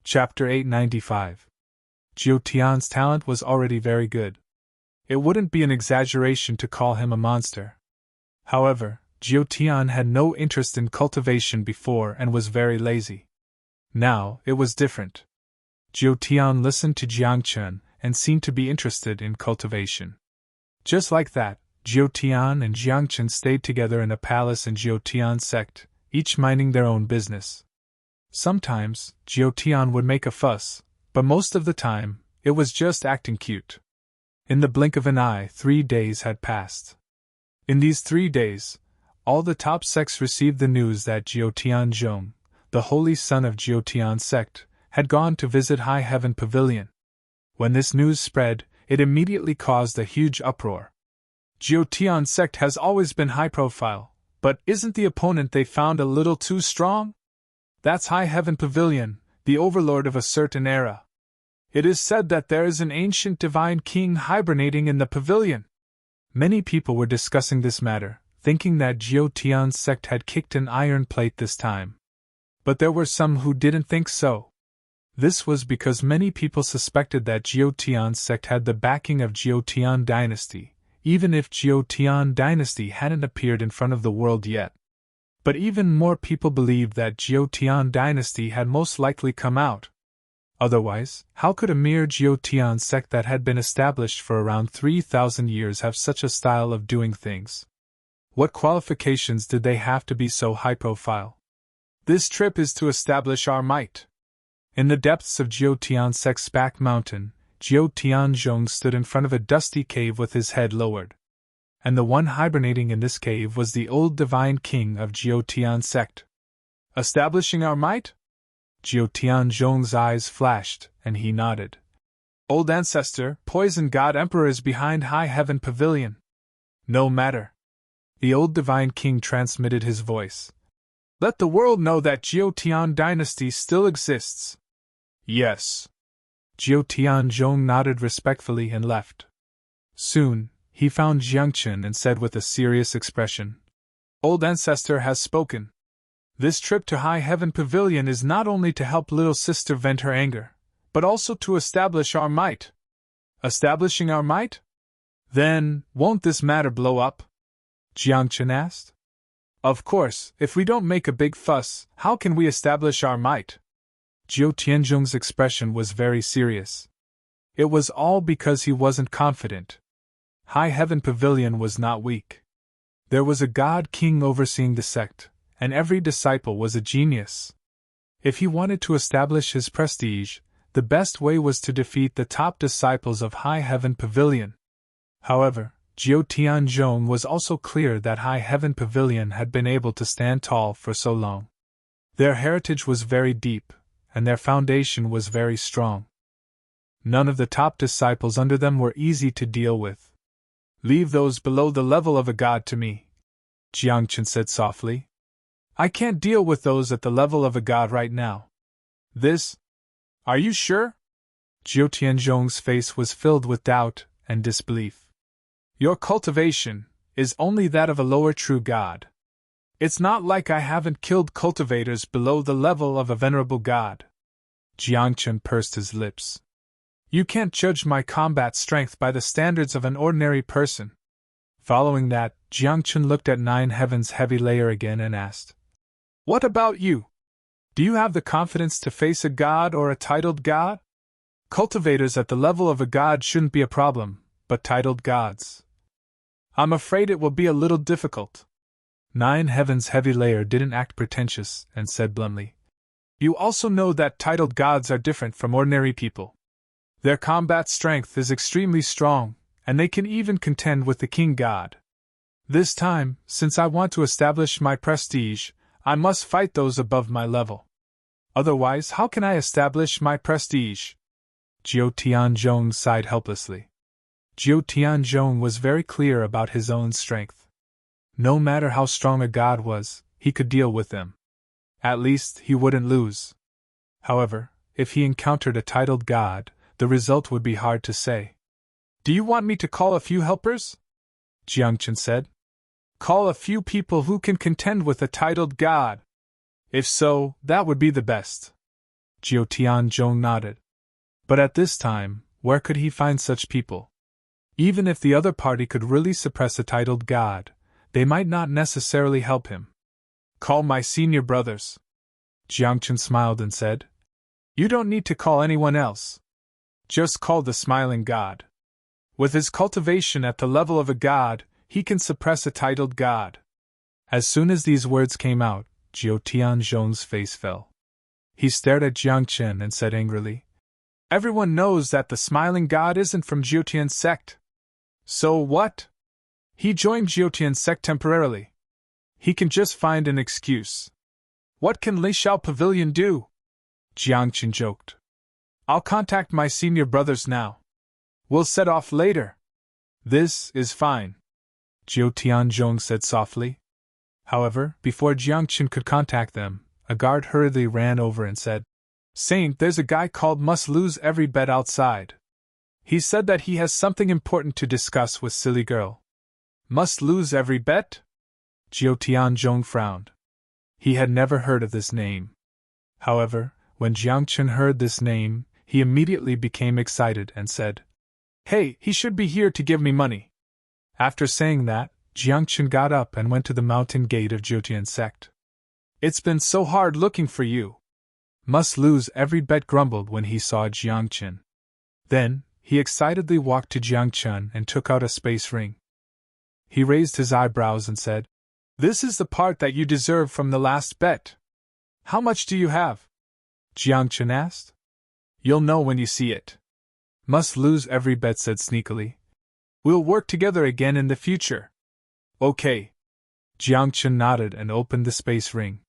Chapter 895. Jiu Tian's talent was already very good. It wouldn't be an exaggeration to call him a monster. However, Jiu Tian had no interest in cultivation before and was very lazy. Now, it was different. Jiu Tian listened to Jiang Chen and seemed to be interested in cultivation. Just like that, Jiu Tian and Jiang Chen stayed together in a palace in Jiu Tian's sect, each minding their own business. Sometimes, Jiu Tian would make a fuss, but most of the time, it was just acting cute. In the blink of an eye, 3 days had passed. In these 3 days, all the top sects received the news that Jiu Tianzhong, the holy son of Jiu Tian's sect, had gone to visit High Heaven Pavilion. When this news spread, it immediately caused a huge uproar. Jiu Tian's sect has always been high profile, but isn't the opponent they found a little too strong? That's High Heaven Pavilion, the overlord of a certain era. It is said that there is an ancient divine king hibernating in the pavilion. Many people were discussing this matter, thinking that Jiu Tian's sect had kicked an iron plate this time. But there were some who didn't think so. This was because many people suspected that Jiu Tian's sect had the backing of Jiu Tian dynasty, even if Jiu Tian dynasty hadn't appeared in front of the world yet. But even more people believed that Jiu Tian dynasty had most likely come out. Otherwise, how could a mere Jiu Tian sect that had been established for around 3,000 years have such a style of doing things? What qualifications did they have to be so high profile? This trip is to establish our might. In the depths of Jiu Tian sect's back mountain, Jiu Tianzhong stood in front of a dusty cave with his head lowered. And the one hibernating in this cave was the old divine king of Jiu Tian sect. Establishing our might? Jiu Tianzhong's eyes flashed, and he nodded. Old ancestor, poison god emperor is behind High Heaven Pavilion. No matter. The old divine king transmitted his voice. Let the world know that Jiu Tian dynasty still exists. Yes. Jiu Tianzhong nodded respectfully and left. Soon, he found Jiang Chen and said with a serious expression, Old ancestor has spoken. This trip to High Heaven Pavilion is not only to help little sister vent her anger, but also to establish our might. Establishing our might? Then, won't this matter blow up? Jiang Chen asked. Of course, if we don't make a big fuss, how can we establish our might? Jiu Tianzhong's expression was very serious. It was all because he wasn't confident. High Heaven Pavilion was not weak. There was a god king overseeing the sect, and every disciple was a genius. If he wanted to establish his prestige, the best way was to defeat the top disciples of High Heaven Pavilion. However, Jiu Tianzhong was also clear that High Heaven Pavilion had been able to stand tall for so long. Their heritage was very deep, and their foundation was very strong. None of the top disciples under them were easy to deal with. Leave those below the level of a god to me, Jiang Chen said softly. I can't deal with those at the level of a god right now. This? Are you sure? Jiu Tianzhong's face was filled with doubt and disbelief. Your cultivation is only that of a lower true god. It's not like I haven't killed cultivators below the level of a venerable god. Jiang Chen pursed his lips. You can't judge my combat strength by the standards of an ordinary person. Following that, Jiang Chen looked at Nine Heaven's heavy layer again and asked, What about you? Do you have the confidence to face a god or a titled god? Cultivators at the level of a god shouldn't be a problem, but titled gods. I'm afraid it will be a little difficult. Nine Heaven's heavy layer didn't act pretentious and said bluntly, You also know that titled gods are different from ordinary people. Their combat strength is extremely strong, and they can even contend with the king god. This time, since I want to establish my prestige, I must fight those above my level. Otherwise, how can I establish my prestige? Jiu Tianzhong sighed helplessly. Jiu Tianzhong was very clear about his own strength. No matter how strong a god was, he could deal with them. At least, he wouldn't lose. However, if he encountered a titled god, the result would be hard to say. Do you want me to call a few helpers? Jiang Chen said. Call a few people who can contend with a titled god. If so, that would be the best. Jiu Tianzhong nodded. But at this time, where could he find such people? Even if the other party could really suppress a titled god, they might not necessarily help him. Call my senior brothers. Jiangchen smiled and said. You don't need to call anyone else. Just call the smiling god. With his cultivation at the level of a god, he can suppress a titled god. As soon as these words came out, Jiu Tianzhong's face fell. He stared at Jiangchen and said angrily, Everyone knows that the smiling god isn't from Jiutian's sect. So what? He joined Jiutian's sect temporarily. He can just find an excuse. What can Li Xiao Pavilion do? Jiangchen joked. I'll contact my senior brothers now. We'll set off later. This is fine, Jiu Tianzhong said softly. However, before Jiangchen could contact them, a guard hurriedly ran over and said, Saint, there's a guy called Must Lose Every Bet outside. He said that he has something important to discuss with silly girl. Must lose every bet? Jiu Tianzhong frowned. He had never heard of this name. However, when Jiangchen heard this name, he immediately became excited and said, Hey, he should be here to give me money. After saying that, Jiangchen got up and went to the mountain gate of Jiutian sect. It's been so hard looking for you. Must Lose Every Bet grumbled when he saw Jiangchen. Then, he excitedly walked to Jiangchen and took out a space ring. He raised his eyebrows and said, This is the part that you deserve from the last bet. How much do you have? Jiangchen asked. You'll know when you see it. Must Lose Every Bet said sneakily. We'll work together again in the future. Okay. Jiangchen nodded and opened the space ring.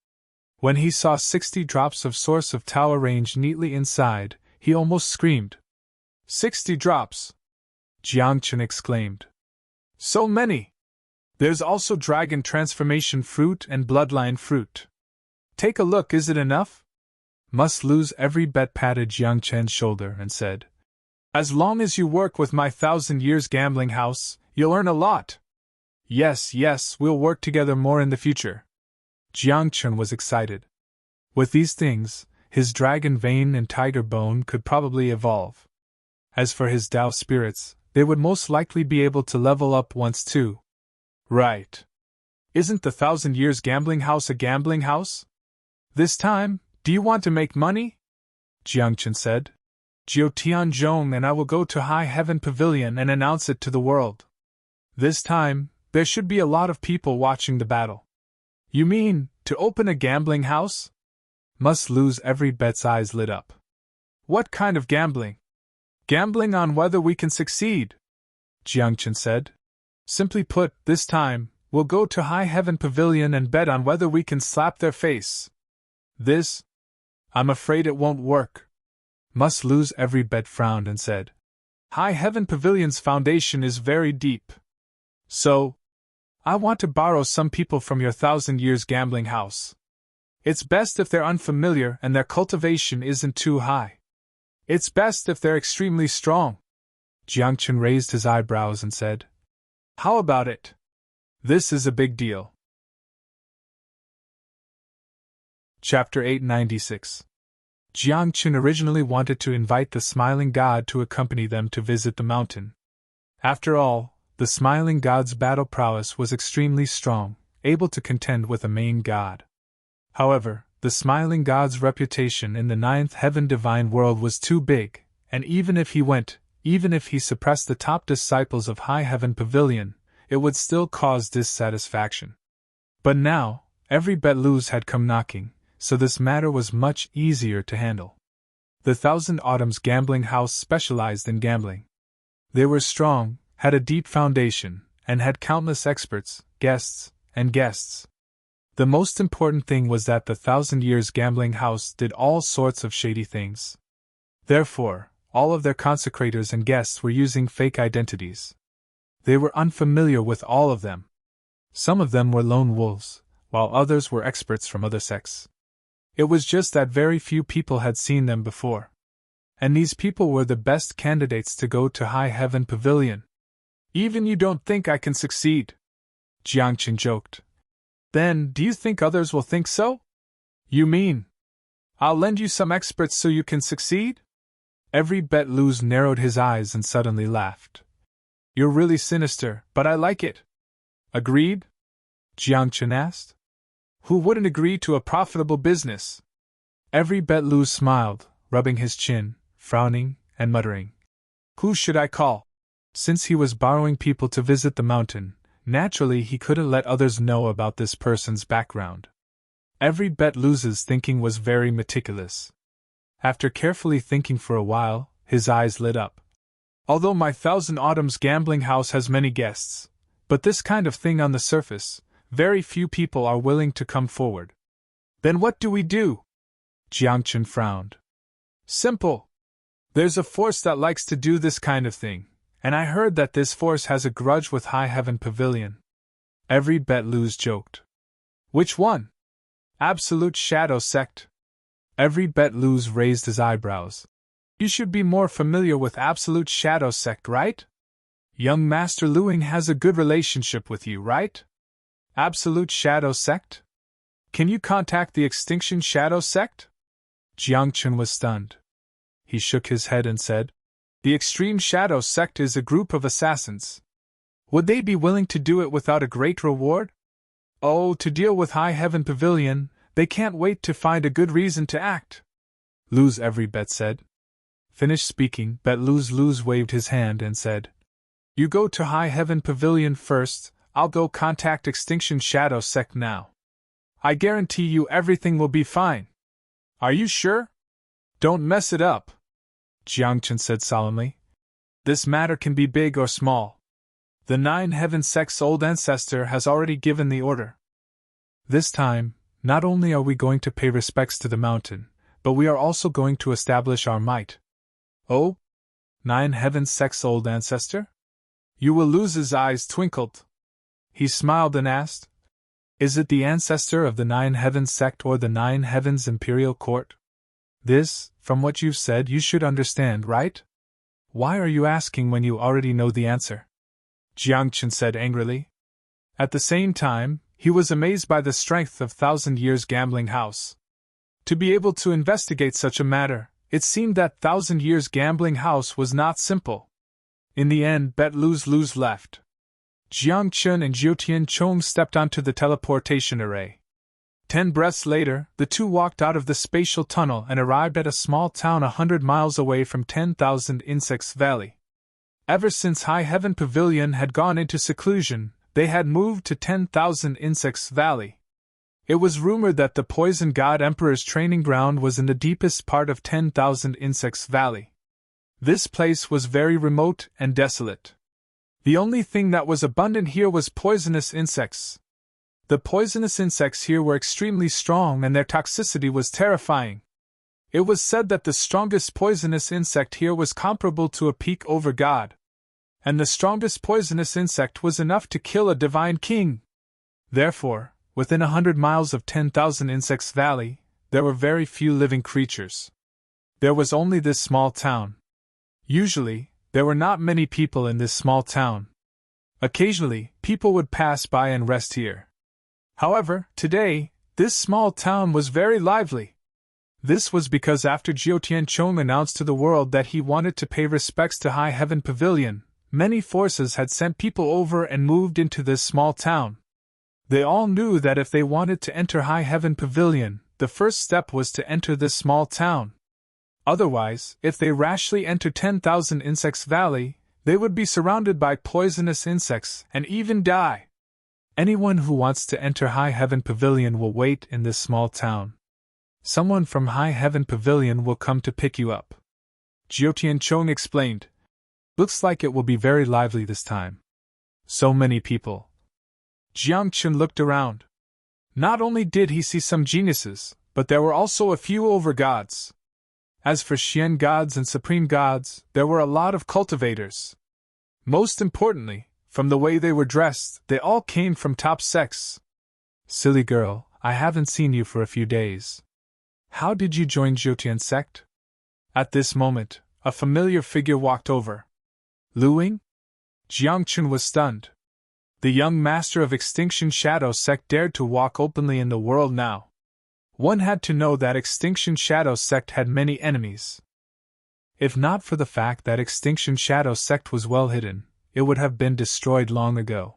When he saw 60 drops of Source of Tao arranged neatly inside, he almost screamed. 60 drops! Jiangchen exclaimed. So many! There's also Dragon Transformation Fruit and Bloodline Fruit. Take a look, is it enough? Must Lose Every Bet patted Jiangchen's shoulder and said, As long as you work with my 1,000 Years Gambling House, you'll earn a lot. Yes, we'll work together more in the future. Jiangchen was excited. With these things, his dragon vein and tiger bone could probably evolve. As for his Tao spirits, they would most likely be able to level up once too. Right. Isn't the 1,000 Years Gambling House a gambling house? This time, do you want to make money? Jiangchen said. Jiu Tianzhong and I will go to High Heaven Pavilion and announce it to the world. This time, there should be a lot of people watching the battle. You mean, to open a gambling house? Must Lose Every Bet's eyes lit up. What kind of gambling? Gambling on whether we can succeed, Jiangchen said. Simply put, this time, we'll go to High Heaven Pavilion and bet on whether we can slap their face. This? I'm afraid it won't work. Must Lose Every Bet frowned and said, High Heaven Pavilion's foundation is very deep. So, I want to borrow some people from your 1,000 Years Gambling House. It's best if they're unfamiliar and their cultivation isn't too high. It's best if they're extremely strong. Jiangchen raised his eyebrows and said, How about it? This is a big deal. Chapter 896. Jiangchen originally wanted to invite the Smiling God to accompany them to visit the mountain. After all, the Smiling God's battle prowess was extremely strong, able to contend with a main god. However, the Smiling God's reputation in the 9th Heaven Divine World was too big, and even if he suppressed the top disciples of High Heaven Pavilion, it would still cause dissatisfaction. But now, every bet lose had come knocking, so this matter was much easier to handle. The Thousand Autumns Gambling House specialized in gambling. They were strong, had a deep foundation, and had countless experts, guests. The most important thing was that the 1,000 Years Gambling House did all sorts of shady things. Therefore, all of their consecrators and guests were using fake identities. They were unfamiliar with all of them. Some of them were lone wolves, while others were experts from other sects. It was just that very few people had seen them before. And these people were the best candidates to go to High Heaven Pavilion. Even you don't think I can succeed? Jiangchen joked. Then, do you think others will think so? You mean? I'll lend you some experts so you can succeed? Every Bet Luz narrowed his eyes and suddenly laughed. You're really sinister, but I like it. Agreed? Jiang Chen asked. Who wouldn't agree to a profitable business? Every Bet Luz smiled, rubbing his chin, frowning, and muttering. Who should I call? Since he was borrowing people to visit the mountain, naturally he couldn't let others know about this person's background. Every Bet Luz's thinking was very meticulous. After carefully thinking for a while, his eyes lit up. Although my Thousand Autumns gambling house has many guests, but this kind of thing on the surface, very few people are willing to come forward. Then what do we do? Jiang Chen frowned. Simple. There's a force that likes to do this kind of thing, and I heard that this force has a grudge with High Heaven Pavilion. Every Bet Luz joked. Which one? Absolute Shadow Sect. Every Bet Luz raised his eyebrows. You should be more familiar with Absolute Shadow Sect, right? Young Master Luing has a good relationship with you, right? Absolute Shadow Sect? Can you contact the Extinction Shadow Sect? Jiang Chen was stunned. He shook his head and said, The Extreme Shadow Sect is a group of assassins. Would they be willing to do it without a great reward? Oh, to deal with High Heaven Pavilion, they can't wait to find a good reason to act. Luz Every Bet said. Finished speaking, Bet Luz waved his hand and said, You go to High Heaven Pavilion first, I'll go contact Extinction Shadow Sect now. I guarantee you everything will be fine. Are you sure? Don't mess it up, Jiang Chen said solemnly. This matter can be big or small. The Nine Heaven Sect's old ancestor has already given the order. This time, not only are we going to pay respects to the mountain, but we are also going to establish our might. Oh? Nine Heaven Sect's old ancestor? Yu Luz's eyes twinkled. He smiled and asked, Is it the ancestor of the Nine Heavens Sect or the Nine Heavens Imperial Court? This, from what you've said, you should understand, right? Why are you asking when you already know the answer? Jiang Chen said angrily. At the same time, he was amazed by the strength of Thousand Years Gambling House. To be able to investigate such a matter, it seemed that Thousand Years Gambling House was not simple. In the end, Bet Luz left. Jiang Chen and Jiutian Chong stepped onto the teleportation array. 10 breaths later, the two walked out of the spatial tunnel and arrived at a small town 100 miles away from 10,000 Insects Valley. Ever since High Heaven Pavilion had gone into seclusion, they had moved to 10,000 Insects Valley. It was rumored that the Poison God Emperor's training ground was in the deepest part of 10,000 Insects Valley. This place was very remote and desolate. The only thing that was abundant here was poisonous insects. The poisonous insects here were extremely strong and their toxicity was terrifying. It was said that the strongest poisonous insect here was comparable to a peak over god. And the strongest poisonous insect was enough to kill a divine king. Therefore, within 100 miles of 10,000 Insects Valley, there were very few living creatures. There was only this small town. Usually, there were not many people in this small town. Occasionally, people would pass by and rest here. However, today, this small town was very lively. This was because after Jiutian Chong announced to the world that he wanted to pay respects to High Heaven Pavilion, many forces had sent people over and moved into this small town. They all knew that if they wanted to enter High Heaven Pavilion, the first step was to enter this small town. Otherwise, if they rashly entered 10,000 Insects Valley, they would be surrounded by poisonous insects and even die. Anyone who wants to enter High Heaven Pavilion will wait in this small town. Someone from High Heaven Pavilion will come to pick you up. Jiutian Chong explained. Looks like it will be very lively this time. So many people. Jiang Chen looked around. Not only did he see some geniuses, but there were also a few overgods. As for Xian gods and supreme gods, there were a lot of cultivators. Most importantly, from the way they were dressed, they all came from top sects. Silly girl, I haven't seen you for a few days. How did you join Jiutian sect? At this moment, a familiar figure walked over. Luing? Jiang Chen was stunned. The young master of Extinction Shadow Sect dared to walk openly in the world now. One had to know that Extinction Shadow Sect had many enemies. If not for the fact that Extinction Shadow Sect was well hidden, it would have been destroyed long ago.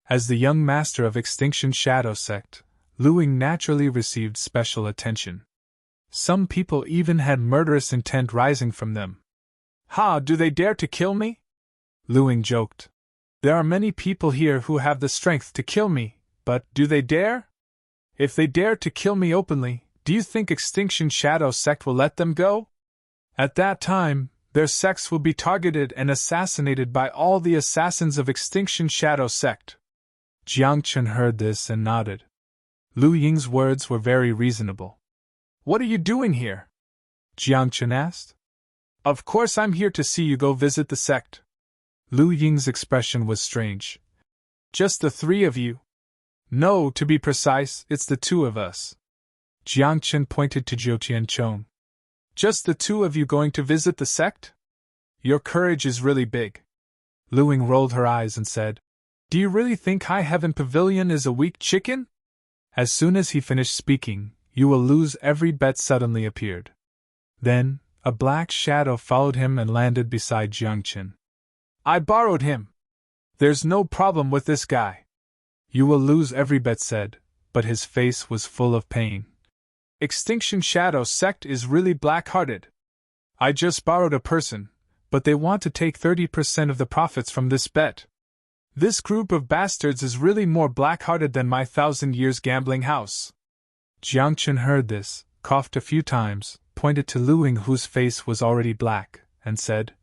As the young master of Extinction Shadow Sect, Lu Ying naturally received special attention. Some people even had murderous intent rising from them. "Ha, do they dare to kill me?" Lu Ying joked. "There are many people here who have the strength to kill me, but do they dare? If they dare to kill me openly, do you think Extinction Shadow Sect will let them go? At that time, their sects will be targeted and assassinated by all the assassins of Extinction Shadow Sect." Jiang Chen heard this and nodded. Lu Ying's words were very reasonable. "What are you doing here?" Jiang Chen asked. "Of course I'm here to see you go visit the sect." Lu Ying's expression was strange. "Just the three of you?" "No, to be precise, it's the two of us." Jiang Chen pointed to Zhou Tianchong. "Just the two of you going to visit the sect? Your courage is really big." Lu Ying rolled her eyes and said, "Do you really think High Heaven Pavilion is a weak chicken?" As soon as he finished speaking, "You will lose every bet" suddenly appeared. Then, a black shadow followed him and landed beside Jiang Chen. "I borrowed him. There's no problem with this guy." "You will lose every bet" said, but his face was full of pain. "Extinction Shadow Sect is really black-hearted. I just borrowed a person, but they want to take 30% of the profits from this bet. This group of bastards is really more black-hearted than my 1,000 years gambling house." Jiang Chen heard this, coughed a few times, pointed to Lu Ying whose face was already black, and said,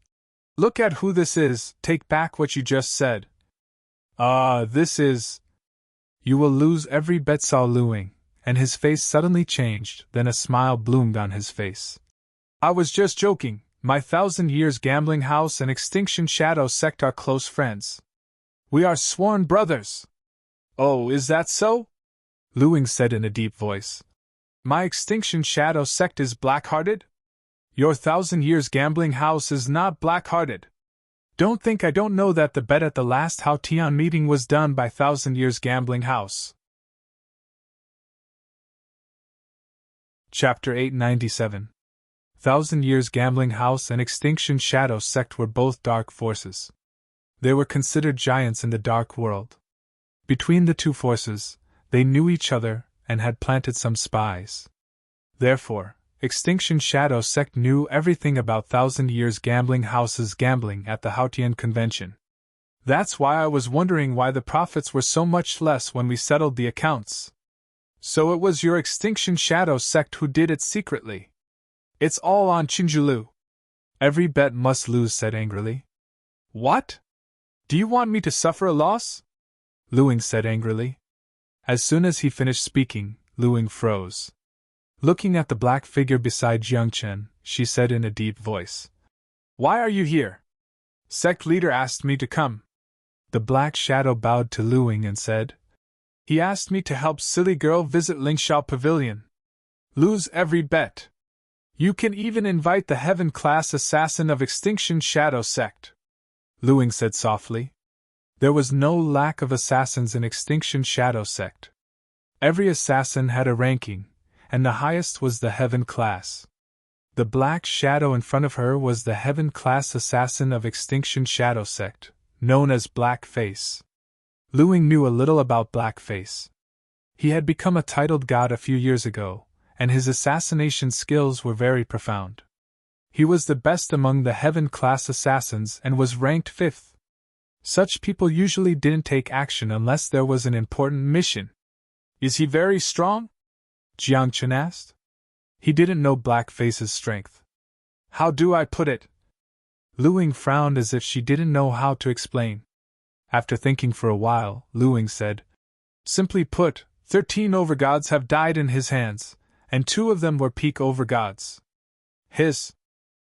"Look at who this is, take back what you just said." This is—" "You will lose every bet," saw Lu Ying, and his face suddenly changed, then a smile bloomed on his face. "I was just joking, my 1,000 years gambling house and Extinction Shadow Sect are close friends. We are sworn brothers." "Oh, is that so?" Lu Ying said in a deep voice. "My Extinction Shadow Sect is black-hearted? Your 1,000 years gambling house is not black-hearted. Don't think I don't know that the bet at the last Hao Tian meeting was done by 1,000 years gambling house." Chapter 897. 1,000 Years Gambling House and Extinction Shadow Sect were both dark forces. They were considered giants in the dark world. Between the two forces, they knew each other and had planted some spies. Therefore, Extinction Shadow Sect knew everything about 1,000 Years Gambling House's gambling at the Haotian convention. That's why I was wondering why the profits were so much less when we settled the accounts. So it was your Extinction Shadow Sect who did it secretly. It's all on Qinjulu. Every bet must lose, said angrily. What? Do you want me to suffer a loss? Lu Ying said angrily. As soon as he finished speaking, Lu Ying froze. Looking at the black figure beside Jiang Chen, she said in a deep voice, "Why are you here? Sect leader asked me to come." The black shadow bowed to Lu Ying and said, "He asked me to help silly girl visit Lingxiao Pavilion. Lose every bet. You can even invite the heaven-class assassin of Extinction Shadow Sect." Lu Ying said softly. There was no lack of assassins in Extinction Shadow Sect. Every assassin had a ranking, and the highest was the heaven class. The black shadow in front of her was the heaven class assassin of Extinction Shadow Sect, known as Blackface. Lu Ying knew a little about Blackface. He had become a titled god a few years ago, and his assassination skills were very profound. He was the best among the heaven class assassins and was ranked 5th. Such people usually didn't take action unless there was an important mission. "Is he very strong?" Jiang Chen asked. He didn't know Blackface's strength. "How do I put it?" Lu Ying frowned as if she didn't know how to explain. After thinking for a while, Lu Ying said, "Simply put, 13 overgods have died in his hands, and 2 of them were peak overgods." His.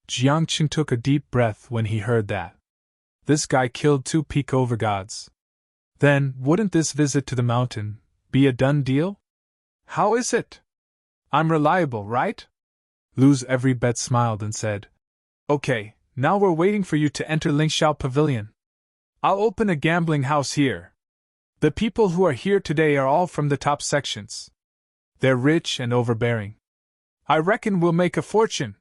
Jiang Chen took a deep breath when he heard that. This guy killed 2 peak overgods. Then, wouldn't this visit to the mountain be a done deal? How is it? I'm reliable, right? Lu's every bet smiled and said, "Okay, now we're waiting for you to enter Lingxiao Pavilion. I'll open a gambling house here. The people who are here today are all from the top sections. They're rich and overbearing. I reckon we'll make a fortune.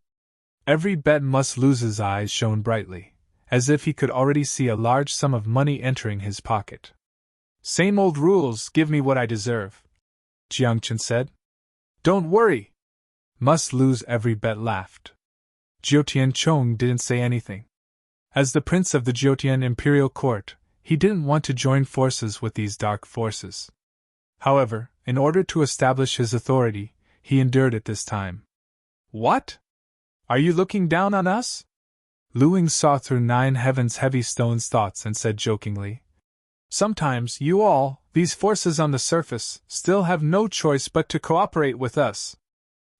Every bet must lose's eyes shone brightly, as if he could already see a large sum of money entering his pocket. Same old rules, give me what I deserve, Jiangchen said. Don't worry. Must lose every bet laughed. Jiutian Chong didn't say anything. As the prince of the Jiutian imperial court, he didn't want to join forces with these dark forces. However, in order to establish his authority, he endured it this time. What? Are you looking down on us? Luing saw through Nine Heaven's heavy stone's thoughts and said jokingly, Sometimes you all, these forces on the surface, still have no choice but to cooperate with us.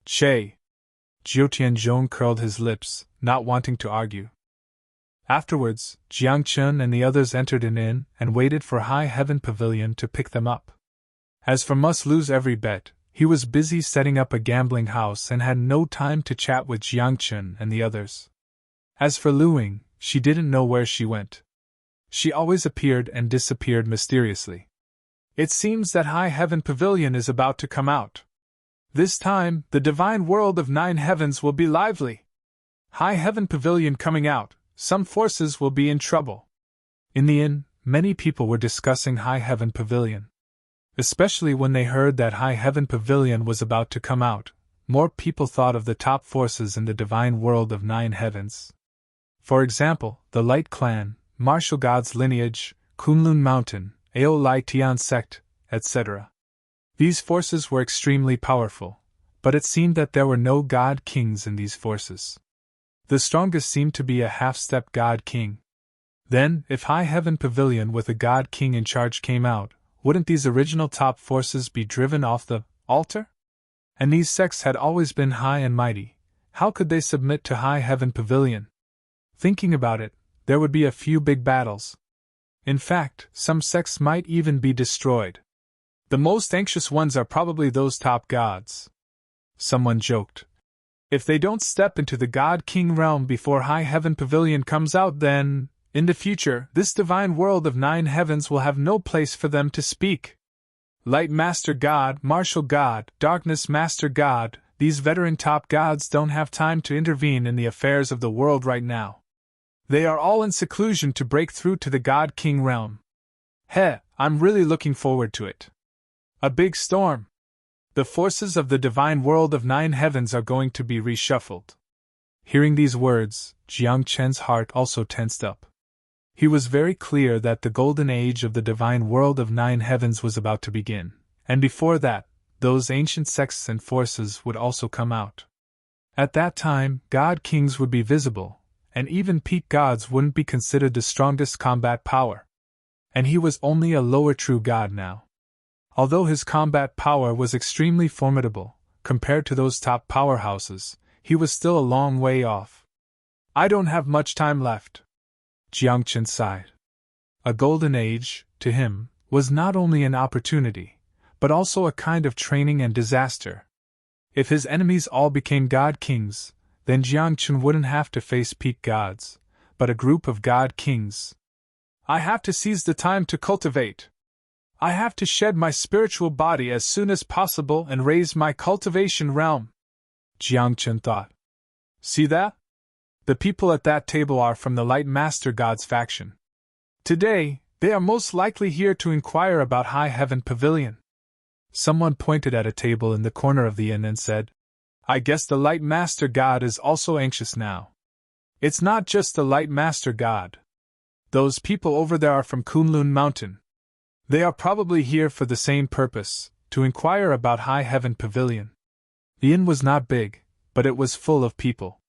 Che. Jiutian Zhong curled his lips, not wanting to argue. Afterwards, Jiangchen and the others entered an inn and waited for High Heaven Pavilion to pick them up. As for Must Lose Every Bet, he was busy setting up a gambling house and had no time to chat with Jiangchen and the others. As for Luing, she didn't know where she went. She always appeared and disappeared mysteriously. It seems that High Heaven Pavilion is about to come out. This time, the divine world of Nine Heavens will be lively. High Heaven Pavilion coming out, some forces will be in trouble. In the inn, many people were discussing High Heaven Pavilion. Especially when they heard that High Heaven Pavilion was about to come out, more people thought of the top forces in the divine world of Nine Heavens. For example, the Light Clan, Martial God's lineage, Kunlun Mountain, Ao Lai Tian sect, etc. These forces were extremely powerful, but it seemed that there were no god kings in these forces. The strongest seemed to be a half-step god king. Then, if High Heaven Pavilion with a god king in charge came out, wouldn't these original top forces be driven off the altar? And these sects had always been high and mighty. How could they submit to High Heaven Pavilion? Thinking about it, there would be a few big battles. In fact, some sects might even be destroyed. The most anxious ones are probably those top gods. Someone joked. If they don't step into the God King realm before High Heaven Pavilion comes out, then, in the future, this divine world of Nine Heavens will have no place for them to speak. Light Master God, Martial God, Darkness Master God, these veteran top gods don't have time to intervene in the affairs of the world right now. They are all in seclusion to break through to the God King realm. I'm really looking forward to it. A big storm. The forces of the divine world of Nine Heavens are going to be reshuffled. Hearing these words, Jiangchen's heart also tensed up. He was very clear that the golden age of the divine world of Nine Heavens was about to begin, and before that, those ancient sects and forces would also come out. At that time, god kings would be visible, and even peak gods wouldn't be considered the strongest combat power. And he was only a lower true god now. Although his combat power was extremely formidable, compared to those top powerhouses, he was still a long way off. I don't have much time left. Jiangchen sighed. A golden age, to him, was not only an opportunity, but also a kind of training and disaster. If his enemies all became god kings, then Jiangchen wouldn't have to face peak gods, but a group of god kings. I have to seize the time to cultivate. I have to shed my spiritual body as soon as possible and raise my cultivation realm, Jiangchen thought. See that? The people at that table are from the Light Master God's faction. Today, they are most likely here to inquire about High Heaven Pavilion. Someone pointed at a table in the corner of the inn and said, I guess the Light Master God is also anxious now. It's not just the Light Master God. Those people over there are from Kunlun Mountain. They are probably here for the same purpose, to inquire about High Heaven Pavilion. The inn was not big, but it was full of people.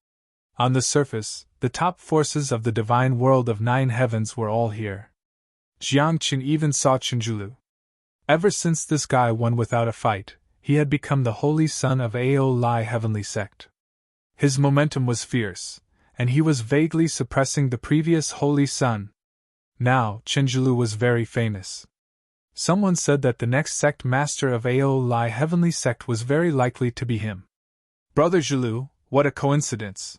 On the surface, the top forces of the divine world of Nine Heavens were all here. Jiangchen even saw Chenjulu. Ever since this guy won without a fight, he had become the holy son of Ao Lai Heavenly Sect. His momentum was fierce, and he was vaguely suppressing the previous holy son. Now, Chenjulu was very famous. Someone said that the next sect master of Ao Lai Heavenly Sect was very likely to be him. Brother Zhulu, what a coincidence!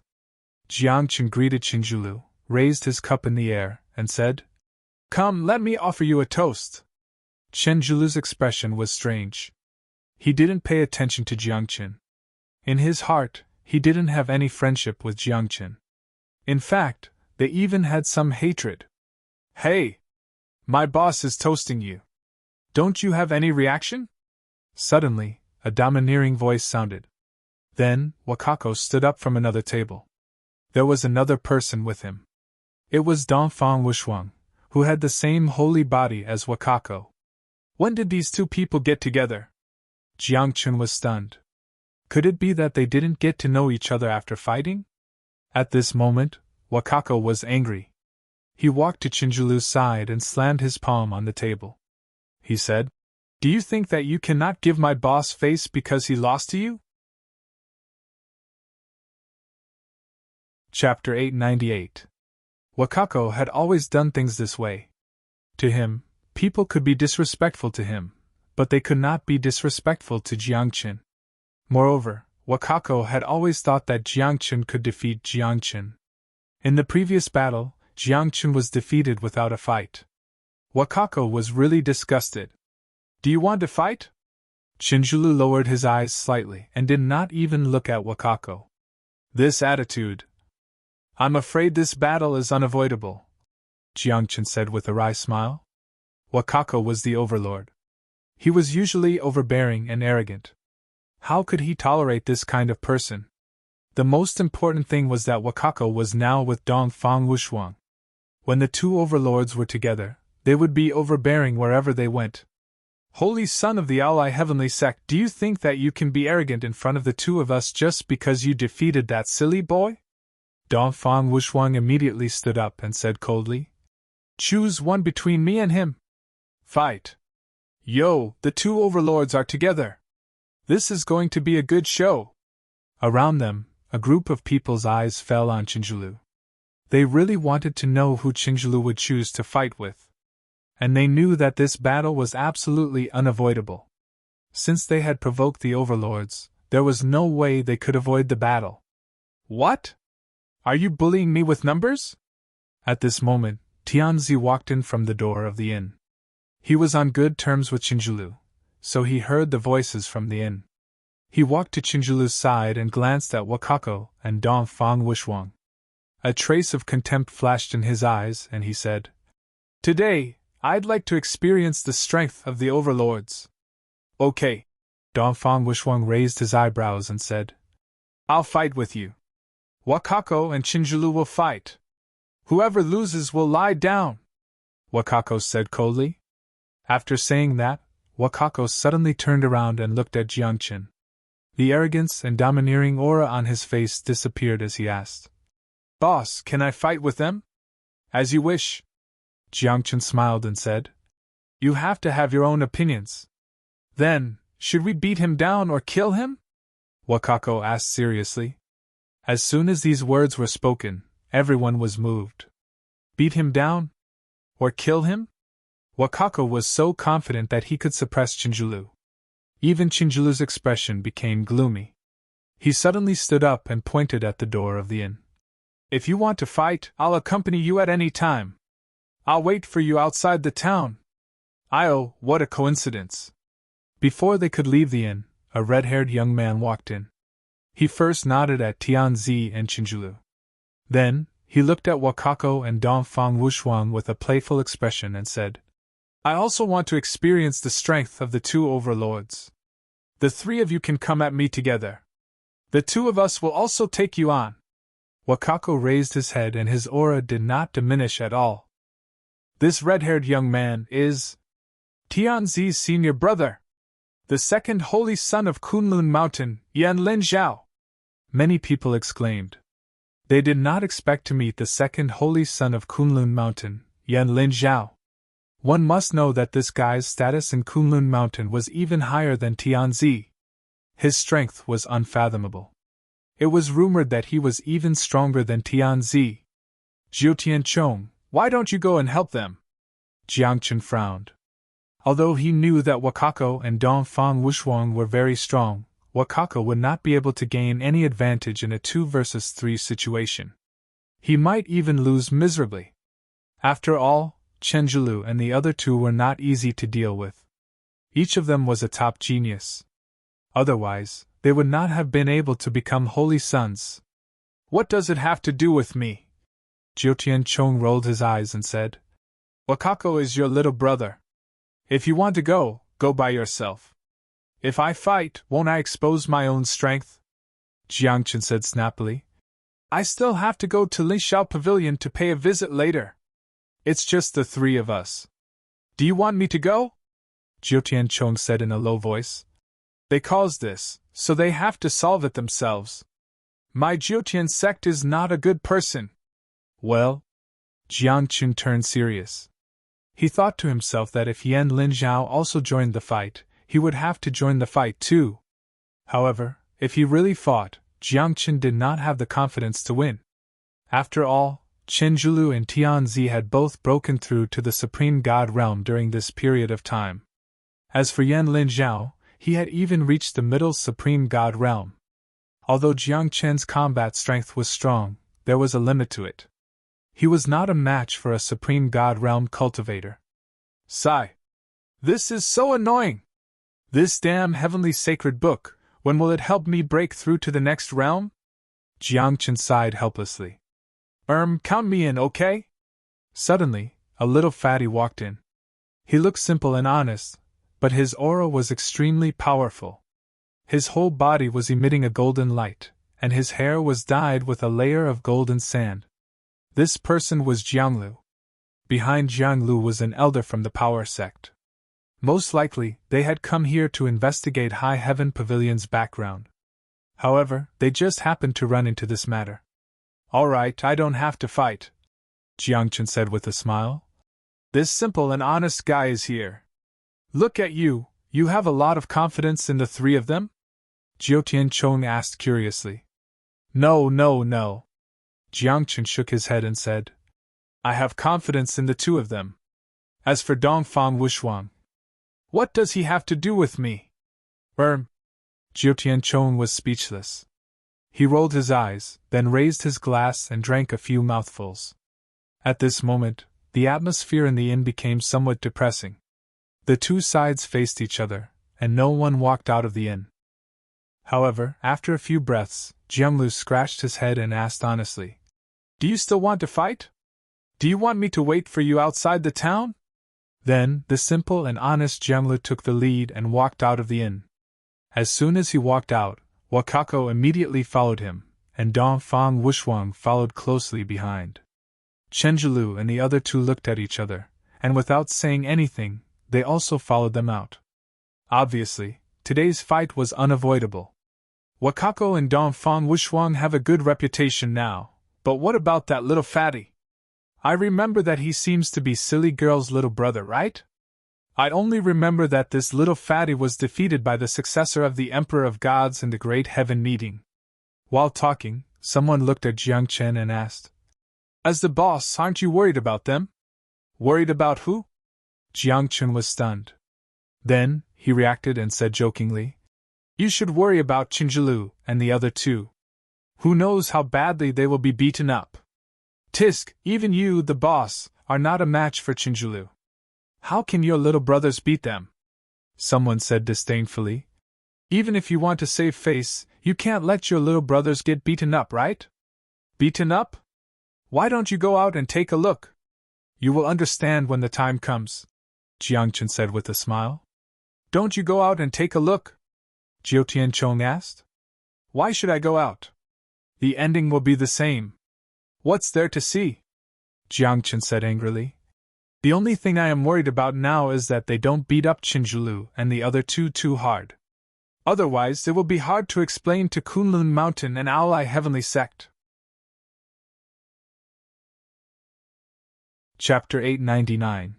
Jiangchen greeted Chenjulu, raised his cup in the air, and said, Come, let me offer you a toast. Chenjulu's expression was strange. He didn't pay attention to Jiangqin. In his heart, he didn't have any friendship with Jiangqin. In fact, they even had some hatred. Hey! My boss is toasting you. Don't you have any reaction? Suddenly, a domineering voice sounded. Then, Wakako stood up from another table. There was another person with him. It was Dongfang Wushuang, who had the same holy body as Wakako. When did these two people get together? Jiangqin was stunned. Could it be that they didn't get to know each other after fighting? At this moment, Wakako was angry. He walked to Chinjulu's side and slammed his palm on the table. He said, "Do you think that you cannot give my boss face because he lost to you?" Chapter 898. Wakako had always done things this way. To him, people could be disrespectful to him, but they could not be disrespectful to Jiangqin. Moreover, Wakako had always thought that Jiangqin could defeat Jiangqin. In the previous battle, Jiangqin was defeated without a fight. Wakako was really disgusted. "Do you want to fight?" Chinjulu lowered his eyes slightly and did not even look at Wakako. This attitude. "I'm afraid this battle is unavoidable," Jiangqin said with a wry smile. Wakako was the overlord. He was usually overbearing and arrogant. How could he tolerate this kind of person? The most important thing was that Wakako was now with Dongfang Wushuang. When the two overlords were together, they would be overbearing wherever they went. "Holy Son of the Ally Heavenly Sect, do you think that you can be arrogant in front of the two of us just because you defeated that silly boy?" Dongfang Wushuang immediately stood up and said coldly, "Choose one between me and him. Fight. Yo, the two overlords are together. This is going to be a good show." Around them, a group of people's eyes fell on Chinjulu. They really wanted to know who Chinjulu would choose to fight with. And they knew that this battle was absolutely unavoidable. Since they had provoked the overlords, there was no way they could avoid the battle. "What? Are you bullying me with numbers?" At this moment, Tianzi walked in from the door of the inn. He was on good terms with Chinjulu, so he heard the voices from the inn. He walked to Chinjulu's side and glanced at Wakako and Dongfang Wushuang. A trace of contempt flashed in his eyes, and he said, "Today, I'd like to experience the strength of the overlords." "Okay." Dongfang Wushuang raised his eyebrows and said, "I'll fight with you. Wakako and Chinjulu will fight. Whoever loses will lie down," Wakako said coldly. After saying that, Wakako suddenly turned around and looked at Jiangqin. The arrogance and domineering aura on his face disappeared as he asked, "Boss, can I fight with them?" "As you wish." Jiangqin smiled and said, "You have to have your own opinions." "Then, should we beat him down or kill him?" Wakako asked seriously. As soon as these words were spoken, everyone was moved. Beat him down? Or kill him? Wakako was so confident that he could suppress Chinjulu. Even Chinjulu's expression became gloomy. He suddenly stood up and pointed at the door of the inn. "If you want to fight, I'll accompany you at any time. I'll wait for you outside the town." "Oh, what a coincidence." Before they could leave the inn, a red-haired young man walked in. He first nodded at Tianzi and Chinjulu. Then, he looked at Wakako and Dongfang Wushuang with a playful expression and said, "I also want to experience the strength of the two overlords. The three of you can come at me together. The two of us will also take you on." Wakako raised his head and his aura did not diminish at all. "This red-haired young man is Tianzi's senior brother, the second holy son of Kunlun Mountain, Yanlin Zhao." Many people exclaimed. They did not expect to meet the second holy son of Kunlun Mountain, Yanlin Zhao. One must know that this guy's status in Kunlun Mountain was even higher than Tianzi. His strength was unfathomable. It was rumored that he was even stronger than Tianzi. "Jiu Tianchong, why don't you go and help them?" Jiangqin frowned. Although he knew that Wakako and Dongfang Wushuang were very strong, Wakako would not be able to gain any advantage in a 2 versus 3 situation. He might even lose miserably. After all, Chinjulu and the other two were not easy to deal with. Each of them was a top genius. Otherwise, they would not have been able to become holy sons. What does it have to do with me? Jiu Tianchong rolled his eyes and said, Wakako is your little brother. If you want to go, go by yourself. If I fight, won't I expose my own strength? Jiangchen said snappily. I still have to go to Lishao Pavilion to pay a visit later. It's just the three of us. Do you want me to go? Jiu Tianchong said in a low voice. They caused this, so they have to solve it themselves. My Jiutian sect is not a good person. Well? Jiangchen turned serious. He thought to himself that if Yan Linzhao also joined the fight, he would have to join the fight too. However, if he really fought, Jiangchen did not have the confidence to win. After all, Chenjulu and Tianzi had both broken through to the Supreme God realm during this period of time. As for Yan Linzhao, he had even reached the Middle Supreme God realm. Although Jiangchen's combat strength was strong, there was a limit to it. He was not a match for a Supreme God realm cultivator. Sigh. This is so annoying! This damn heavenly sacred book, when will it help me break through to the next realm? Jiangchen sighed helplessly. Count me in, okay? Suddenly, a little fatty walked in. He looked simple and honest, but his aura was extremely powerful. His whole body was emitting a golden light, and his hair was dyed with a layer of golden sand. This person was Jianglu. Behind Jianglu was an elder from the Power Sect. Most likely, they had come here to investigate High Heaven Pavilion's background. However, they just happened to run into this matter. All right, I don't have to fight, Jiangchen said with a smile. This simple and honest guy is here. Look at you, you have a lot of confidence in the three of them? Jiu Tianchong asked curiously. No. Jiangchen shook his head and said, I have confidence in the two of them. As for Dongfang Wushuang, what does he have to do with me? Jiu Tianchong was speechless. He rolled his eyes, then raised his glass and drank a few mouthfuls. At this moment, the atmosphere in the inn became somewhat depressing. The two sides faced each other, and no one walked out of the inn. However, after a few breaths, Jianglu scratched his head and asked honestly, Do you still want to fight? Do you want me to wait for you outside the town? Then, the simple and honest Jianglu took the lead and walked out of the inn. As soon as he walked out, Wakako immediately followed him, and Dongfang Wushuang followed closely behind. Chenjulu and the other two looked at each other, and without saying anything, they also followed them out. Obviously, today's fight was unavoidable. Wakako and Dongfang Wushuang have a good reputation now, but what about that little fatty? I remember that he seems to be Silly Girl's little brother, right? I only remember that this little fatty was defeated by the successor of the Emperor of Gods in the Great Heaven meeting. While talking, someone looked at Jiangchen and asked, As the boss, aren't you worried about them? Worried about who? Jiangchen was stunned. Then, he reacted and said jokingly, You should worry about Chenjulu and the other two. Who knows how badly they will be beaten up. Tisk, even you, the boss, are not a match for Chenjulu. How can your little brothers beat them? Someone said disdainfully. Even if you want to save face, you can't let your little brothers get beaten up, right? Beaten up? Why don't you go out and take a look? You will understand when the time comes, Jiangchen said with a smile. Don't you go out and take a look? Jiu Tianchong asked. Why should I go out? The ending will be the same. What's there to see? Jiangchen said angrily. The only thing I am worried about now is that they don't beat up Chenjulu and the other two too hard. Otherwise, it will be hard to explain to Kunlun Mountain and Ally Heavenly Sect. Chapter 899.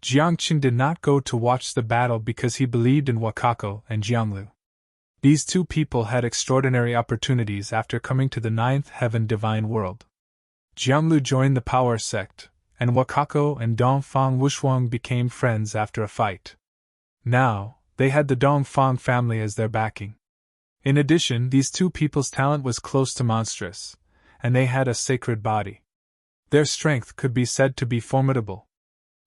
Jiangchen did not go to watch the battle because he believed in Wakako and Jianglu. These two people had extraordinary opportunities after coming to the ninth heaven divine world. Jianglu joined the Power Sect, and Wakako and Dongfang Wushuang became friends after a fight. Now, they had the Dongfang family as their backing. In addition, these two people's talent was close to monstrous, and they had a sacred body. Their strength could be said to be formidable.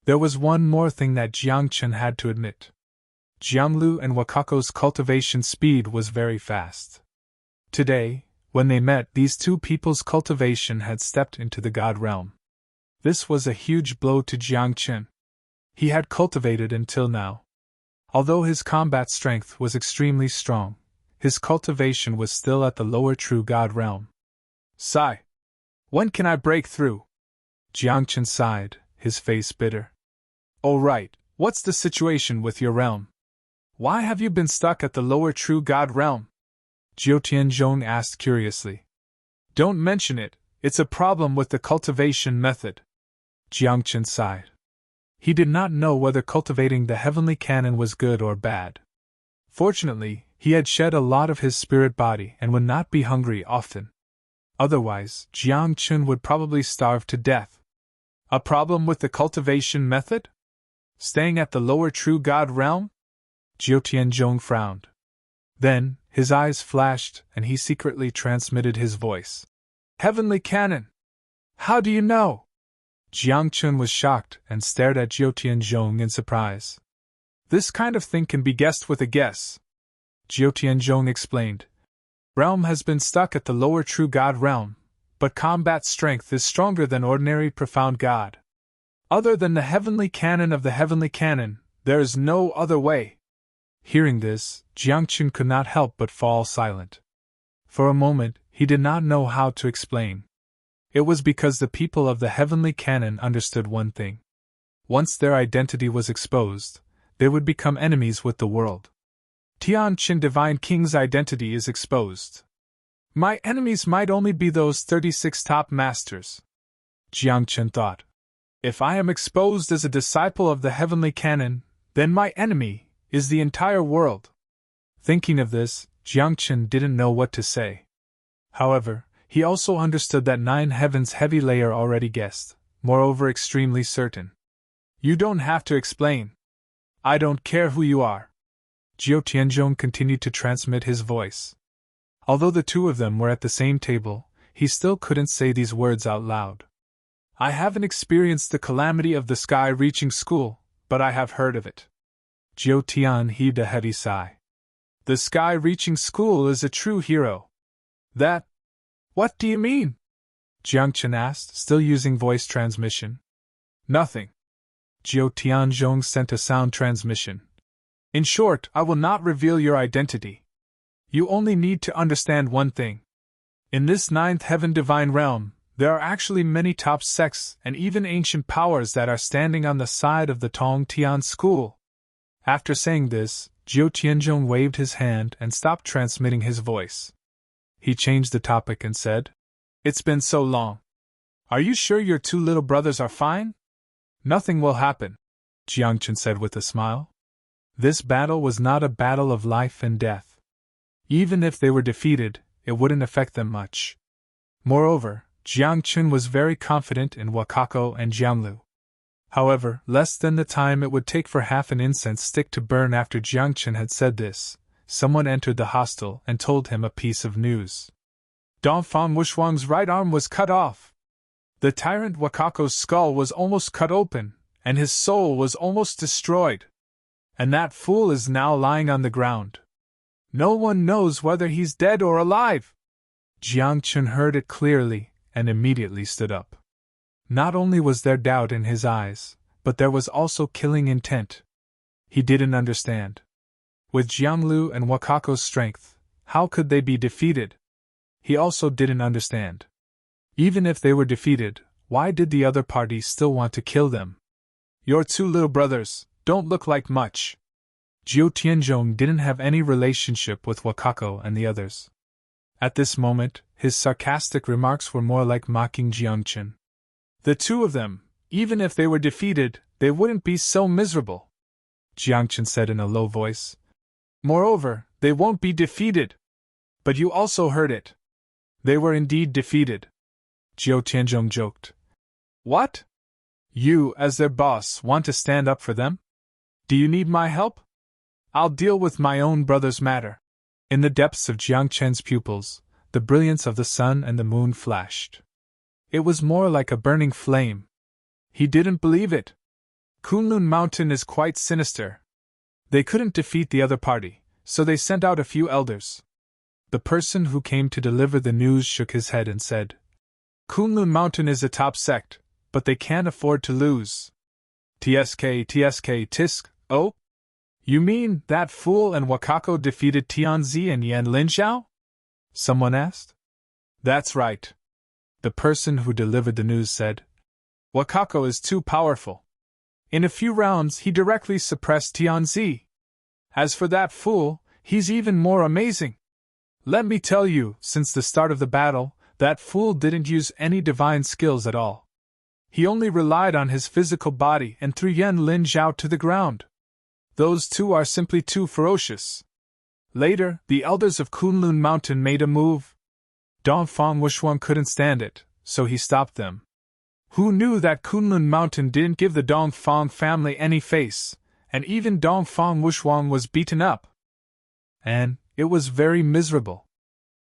There was one more thing that Jiangchen had to admit. Jianglu and Wakako's cultivation speed was very fast. Today, when they met, these two people's cultivation had stepped into the God realm. This was a huge blow to Jiang Chen. He had cultivated until now. Although his combat strength was extremely strong, his cultivation was still at the lower true God realm. Sigh. When can I break through? Jiang Chen sighed, his face bitter. Oh right, what's the situation with your realm? Why have you been stuck at the lower true God realm? Jiu Tianzhong asked curiously. Don't mention it, it's a problem with the cultivation method. Jiang Chen sighed. He did not know whether cultivating the heavenly canon was good or bad. Fortunately, he had shed a lot of his spirit body and would not be hungry often. Otherwise, Jiang Chen would probably starve to death. A problem with the cultivation method? Staying at the lower true God realm? Jiu Tianzhong frowned. Then, his eyes flashed and he secretly transmitted his voice. Heavenly canon! How do you know? Jiang Chen was shocked and stared at Jiu Tianzhong in surprise. This kind of thing can be guessed with a guess. Jiu Tianzhong explained. Realm has been stuck at the lower true God realm, but combat strength is stronger than ordinary profound God. Other than the heavenly canon of the heavenly canon, there is no other way. Hearing this, Jiang Chen could not help but fall silent. For a moment, he did not know how to explain. It was because the people of the heavenly canon understood one thing. Once their identity was exposed, they would become enemies with the world. Tian Qin Divine King's identity is exposed. My enemies might only be those 36 top masters. Jiang Chen thought. If I am exposed as a disciple of the heavenly canon, then my enemy is the entire world. Thinking of this, Jiang Chen didn't know what to say. However, he also understood that 9 heavens heavy layer already guessed, moreover extremely certain. You don't have to explain. I don't care who you are. Jiu Tianzhong continued to transmit his voice. Although the two of them were at the same table, he still couldn't say these words out loud. I haven't experienced the calamity of the sky-reaching school, but I have heard of it. Jiu Tian heaved a heavy sigh. The sky-reaching school is a true hero. That... What do you mean? Jiang Chen asked, still using voice transmission. Nothing. Jiu Tianzhong sent a sound transmission. In short, I will not reveal your identity. You only need to understand one thing. In this 9th heaven divine realm, there are actually many top sects and even ancient powers that are standing on the side of the Tong Tian school. After saying this, Jiu Tianzhong waved his hand and stopped transmitting his voice. He changed the topic and said, It's been so long. Are you sure your 2 little brothers are fine? Nothing will happen, Jiang Chen said with a smile. This battle was not a battle of life and death. Even if they were defeated, it wouldn't affect them much. Moreover, Jiang Chen was very confident in Wakako and Jianglu. However, less than the time it would take for half an incense stick to burn after Jiang Chen had said this, someone entered the hostel and told him a piece of news. Dongfang Wushuang's right arm was cut off. The tyrant Wakako's skull was almost cut open, and his soul was almost destroyed. And that fool is now lying on the ground. No one knows whether he's dead or alive. Jiang Chen heard it clearly and immediately stood up. Not only was there doubt in his eyes, but there was also killing intent. He didn't understand. With Jianglu and Wakako's strength, how could they be defeated? He also didn't understand. Even if they were defeated, why did the other party still want to kill them? Your 2 little brothers don't look like much. Jiu Tianzhong didn't have any relationship with Wakako and the others. At this moment, his sarcastic remarks were more like mocking Jiang Chen. The 2 of them, even if they were defeated, they wouldn't be so miserable, Jiang Chen said in a low voice. Moreover, they won't be defeated. But you also heard it. They were indeed defeated. Jiu Tianzhong joked. What? You, as their boss, want to stand up for them? Do you need my help? I'll deal with my own brother's matter. In the depths of Jiang Chen's pupils, the brilliance of the sun and the moon flashed. It was more like a burning flame. He didn't believe it. Kunlun Mountain is quite sinister. They couldn't defeat the other party, so they sent out a few elders. The person who came to deliver the news shook his head and said, Kunlun Mountain is a top sect, but they can't afford to lose. TSK, tisk, oh? You mean that fool and Wakako defeated Tianzi and Yan Linxiao? Someone asked. That's right. The person who delivered the news said. Wakako is too powerful. In a few rounds he directly suppressed Tianzi. As for that fool, he's even more amazing. Let me tell you, since the start of the battle, that fool didn't use any divine skills at all. He only relied on his physical body and threw Yan Linxiao to the ground. Those two are simply too ferocious. Later, the elders of Kunlun Mountain made a move. Dongfang Wushuang couldn't stand it, so he stopped them. Who knew that Kunlun Mountain didn't give the Dongfang family any face, and even Dongfang Wushuang was beaten up? And it was very miserable.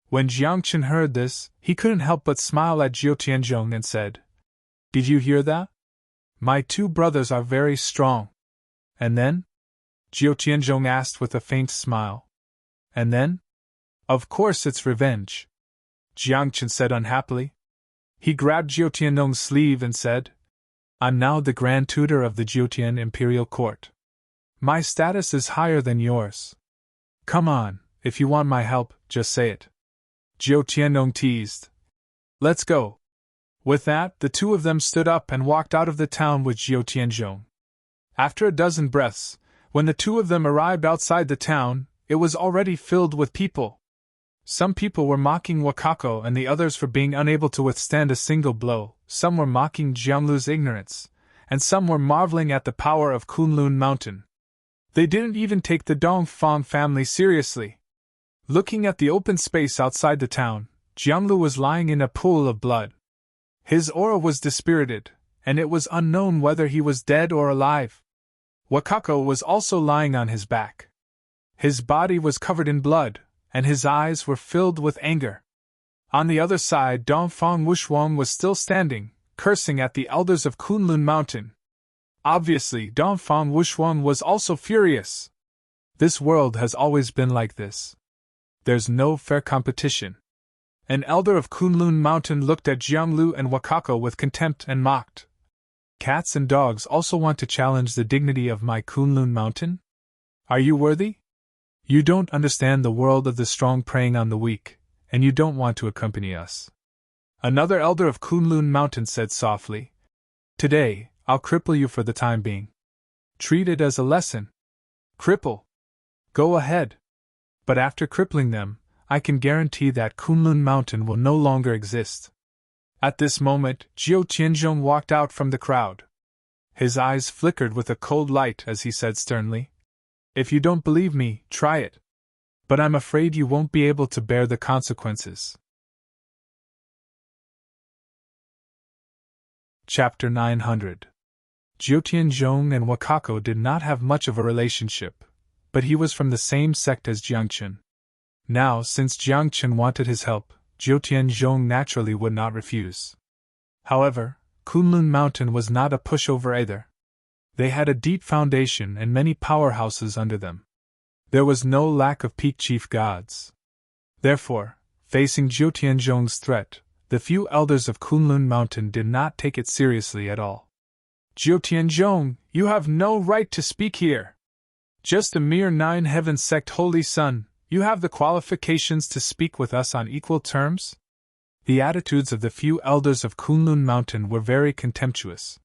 When Jiangchen heard this, he couldn't help but smile at Zhou Tianzhong and said, Did you hear that? My two brothers are very strong. And then? Zhou Tianzhong asked with a faint smile. And then? Of course it's revenge, Jiangchen said unhappily. He grabbed Zhou Tianzhong's sleeve and said, I'm now the Grand Tutor of the Jiutian Imperial Court. My status is higher than yours. Come on, if you want my help, just say it. Zhou Tianzhong teased. Let's go. With that, the two of them stood up and walked out of the town with Zhou Tianzhong. After a dozen breaths, when the two of them arrived outside the town, it was already filled with people. Some people were mocking Wakako and the others for being unable to withstand a single blow, some were mocking Jianglu's ignorance, and some were marveling at the power of Kunlun Mountain. They didn't even take the Dongfang family seriously. Looking at the open space outside the town, Jianglu was lying in a pool of blood. His aura was dispirited, and it was unknown whether he was dead or alive. Wakako was also lying on his back. His body was covered in blood, and his eyes were filled with anger. On the other side, Dongfang Wushuang was still standing, cursing at the elders of Kunlun Mountain. Obviously, Dongfang Wushuang was also furious. This world has always been like this. There's no fair competition. An elder of Kunlun Mountain looked at Jianglu and Wakako with contempt and mocked. Cats and dogs also want to challenge the dignity of my Kunlun Mountain? Are you worthy? You don't understand the world of the strong preying on the weak, and you don't want to accompany us. Another elder of Kunlun Mountain said softly, Today, I'll cripple you for the time being. Treat it as a lesson. Cripple. Go ahead. But after crippling them, I can guarantee that Kunlun Mountain will no longer exist. At this moment, Zhou Tianzhong walked out from the crowd. His eyes flickered with a cold light as he said sternly, If you don't believe me, try it. But I'm afraid you won't be able to bear the consequences. Chapter 900. Zhou Tianzhong and Wakako did not have much of a relationship, but he was from the same sect as Jiangchen. Now, since Jiangchen wanted his help, Zhou Tianzhong naturally would not refuse. However, Kunlun Mountain was not a pushover either. They had a deep foundation and many powerhouses under them. There was no lack of peak chief gods. Therefore, facing Zhou Tianzhong's threat, the few elders of Kunlun Mountain did not take it seriously at all. Zhou Tianzhong, you have no right to speak here. Just a mere nine-heaven sect holy son, you have the qualifications to speak with us on equal terms? The attitudes of the few elders of Kunlun Mountain were very contemptuous.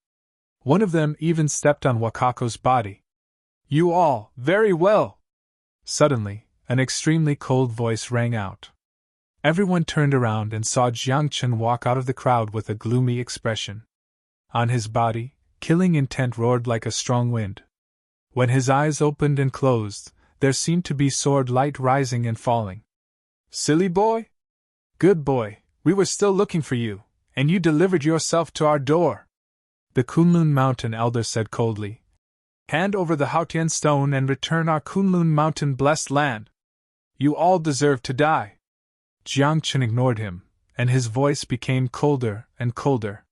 One of them even stepped on Wakako's body. You all, very well! Suddenly, an extremely cold voice rang out. Everyone turned around and saw Jiangchen walk out of the crowd with a gloomy expression. On his body, killing intent roared like a strong wind. When his eyes opened and closed, there seemed to be sword light rising and falling. Silly boy? Good boy, we were still looking for you, and you delivered yourself to our door. The Kunlun Mountain elder said coldly. Hand over the Haotian stone and return our Kunlun Mountain blessed land. You all deserve to die. Jiangchen ignored him, and his voice became colder and colder.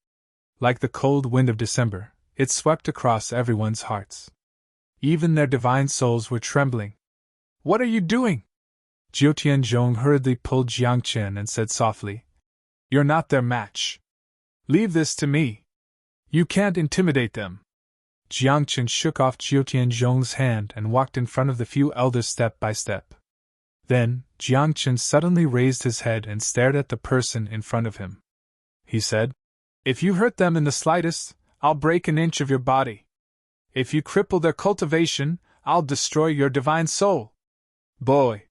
Like the cold wind of December, it swept across everyone's hearts. Even their divine souls were trembling. "What are you doing?" Jiu Tianzhong hurriedly pulled Jiang Chen and said softly, "You're not their match. Leave this to me. You can't intimidate them." Jiang Chen shook off Jiu Tianzhong's hand and walked in front of the few elders step by step. Then, Jiang Chen suddenly raised his head and stared at the person in front of him. He said, "If you hurt them in the slightest, I'll break an inch of your body. If you cripple their cultivation, I'll destroy your divine soul." "Boy!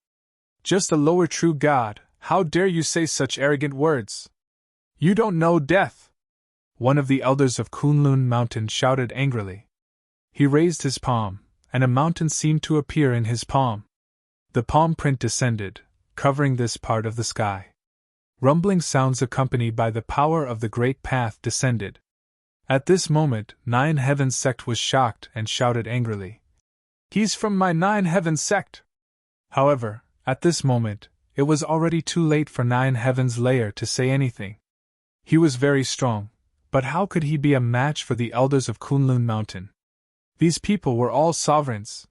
Just a lower true god, how dare you say such arrogant words? You don't know death!" One of the elders of Kunlun Mountain shouted angrily. He raised his palm, and a mountain seemed to appear in his palm. The palm print descended, covering this part of the sky. Rumbling sounds accompanied by the power of the great path descended. At this moment, Nine Heavens sect was shocked and shouted angrily, "He's from my Nine Heavens sect!" However, at this moment, it was already too late for Nine Heavens layer to say anything. He was very strong, but how could he be a match for the elders of Kunlun Mountain? These people were all sovereigns.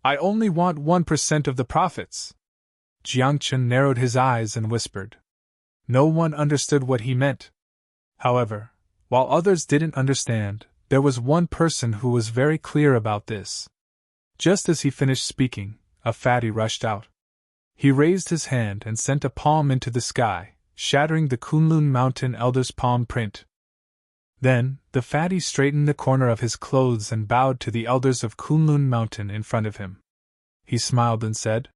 "I only want 1% of the profits." Jiang Chen narrowed his eyes and whispered. No one understood what he meant. However, while others didn't understand, there was one person who was very clear about this. Just as he finished speaking, a fatty rushed out. He raised his hand and sent a palm into the sky, shattering the Kunlun Mountain elder's palm print. Then, the fatty straightened the corner of his clothes and bowed to the elders of Kunlun Mountain in front of him. He smiled and said,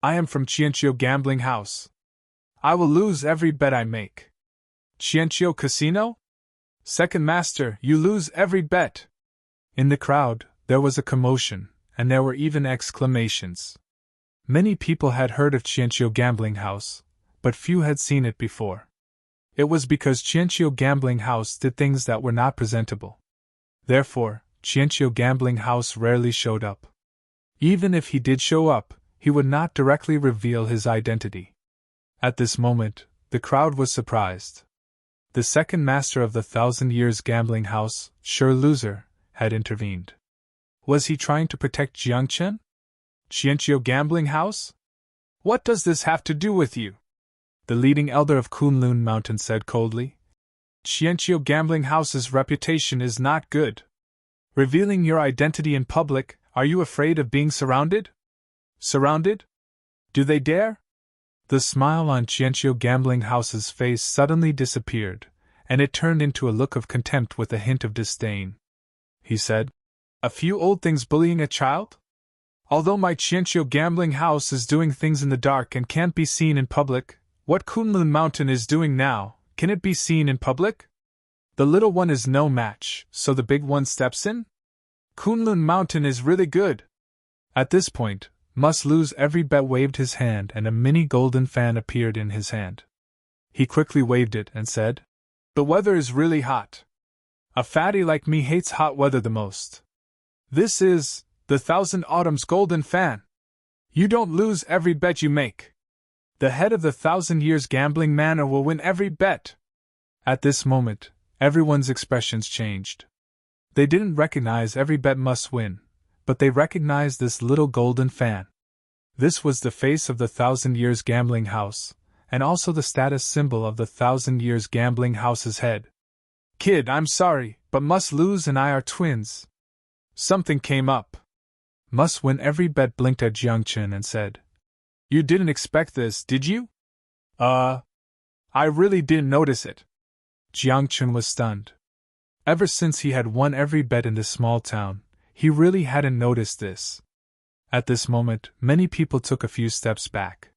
"I am from Qianqiu Gambling House. I will lose every bet I make." "Qianqiu Casino? Second Master, you lose every bet." In the crowd, there was a commotion, and there were even exclamations. Many people had heard of Qianqiu Gambling House, but few had seen it before. It was because Qianqiu Gambling House did things that were not presentable. Therefore, Qianqiu Gambling House rarely showed up. Even if he did show up, he would not directly reveal his identity. At this moment, the crowd was surprised. The second master of the 1,000 Years Gambling House, Sure Loser, had intervened. Was he trying to protect Jiang Chen? "Qianqiu Gambling House? What does this have to do with you?" The leading elder of Kunlun Mountain said coldly. "Qianqiu Gambling House's reputation is not good. Revealing your identity in public, are you afraid of being surrounded?" "Surrounded? Do they dare?" The smile on Qianqiu Gambling House's face suddenly disappeared, and it turned into a look of contempt with a hint of disdain. He said, "A few old things bullying a child? Although my Qianqiu Gambling House is doing things in the dark and can't be seen in public, what Kunlun Mountain is doing now, can it be seen in public? The little one is no match, so the big one steps in? Kunlun Mountain is really good." At this point, Must Lose Every Bet waved his hand and a mini golden fan appeared in his hand. He quickly waved it and said, "The weather is really hot. A fatty like me hates hot weather the most. This is the 1,000 Autumn's golden fan. You don't lose every bet you make. The head of the 1,000 Years Gambling Manor will win every bet." At this moment, everyone's expressions changed. They didn't recognize every bet must win, but they recognized this little golden fan. This was the face of the 1,000 Years Gambling House, and also the status symbol of the 1,000 Years Gambling House's head. "Kid, I'm sorry, but Must Lose and I are twins. Something came up." Must Win Every Bet blinked at Jiang Chen and said, "You didn't expect this, did you?" I really didn't notice it." Jiang Chen was stunned. Ever since he had won every bet in this small town, he really hadn't noticed this. At this moment, many people took a few steps back.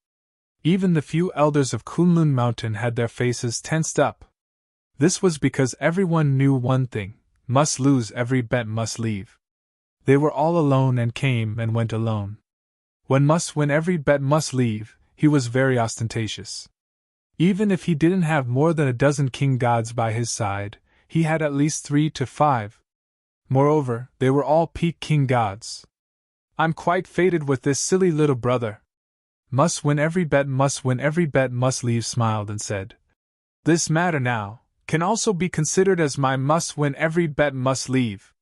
Even the few elders of Kunlun Mountain had their faces tensed up. This was because everyone knew one thing: Must Lose Every Bet must leave. They were all alone and came and went alone. When Must Win Every Bet must leave, he was very ostentatious. Even if he didn't have more than a dozen king gods by his side, he had at least 3 to 5. Moreover, they were all peak king gods. "I'm quite fated with this silly little brother." Must Win Every Bet must leave smiled and said, "This matter now can also be considered as my Must Win Every Bet must leave."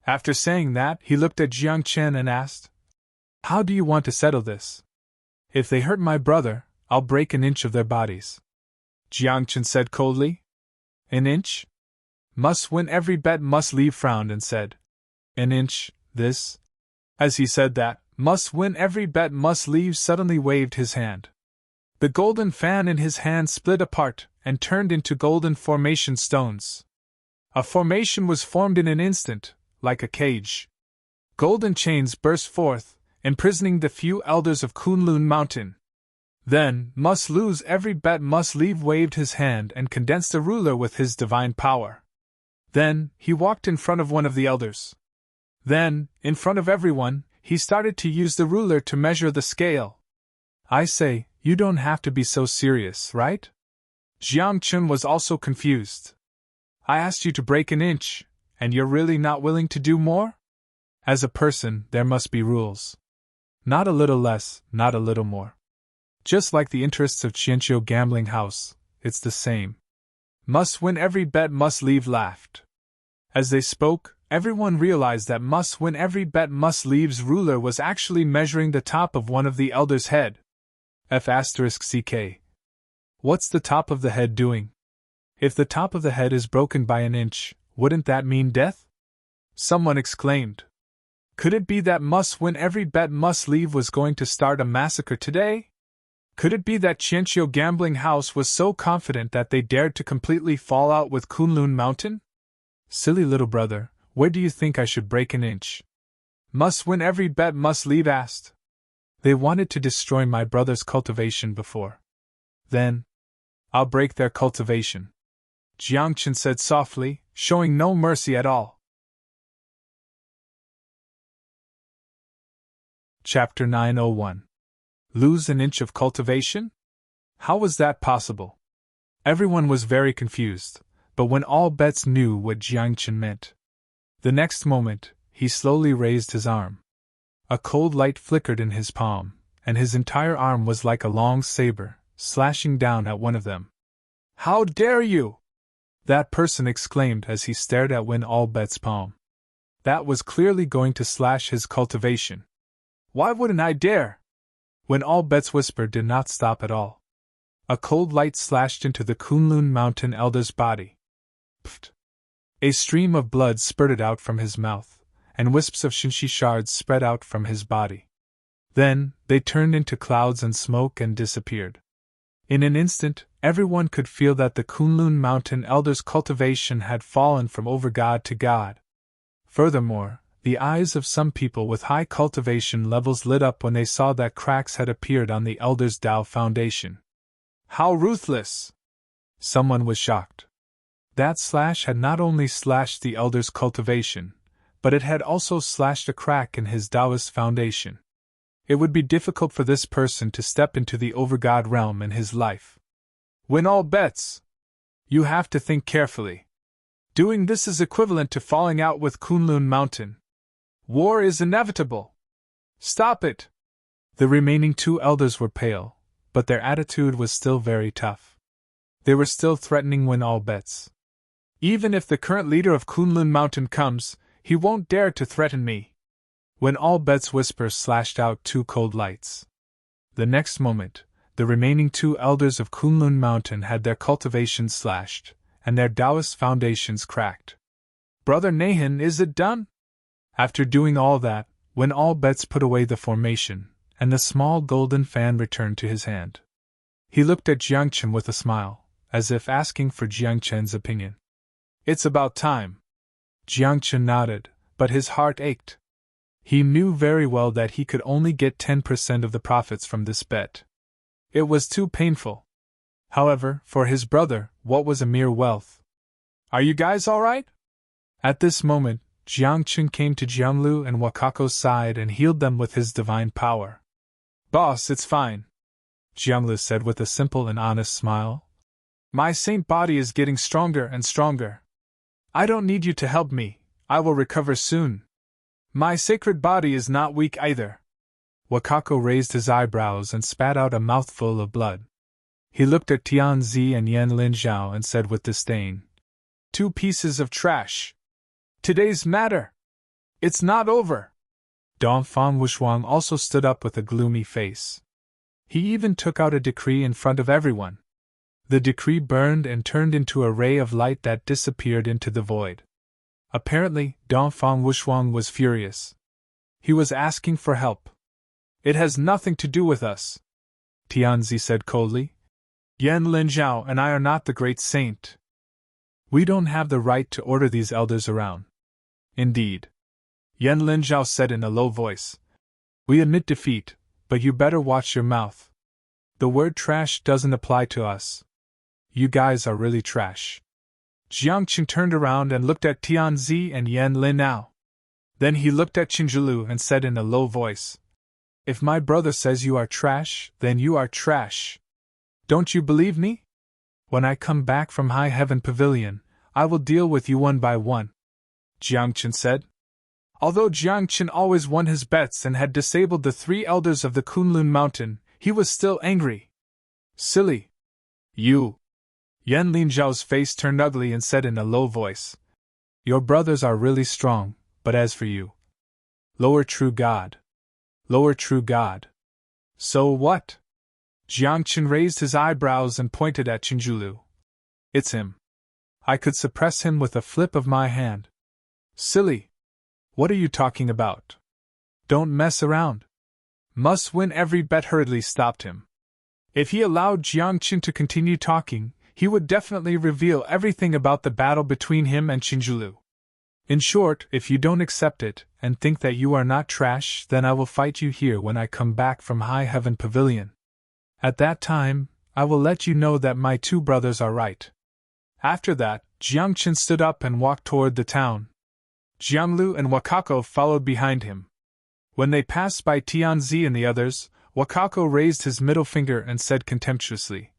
After saying that, he looked at Jiang Chen and asked, "How do you want to settle this? If they hurt my brother, I'll break an inch of their bodies." Jiang Chen said coldly, "An inch?" Must Win Every Bet Must Leave frowned and said, "An inch, this?" As he said that, Must Win Every Bet Must Leave suddenly waved his hand. The golden fan in his hand split apart and turned into golden formation stones. A formation was formed in an instant, like a cage. Golden chains burst forth, imprisoning the few elders of Kunlun Mountain. Then, Must Lose Every Bet Must Leave waved his hand and condensed a ruler with his divine power. Then, he walked in front of one of the elders. Then, in front of everyone, he started to use the ruler to measure the scale. "I say, you don't have to be so serious, right?" Jiang Chen was also confused. "I asked you to break an inch, and you're really not willing to do more? As a person, there must be rules. Not a little less, not a little more. Just like the interests of Qianqiu Gambling House, it's the same." Must Win Every Bet Must Leave laughed. As they spoke, everyone realized that Must Win Every Bet Must Leave's ruler was actually measuring the top of one of the elders' head. F***CK. What's the top of the head doing? If the top of the head is broken by an inch, wouldn't that mean death? Someone exclaimed. Could it be that Must Win Every Bet Must Leave was going to start a massacre today? Could it be that Qianqiu Gambling House was so confident that they dared to completely fall out with Kunlun Mountain? Silly little brother, where do you think I should break an inch? Must Win Every Bet Must Leave asked. They wanted to destroy my brother's cultivation before. Then, I'll break their cultivation, Jiang Chen said softly, showing no mercy at all. Chapter 901. Lose an inch of cultivation? How was that possible? Everyone was very confused, but when all bets knew what Jiang Chen meant. The next moment, he slowly raised his arm. A cold light flickered in his palm, and his entire arm was like a long saber, slashing down at one of them. How dare you! That person exclaimed as he stared at Wen Albet's palm. That was clearly going to slash his cultivation. Why wouldn't I dare? Wen Albet's whisper did not stop at all. A cold light slashed into the Kunlun Mountain elder's body. Pfft! A stream of blood spurted out from his mouth, and wisps of shinshi shards spread out from his body. Then, they turned into clouds and smoke and disappeared. In an instant, everyone could feel that the Kunlun Mountain elder's cultivation had fallen from over God to God. Furthermore, the eyes of some people with high cultivation levels lit up when they saw that cracks had appeared on the elder's Tao foundation. How ruthless! Someone was shocked. That slash had not only slashed the elder's cultivation, but it had also slashed a crack in his Taoist foundation. It would be difficult for this person to step into the over-God realm in his life. Win all bets! You have to think carefully. Doing this is equivalent to falling out with Kunlun Mountain. War is inevitable. Stop it! The remaining two elders were pale, but their attitude was still very tough. They were still threatening Win all bets. Even if the current leader of Kunlun Mountain comes, he won't dare to threaten me. When all bets whispers slashed out two cold lights. The next moment, the remaining two elders of Kunlun Mountain had their cultivations slashed, and their Taoist foundations cracked. Brother Nahan, is it done? After doing all that, when all bets put away the formation, and the small golden fan returned to his hand. He looked at Jiang Chen with a smile, as if asking for Jiang Chen's opinion. It's about time. Jiang Chen nodded, but his heart ached. He knew very well that he could only get 10% of the profits from this bet. It was too painful. However, for his brother, what was a mere wealth? Are you guys all right? At this moment, Jiang Chen came to Jianglu and Wakako's side and healed them with his divine power. Boss, it's fine, Jianglu said with a simple and honest smile. My saint body is getting stronger and stronger. I don't need you to help me, I will recover soon. My sacred body is not weak either. Wakako raised his eyebrows and spat out a mouthful of blood. He looked at Tianzi and Yan Linzhao and said with disdain, 2 pieces of trash. Today's matter. It's not over! Dong Fang Wushuang also stood up with a gloomy face. He even took out a decree in front of everyone. The decree burned and turned into a ray of light that disappeared into the void. Apparently, Dong Fang Wushuang was furious. He was asking for help. It has nothing to do with us, Tianzi said coldly. Yan Linzhao and I are not the great saint. We don't have the right to order these elders around. Indeed. Yan Linzhao said in a low voice. We admit defeat, but you better watch your mouth. The word trash doesn't apply to us. You guys are really trash. Jiang Qin turned around and looked at Tianzi and Yan Linzhao. Then he looked at Qinzhilu and said in a low voice, If my brother says you are trash, then you are trash. Don't you believe me? When I come back from High Heaven Pavilion, I will deal with you one by one, Jiang Qin said. Although Jiang Qin always won his bets and had disabled the 3 elders of the Kunlun Mountain, he was still angry. Silly! You! Yan Linzhao's face turned ugly and said in a low voice, Your brothers are really strong, but as for you, lower true God. Lower true God. So what? Jiang Qin raised his eyebrows and pointed at Qinzhilu. It's him. I could suppress him with a flip of my hand. Silly! What are you talking about? Don't mess around. Must win every bet hurriedly stopped him. If he allowed Jiang Qin to continue talking, he would definitely reveal everything about the battle between him and Qinzhilu. In short, if you don't accept it, and think that you are not trash, then I will fight you here when I come back from High Heaven Pavilion. At that time, I will let you know that my 2 brothers are right. After that, Jiang Qin stood up and walked toward the town. Jianglu and Wakako followed behind him. When they passed by Tianzi and the others, Wakako raised his middle finger and said contemptuously,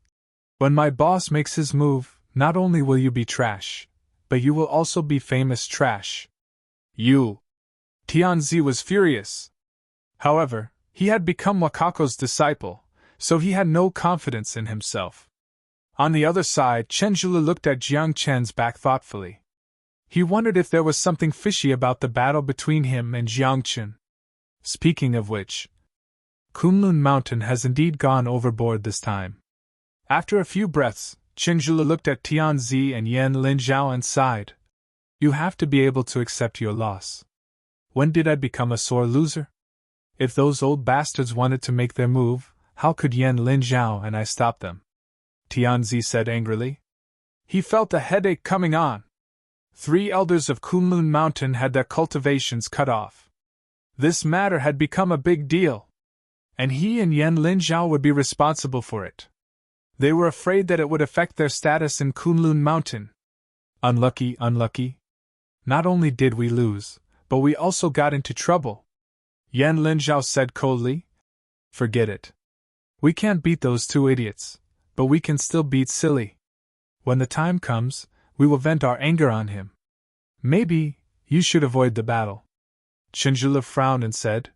When my boss makes his move, not only will you be trash, but you will also be famous trash. You! Tianzi was furious. However, he had become Wakako's disciple, so he had no confidence in himself. On the other side, Qinzhilu looked at Jiang Qin's back thoughtfully. He wondered if there was something fishy about the battle between him and Jiang Qin. Speaking of which, Kunlun Mountain has indeed gone overboard this time. After a few breaths, Qinzhilu looked at Tianzi and Yan Linzhao and sighed. You have to be able to accept your loss. When did I become a sore loser? If those old bastards wanted to make their move, how could Yan Linzhao and I stop them? Tianzi said angrily. He felt a headache coming on. 3 elders of Kunlun Mountain had their cultivations cut off. This matter had become a big deal, and he and Yan Linzhao would be responsible for it. They were afraid that it would affect their status in Kunlun Mountain. Unlucky, unlucky. Not only did we lose, but we also got into trouble. Yan Linzhao said coldly. Forget it. We can't beat those 2 idiots, but we can still beat Silly. When the time comes, we will vent our anger on him. Maybe you should avoid the battle. Qinzhilu frowned and said,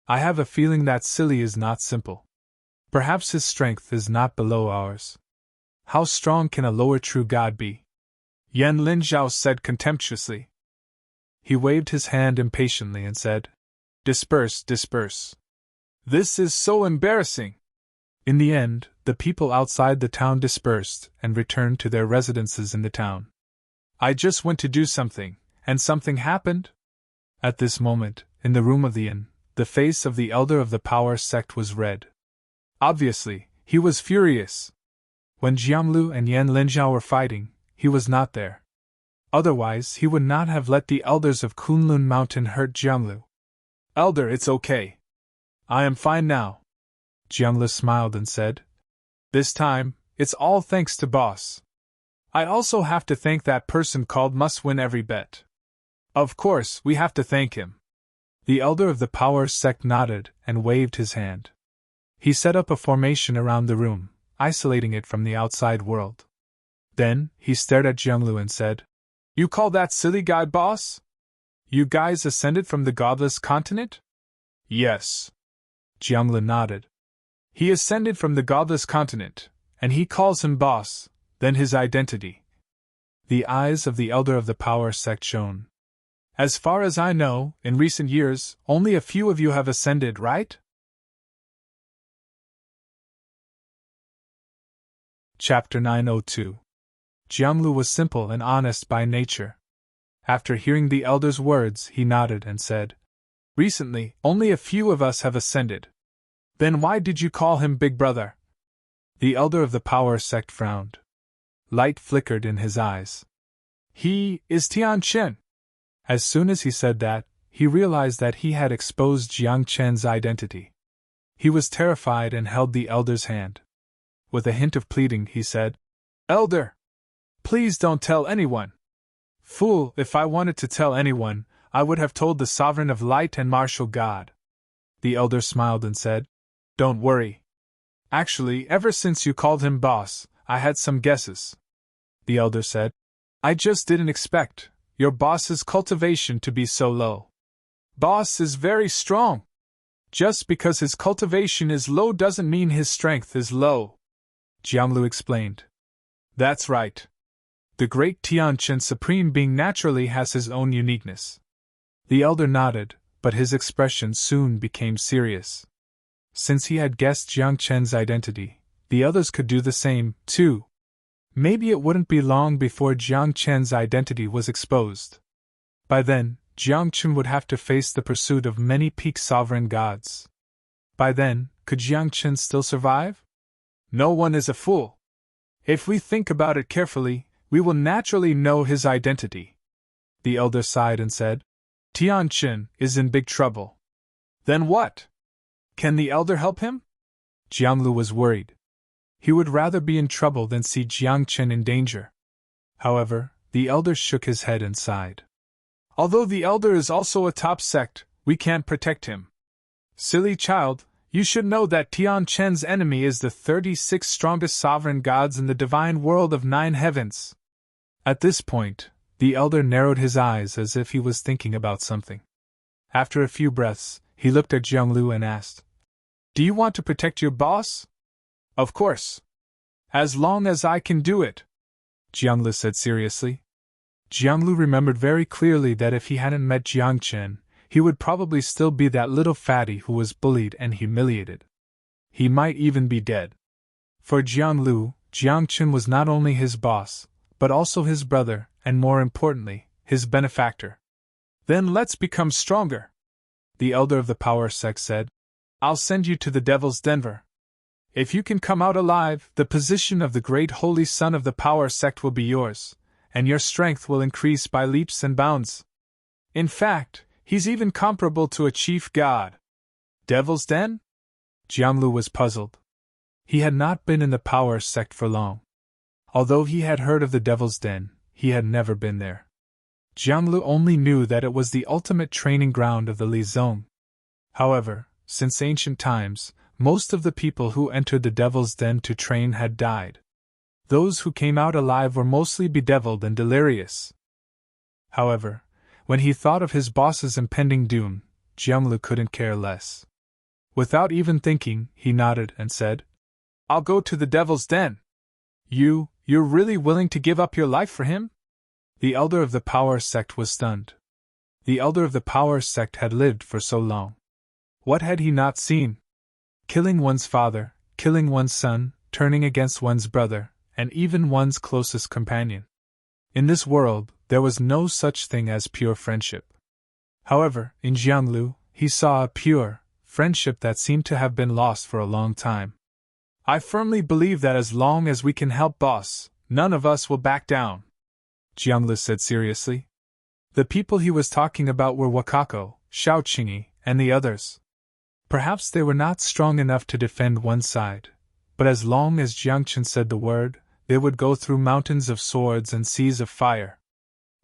I have a feeling that Silly is not simple. Perhaps his strength is not below ours. How strong can a lower true god be? Yan Linzhao said contemptuously. He waved his hand impatiently and said, Disperse, disperse. This is so embarrassing. In the end, the people outside the town dispersed and returned to their residences in the town. I just went to do something, and something happened? At this moment, in the room of the inn, the face of the elder of the power sect was red. Obviously, he was furious. When Jianglu and Yan Linzhao were fighting, he was not there. Otherwise, he would not have let the elders of Kunlun Mountain hurt Jianglu. Elder, it's okay. I am fine now. Jianglu smiled and said, This time, it's all thanks to boss. I also have to thank that person called Must Win Every Bet. Of course, we have to thank him. The elder of the power sect nodded and waved his hand. He set up a formation around the room, isolating it from the outside world. Then, he stared at Jianglu and said, You call that silly guy boss? You guys ascended from the godless continent? Yes. Jianglu nodded. He ascended from the godless continent, and he calls him boss, then his identity. The eyes of the elder of the power sect shone. As far as I know, in recent years, only a few of you have ascended, right? Chapter 902. Jianglu was simple and honest by nature. After hearing the elder's words, he nodded and said, "Recently, only a few of us have ascended." "Then why did you call him Big Brother?" The elder of the power sect frowned. Light flickered in his eyes. "He is Tian Chen." As soon as he said that, he realized that he had exposed Jiang Chen's identity. He was terrified and held the elder's hand. With a hint of pleading, he said, "Elder, please don't tell anyone." "Fool, if I wanted to tell anyone, I would have told the Sovereign of Light and Martial God." The elder smiled and said, "Don't worry. Actually, ever since you called him boss, I had some guesses." The elder said, "I just didn't expect your boss's cultivation to be so low. Boss is very strong. Just because his cultivation is low doesn't mean his strength is low," Jianglu explained. "That's right. The great Tianchen Supreme Being naturally has his own uniqueness." The elder nodded, but his expression soon became serious. Since he had guessed Jiang Chen's identity, the others could do the same, too. Maybe it wouldn't be long before Jiang Chen's identity was exposed. By then, Jiang Chen would have to face the pursuit of many peak sovereign gods. By then, could Jiang Chen still survive? No one is a fool. If we think about it carefully, we will naturally know his identity. The elder sighed and said, "Tian Chen is in big trouble." "Then what? Can the elder help him?" Jianglu was worried. He would rather be in trouble than see Jiang Chen in danger. However, the elder shook his head and sighed. "Although the elder is also a top sect, we can't protect him. Silly child, you should know that Tian Chen's enemy is the 36 strongest sovereign gods in the divine world of 9 heavens. At this point, the elder narrowed his eyes as if he was thinking about something. After a few breaths, he looked at Jianglu and asked, "Do you want to protect your boss?" "Of course. As long as I can do it," Jianglu said seriously. Jianglu remembered very clearly that if he hadn't met Jiang Chen, he would probably still be that little fatty who was bullied and humiliated. He might even be dead. For Jianglu, Jiang Chen was not only his boss, but also his brother, and more importantly, his benefactor. "Then let's become stronger," the elder of the power sect said. "I'll send you to the Devil's Denver. If you can come out alive, the position of the great holy son of the power sect will be yours, and your strength will increase by leaps and bounds. In fact, he's even comparable to a chief god." "Devil's Den?" Jianglu was puzzled. He had not been in the power sect for long. Although he had heard of the Devil's Den, he had never been there. Jianglu only knew that it was the ultimate training ground of the Li Zong. However, since ancient times, most of the people who entered the Devil's Den to train had died. Those who came out alive were mostly bedeviled and delirious. However, when he thought of his boss's impending doom, Jianglu couldn't care less. Without even thinking, he nodded and said, "I'll go to the Devil's Den." You're really willing to give up your life for him?" The elder of the power sect was stunned. The elder of the power sect had lived for so long. What had he not seen? Killing one's father, killing one's son, turning against one's brother, and even one's closest companion. In this world, there was no such thing as pure friendship. However, in Jianglu, he saw a pure friendship that seemed to have been lost for a long time. "I firmly believe that as long as we can help boss, none of us will back down," Jianglu said seriously. The people he was talking about were Wakako, Shaoqingyi, and the others. Perhaps they were not strong enough to defend one side, but as long as Jiang Chen said the word, they would go through mountains of swords and seas of fire.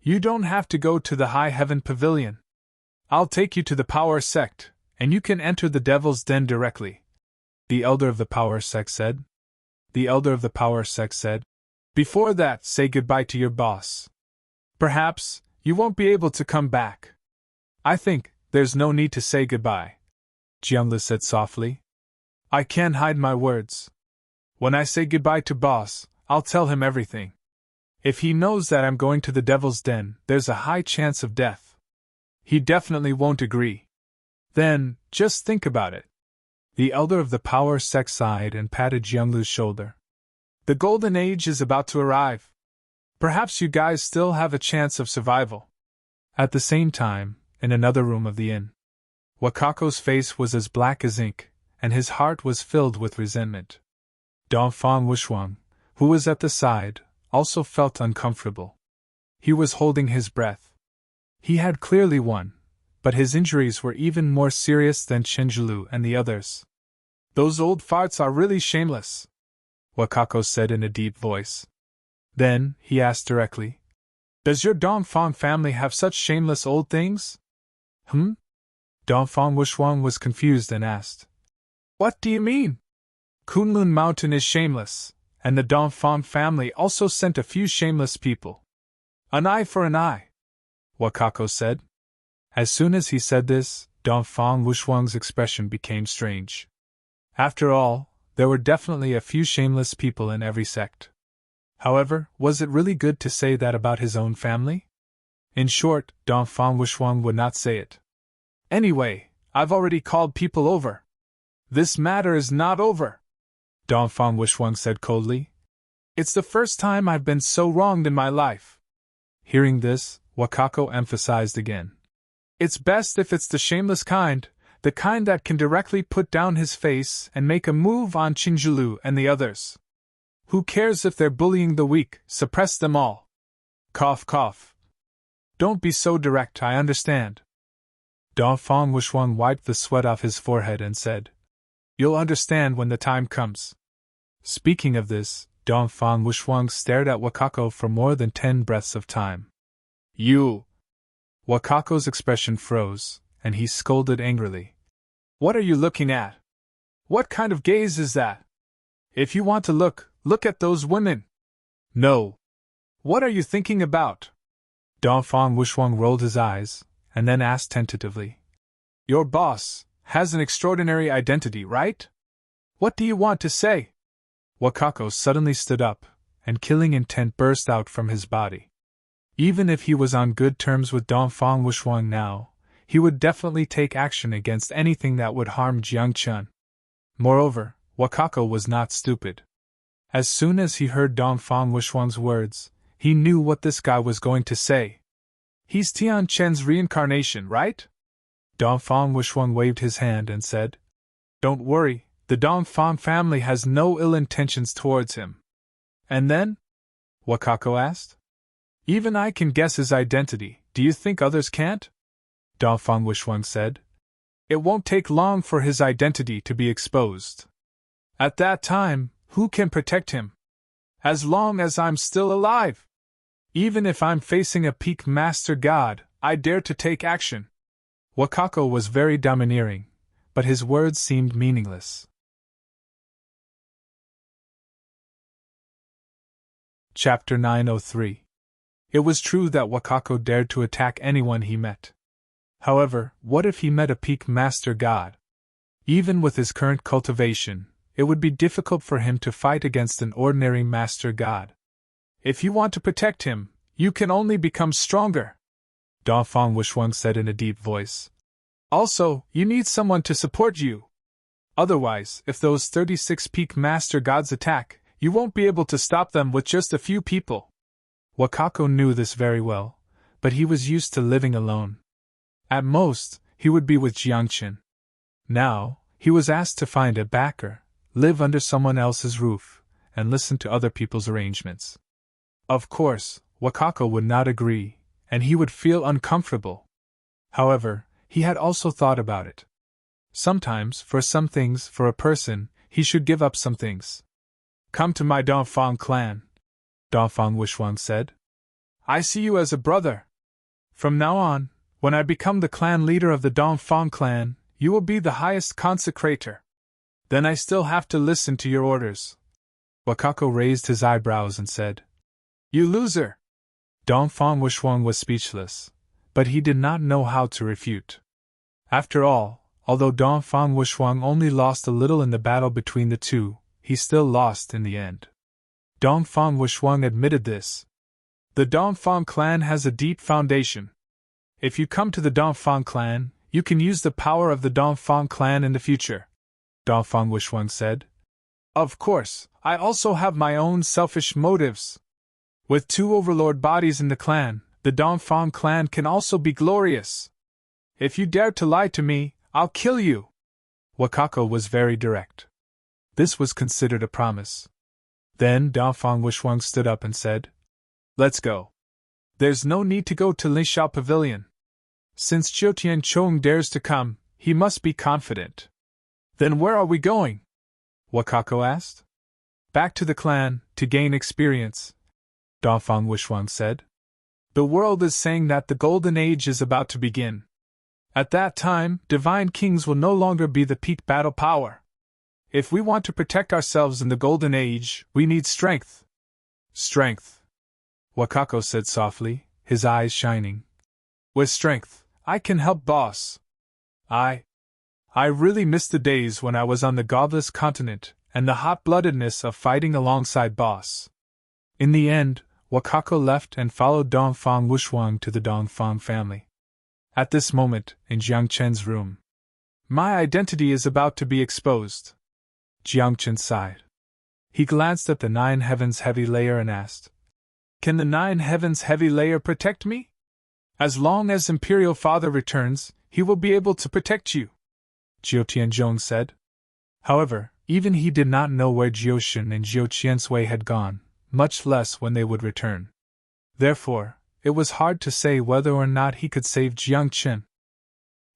"You don't have to go to the High Heaven Pavilion. I'll take you to the Power Sect, and you can enter the Devil's Den directly," the elder of the Power Sect said. The elder of the Power Sect said, "Before that, say goodbye to your boss. Perhaps you won't be able to come back." "I think there's no need to say goodbye," Jianglu said softly. "I can't hide my words. When I say goodbye to boss, I'll tell him everything. If he knows that I'm going to the Devil's Den, there's a high chance of death. He definitely won't agree. Then, just think about it. The elder of the power sect sighed and patted Jianglu's shoulder. The golden age is about to arrive. Perhaps you guys still have a chance of survival. At the same time, in another room of the inn, Wakako's face was as black as ink, and his heart was filled with resentment. Dongfang Wushuang, who was at the side, also felt uncomfortable. He was holding his breath. He had clearly won, but his injuries were even more serious than Chenjulu and the others. Those old farts are really shameless, Wakako said in a deep voice. Then, he asked directly, Does your Dongfang family have such shameless old things? Dongfang Wushuang was confused and asked, What do you mean? Kunlun Mountain is shameless, and the Dongfang family also sent a few shameless people. An eye for an eye, Wakako said. As soon as he said this, Dongfang Wushuang's expression became strange. After all, there were definitely a few shameless people in every sect. However, was it really good to say that about his own family? In short, Dongfang Wushuang would not say it. Anyway, I've already called people over. This matter is not over, Dongfang Wushuang said coldly. It's the first time I've been so wronged in my life. Hearing this, Wakako emphasized again. It's best if it's the shameless kind, the kind that can directly put down his face and make a move on Chinjulu and the others. Who cares if they're bullying the weak, suppress them all. Cough cough. Don't be so direct, I understand. Dongfang Wushuang wiped the sweat off his forehead and said, You'll understand when the time comes. Speaking of this, Dongfang Wushuang stared at Wakako for more than 10 breaths of time. You! Wakako's expression froze, and he scolded angrily. What are you looking at? What kind of gaze is that? If you want to look, look at those women. No. What are you thinking about? Dongfang Wushuang rolled his eyes, and then asked tentatively. Your boss has an extraordinary identity, right? What do you want to say? Wakako suddenly stood up, and killing intent burst out from his body. Even if he was on good terms with Dongfang Wushuang now, he would definitely take action against anything that would harm Jiang Chun. Moreover, Wakako was not stupid. As soon as he heard Dongfang Wushuang's words, he knew what this guy was going to say. He's Tian Chen's reincarnation, right? Dongfang Wushuang waved his hand and said, Don't worry, the Dongfang family has no ill intentions towards him. And then? Wakako asked. Even I can guess his identity, do you think others can't? Dongfang Wushuang said. It won't take long for his identity to be exposed. At that time, who can protect him? As long as I'm still alive. Even if I'm facing a peak master god, I dare to take action. Wakako was very domineering, but his words seemed meaningless. Chapter 903. It was true that Wakako dared to attack anyone he met. However, what if he met a peak master god? Even with his current cultivation, it would be difficult for him to fight against an ordinary master god. If you want to protect him, you can only become stronger, Dongfang Wushuang said in a deep voice. Also, you need someone to support you. Otherwise, if those 36 peak master gods attack, you won't be able to stop them with just a few people. Wakako knew this very well, but he was used to living alone. At most, he would be with Jiangchen. Now, he was asked to find a backer, live under someone else's roof, and listen to other people's arrangements. Of course, Wakako would not agree, and he would feel uncomfortable. However, he had also thought about it. Sometimes, for some things, for a person, he should give up some things. Come to my Dongfang clan, Dongfang Wushuang said. I see you as a brother. From now on, when I become the clan leader of the Dongfang clan, you will be the highest consecrator. Then I still have to listen to your orders. Wakako raised his eyebrows and said, You loser! Dongfang Wushuang was speechless, but he did not know how to refute. After all, although Dongfang Wushuang only lost a little in the battle between the two, he still lost in the end. Dongfang Wushuang admitted this. The Dongfang clan has a deep foundation. If you come to the Dongfang clan, you can use the power of the Dongfang clan in the future, Dongfang Wishwang said. Of course, I also have my own selfish motives. With 2 overlord bodies in the clan, the Dongfang clan can also be glorious. If you dare to lie to me, I'll kill you. Wakako was very direct. This was considered a promise. Then Dongfang Wishwang stood up and said, Let's go. There's no need to go to Lingxiao Pavilion. Since Zhou Tianchong dares to come, he must be confident. Then where are we going? Wakako asked. Back to the clan, to gain experience, Dongfang Wishwang said. The world is saying that the Golden Age is about to begin. At that time, divine kings will no longer be the peak battle power. If we want to protect ourselves in the Golden Age, we need strength. Strength, Wakako said softly, his eyes shining. With strength, I can help boss. I really miss the days when I was on the godless continent, and the hot-bloodedness of fighting alongside boss. In the end, Wakako left and followed Dongfang Wishwang to the Dongfang family. At this moment, in Jiang Chen's room, my identity is about to be exposed. Jiang Chen sighed. He glanced at the 9 Heavens Heavy Layer and asked, Can the 9 Heavens Heavy Layer protect me? As long as Imperial Father returns, he will be able to protect you, Jiu Tianzhong said. However, even he did not know where Jiu Shen and Jiu Qiansui had gone, much less when they would return. Therefore, it was hard to say whether or not he could save Jiang Chen.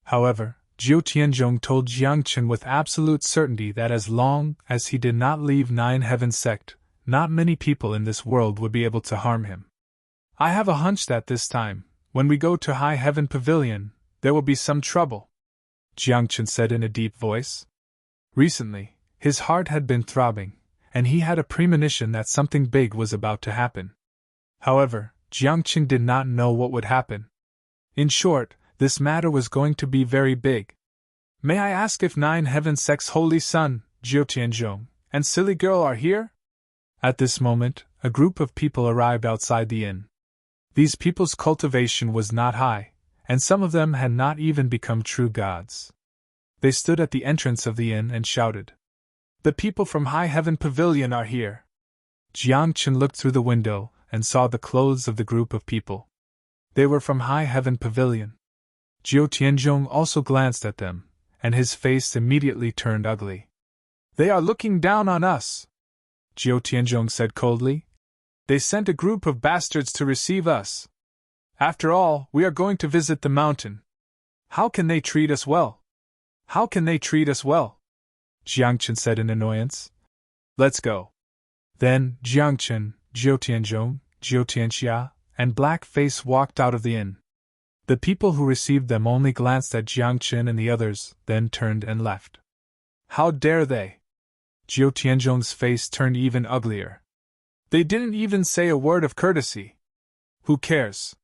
However, Jiu Tianzhong told Jiang Chen with absolute certainty that as long as he did not leave 9 Heaven Sect, not many people in this world would be able to harm him. I have a hunch that this time, when we go to High Heaven Pavilion, there will be some trouble, Jiang Chen said in a deep voice. Recently, his heart had been throbbing, and he had a premonition that something big was about to happen. However, Jiang Chen did not know what would happen. In short, this matter was going to be very big. May I ask if 9 Heaven Sect's holy son, Jiu Tianzhong, and silly girl are here? At this moment, a group of people arrived outside the inn. These people's cultivation was not high, and some of them had not even become true gods. They stood at the entrance of the inn and shouted, The people from High Heaven Pavilion are here. Jiang Chen looked through the window and saw the clothes of the group of people. They were from High Heaven Pavilion. Jiu Tianzhong also glanced at them, and his face immediately turned ugly. They are looking down on us, Jiu Tianzhong said coldly. They sent a group of bastards to receive us. After all, we are going to visit the mountain. How can they treat us well? How can they treat us well? Jiang Chen said in annoyance. Let's go. Then Jiang Chen, Jiu Tianzhong, Jiu Tianxia, and Black Face walked out of the inn. The people who received them only glanced at Jiang Chen and the others, then turned and left. How dare they? Jiu Tianzhong's face turned even uglier. They didn't even say a word of courtesy. Who cares?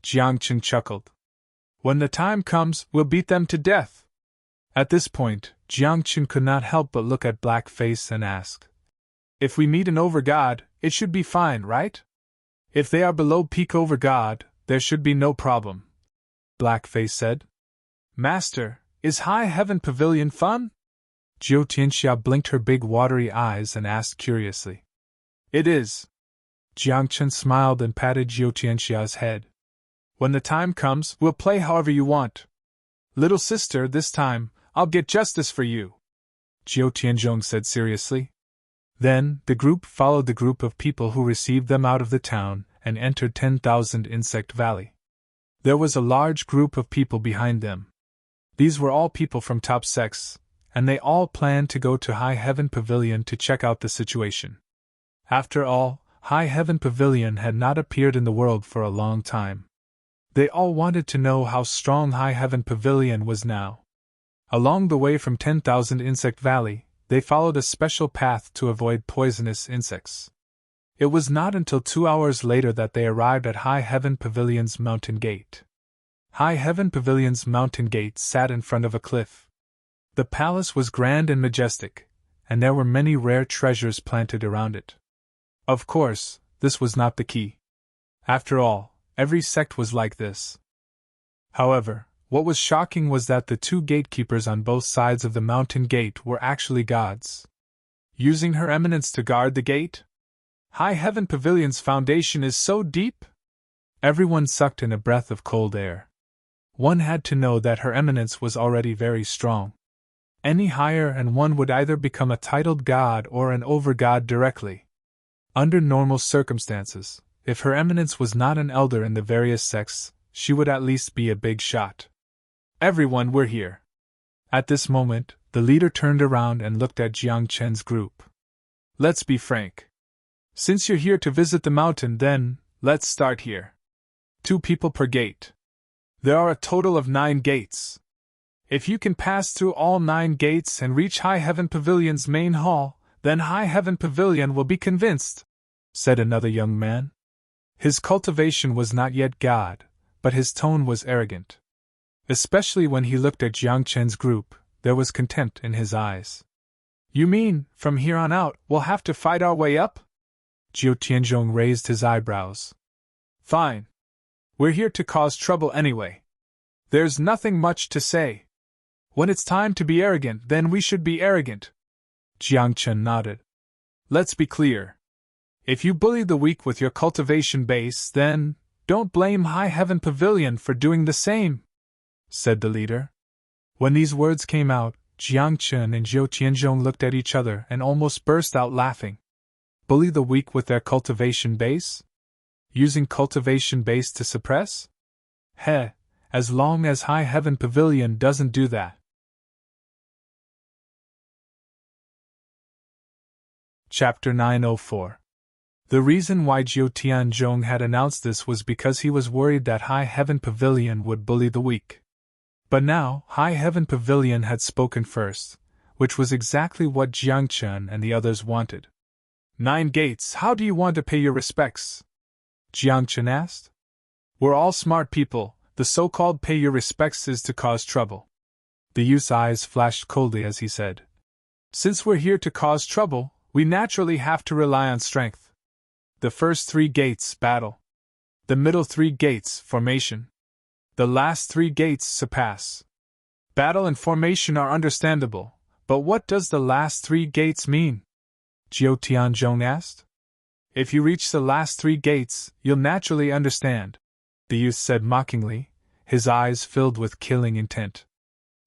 Jiang Chen chuckled. When the time comes, we'll beat them to death. At this point, Jiang Chen could not help but look at Black Face and ask, If we meet an over-god, it should be fine, right? If they are below peak over-god, there should be no problem. Black Face said. Master, is High Heaven Pavilion fun? Jiu Tianxia blinked her big watery eyes and asked curiously. It is. Jiang Chen smiled and patted Jiu Tianxia's head. When the time comes, we'll play however you want. Little sister, this time, I'll get justice for you, Jiu Tianzhong said seriously. Then, the group followed the group of people who received them out of the town and entered 10,000 Insect Valley. There was a large group of people behind them. These were all people from top sects, and they all planned to go to High Heaven Pavilion to check out the situation. After all, High Heaven Pavilion had not appeared in the world for a long time. They all wanted to know how strong High Heaven Pavilion was now. Along the way from 10,000 Insect Valley, they followed a special path to avoid poisonous insects. It was not until 2 hours later that they arrived at High Heaven Pavilion's mountain gate. High Heaven Pavilion's mountain gate sat in front of a cliff. The palace was grand and majestic, and there were many rare treasures planted around it. Of course, this was not the key. After all, every sect was like this. However, what was shocking was that the two gatekeepers on both sides of the mountain gate were actually gods. Using Her Eminence to guard the gate? High Heaven Pavilion's foundation is so deep? Everyone sucked in a breath of cold air. One had to know that Her Eminence was already very strong. Any higher and one would either become a titled god or an over-god directly. Under normal circumstances, if Her Eminence was not an elder in the various sects, she would at least be a big shot. Everyone, we're here. At this moment, the leader turned around and looked at Jiang Chen's group. Let's be frank. Since you're here to visit the mountain, then, let's start here. 2 people per gate. There are a total of 9 gates. If you can pass through all 9 gates and reach High Heaven Pavilion's main hall, then High Heaven Pavilion will be convinced, said another young man. His cultivation was not yet God, but his tone was arrogant. Especially when he looked at Jiang Chen's group, there was contempt in his eyes. You mean, from here on out, we'll have to fight our way up? Jiu Tianzhong raised his eyebrows. Fine. We're here to cause trouble anyway. There's nothing much to say. When it's time to be arrogant, then we should be arrogant. Jiang Chen nodded. Let's be clear. If you bully the weak with your cultivation base, then don't blame High Heaven Pavilion for doing the same, said the leader. When these words came out, Jiang Chen and Zhou Tianzhong looked at each other and almost burst out laughing. Bully the weak with their cultivation base? Using cultivation base to suppress? Heh, as long as High Heaven Pavilion doesn't do that. Chapter 904. The reason why Zhou Tianzhong had announced this was because he was worried that High Heaven Pavilion would bully the weak. But now, High Heaven Pavilion had spoken first, which was exactly what Jiang Chen and the others wanted. 9 gates, how do you want to pay your respects? Jiang Chen asked. We're all smart people, the so-called pay your respects is to cause trouble. The youth's eyes flashed coldly as he said. Since we're here to cause trouble, we naturally have to rely on strength. The first 3 gates, battle. The middle 3 gates, formation. The last 3 gates, surpass. Battle and formation are understandable, but what does the last 3 gates mean? Zhou Tianzhong asked. If you reach the last 3 gates, you'll naturally understand, the youth said mockingly, his eyes filled with killing intent.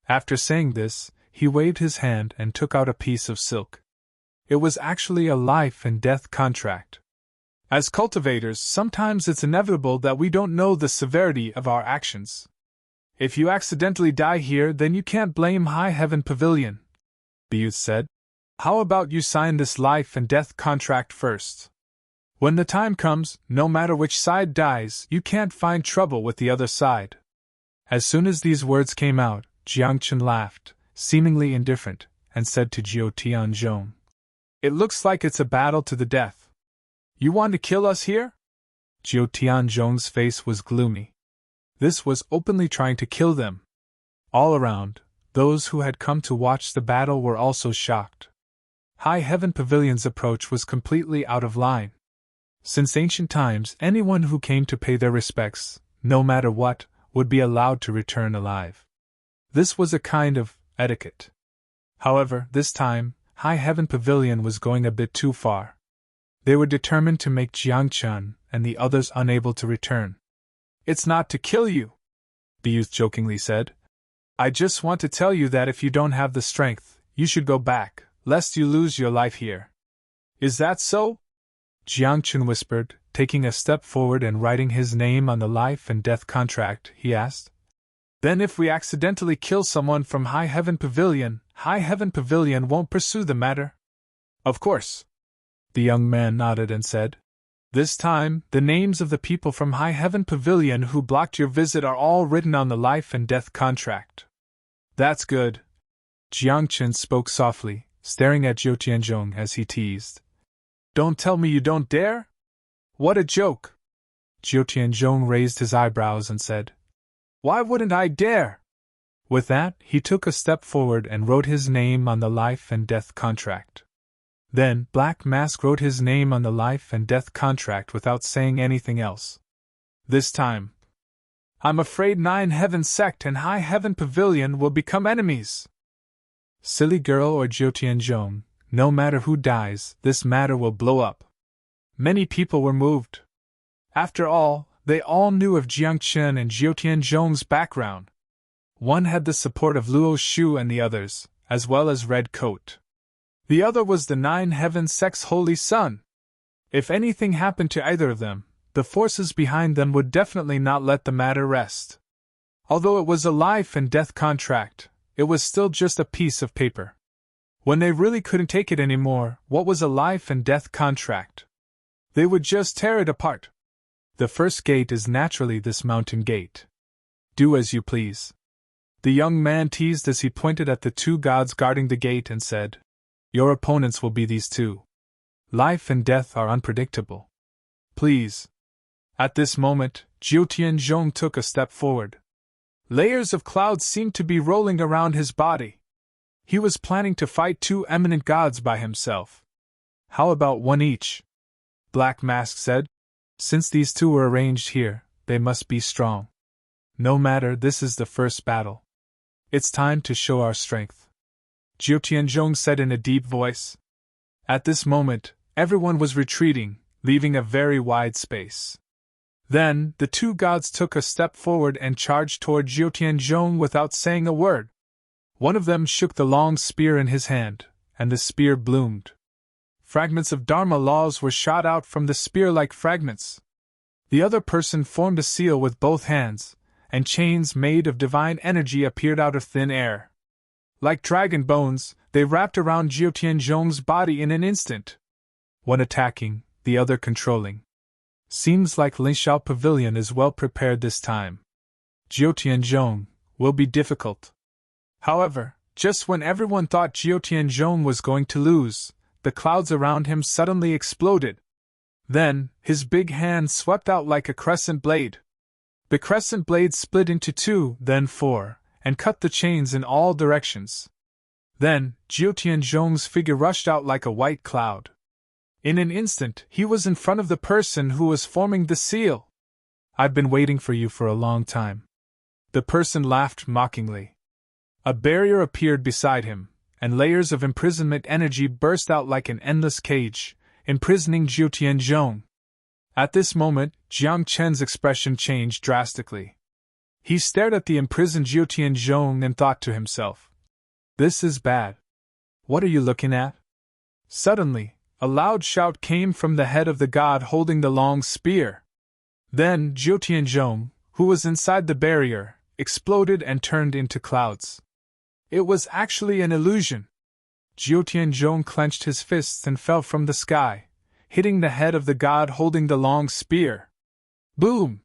After saying this, he waved his hand and took out a piece of silk. It was actually a life and death contract. As cultivators, sometimes it's inevitable that we don't know the severity of our actions. If you accidentally die here, then you can't blame High Heaven Pavilion, the youth said. How about you sign this life and death contract first? When the time comes, no matter which side dies, you can't find trouble with the other side. As soon as these words came out, Jiang Chen laughed, seemingly indifferent, and said to Zhou Tianzhong, It looks like it's a battle to the death. You want to kill us here? Zhou Tianzhong's face was gloomy. This was openly trying to kill them. All around, those who had come to watch the battle were also shocked. High Heaven Pavilion's approach was completely out of line. Since ancient times, anyone who came to pay their respects, no matter what, would be allowed to return alive. This was a kind of etiquette. However, this time, High Heaven Pavilion was going a bit too far. They were determined to make Jiang Chen and the others unable to return. It's not to kill you, the youth jokingly said. I just want to tell you that if you don't have the strength, you should go back, lest you lose your life here. Is that so? Jiang Chen whispered, taking a step forward and writing his name on the life and death contract, he asked. Then if we accidentally kill someone from High Heaven Pavilion won't pursue the matter? Of course. The young man nodded and said, This time, the names of the people from High Heaven Pavilion who blocked your visit are all written on the life and death contract. That's good. Jiang Chen spoke softly, staring at Zhou Tianzhong as he teased. Don't tell me you don't dare? What a joke! Zhou Tianzhong raised his eyebrows and said, Why wouldn't I dare? With that, he took a step forward and wrote his name on the life and death contract. Then, Black Mask wrote his name on the life and death contract without saying anything else. This time, I'm afraid Nine Heaven Sect and High Heaven Pavilion will become enemies. Silly girl or Jiutianzhong, no matter who dies, this matter will blow up. Many people were moved. After all, they all knew of Jiang Chen and Jiutianzhong's background. One had the support of Luo Shu and the others, as well as Red Coat. The other was the Nine Heaven Sect's holy son. If anything happened to either of them, the forces behind them would definitely not let the matter rest. Although it was a life and death contract, it was still just a piece of paper. When they really couldn't take it anymore, what was a life and death contract? They would just tear it apart. The first gate is naturally this mountain gate. Do as you please. The young man teased as he pointed at the two gods guarding the gate and said, Your opponents will be these two. Life and death are unpredictable. Please. At this moment, Jiutianzhong took a step forward. Layers of clouds seemed to be rolling around his body. He was planning to fight two eminent gods by himself. How about one each? Black Mask said. Since these two were arranged here, they must be strong. No matter, this is the first battle. It's time to show our strength. Jiutianzhong said in a deep voice. At this moment, everyone was retreating, leaving a very wide space. Then, the two gods took a step forward and charged toward Jiutianzhong without saying a word. One of them shook the long spear in his hand, and the spear bloomed. Fragments of Dharma laws were shot out from the spear like fragments. The other person formed a seal with both hands, and chains made of divine energy appeared out of thin air. Like dragon bones, they wrapped around Jiutianzhong's body in an instant. One attacking, the other controlling. Seems like Linshao Pavilion is well prepared this time. Jiutianzhong will be difficult. However, just when everyone thought Jiutianzhong was going to lose, the clouds around him suddenly exploded. Then, his big hand swept out like a crescent blade. The crescent blade split into two, then four, and cut the chains in all directions. Then, Jiutianzhong's figure rushed out like a white cloud. In an instant, he was in front of the person who was forming the seal. I've been waiting for you for a long time. The person laughed mockingly. A barrier appeared beside him, and layers of imprisonment energy burst out like an endless cage, imprisoning Jiutianzhong. At this moment, Jiang Chen's expression changed drastically. He stared at the imprisoned Jiutianzhong and thought to himself, This is bad. What are you looking at? Suddenly, a loud shout came from the head of the god holding the long spear. Then Jiutianzhong, who was inside the barrier, exploded and turned into clouds. It was actually an illusion. Jiutianzhong clenched his fists and fell from the sky, hitting the head of the god holding the long spear. Boom!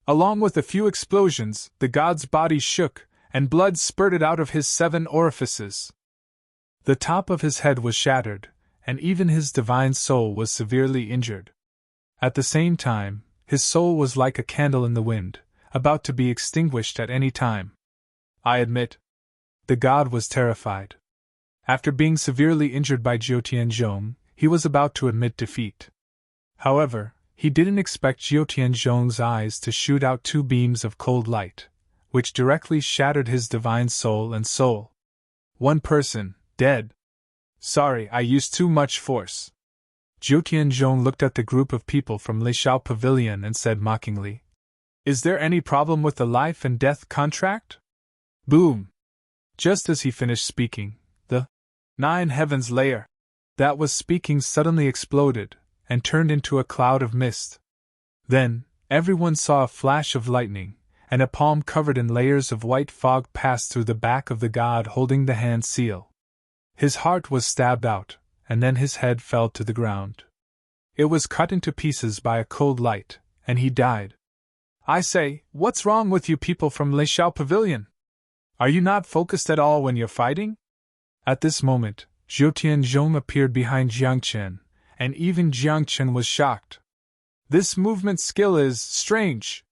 Along with a few explosions, the god's body shook, and blood spurted out of his 7 orifices. The top of his head was shattered, and even his divine soul was severely injured. At the same time, his soul was like a candle in the wind, about to be extinguished at any time. I admit, the god was terrified. After being severely injured by Jiutianzhong, he was about to admit defeat. However, he didn't expect Jiutianzhong's eyes to shoot out 2 beams of cold light, which directly shattered his divine soul and soul. One person, dead. Sorry, I used too much force. Jiutianzhong looked at the group of people from Linshao Pavilion and said mockingly, Is there any problem with the life and death contract? Boom! Just as he finished speaking, the 9 heavens layer that was speaking suddenly exploded and turned into a cloud of mist. Then, everyone saw a flash of lightning, and a palm covered in layers of white fog passed through the back of the god holding the hand seal. His heart was stabbed out, and then his head fell to the ground. It was cut into pieces by a cold light, and he died. I say, what's wrong with you people from Linshao Pavilion? Are you not focused at all when you're fighting? At this moment, Jiutianzhong appeared behind Jiang Chen, and even Jiang Chen was shocked. This movement skill is strange.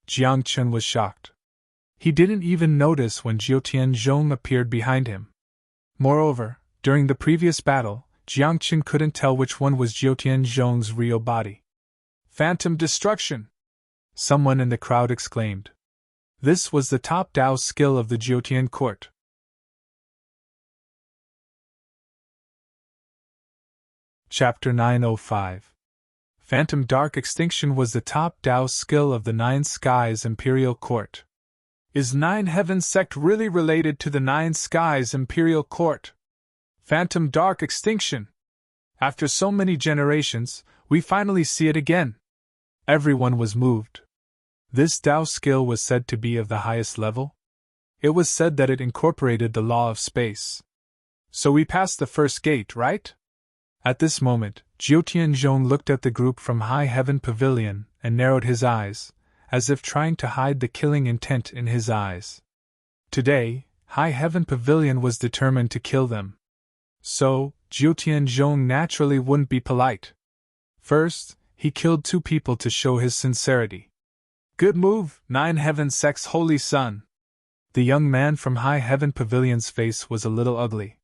Jiang Chen was shocked. He didn't even notice when Jiutianzhong appeared behind him. Moreover, during the previous battle, Jiang Chen couldn't tell which one was Jiutianzhong's real body. Phantom destruction! Someone in the crowd exclaimed. This was the top Dao skill of the Jiutian court. Chapter 905. Phantom Dark Extinction was the top Dao skill of the Nine Skies Imperial Court. Is Nine Heavens sect really related to the Nine Skies Imperial Court? Phantom Dark Extinction! After so many generations, we finally see it again. Everyone was moved. This Dao skill was said to be of the highest level. It was said that it incorporated the law of space. So we passed the first gate, right? At this moment, Jiutianzhong looked at the group from High Heaven Pavilion and narrowed his eyes, as if trying to hide the killing intent in his eyes. Today, High Heaven Pavilion was determined to kill them. So, Jiutianzhong naturally wouldn't be polite. First, he killed 2 people to show his sincerity. Good move, Nine Heaven Sect's holy son. The young man from High Heaven Pavilion's face was a little ugly.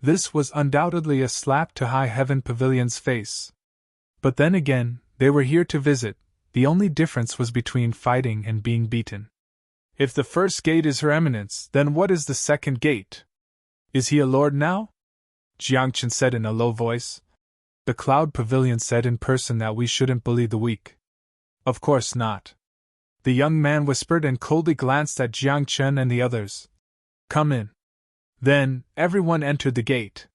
This was undoubtedly a slap to High Heaven Pavilion's face. But then again, they were here to visit. The only difference was between fighting and being beaten. If the first gate is Her Eminence, then what is the second gate? Is he a lord now? Jiangchen said in a low voice. The Cloud Pavilion said in person that we shouldn't bully the weak. Of course not. The young man whispered and coldly glanced at Jiangchen and the others. Come in. Then, everyone entered the gate.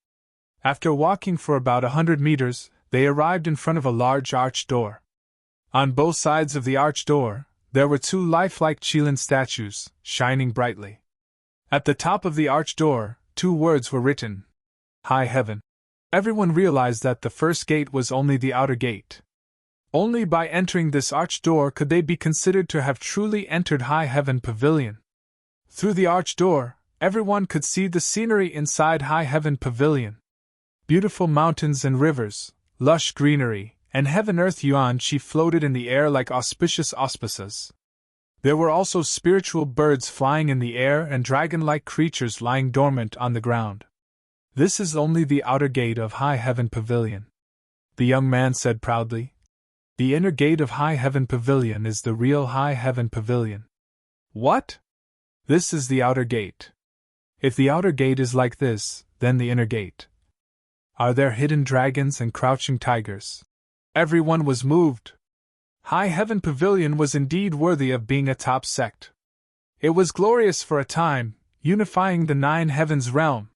After walking for about 100 meters, they arrived in front of a large arched door. On both sides of the arched door, there were 2 lifelike Qilin statues, shining brightly. At the top of the arched door, 2 words were written. High Heaven. Everyone realized that the first gate was only the outer gate. Only by entering this arched door could they be considered to have truly entered High Heaven Pavilion. Through the arched door, everyone could see the scenery inside High Heaven Pavilion. Beautiful mountains and rivers, lush greenery, and heaven-earth yuan qi floated in the air like auspicious auspices. There were also spiritual birds flying in the air and dragon-like creatures lying dormant on the ground. This is only the outer gate of High Heaven Pavilion, the young man said proudly. The inner gate of High Heaven Pavilion is the real High Heaven Pavilion. What? This is the outer gate. If the outer gate is like this, then the inner gate. Are there hidden dragons and crouching tigers? Everyone was moved. High Heaven Pavilion was indeed worthy of being a top sect. It was glorious for a time, unifying the 9 heavens realm.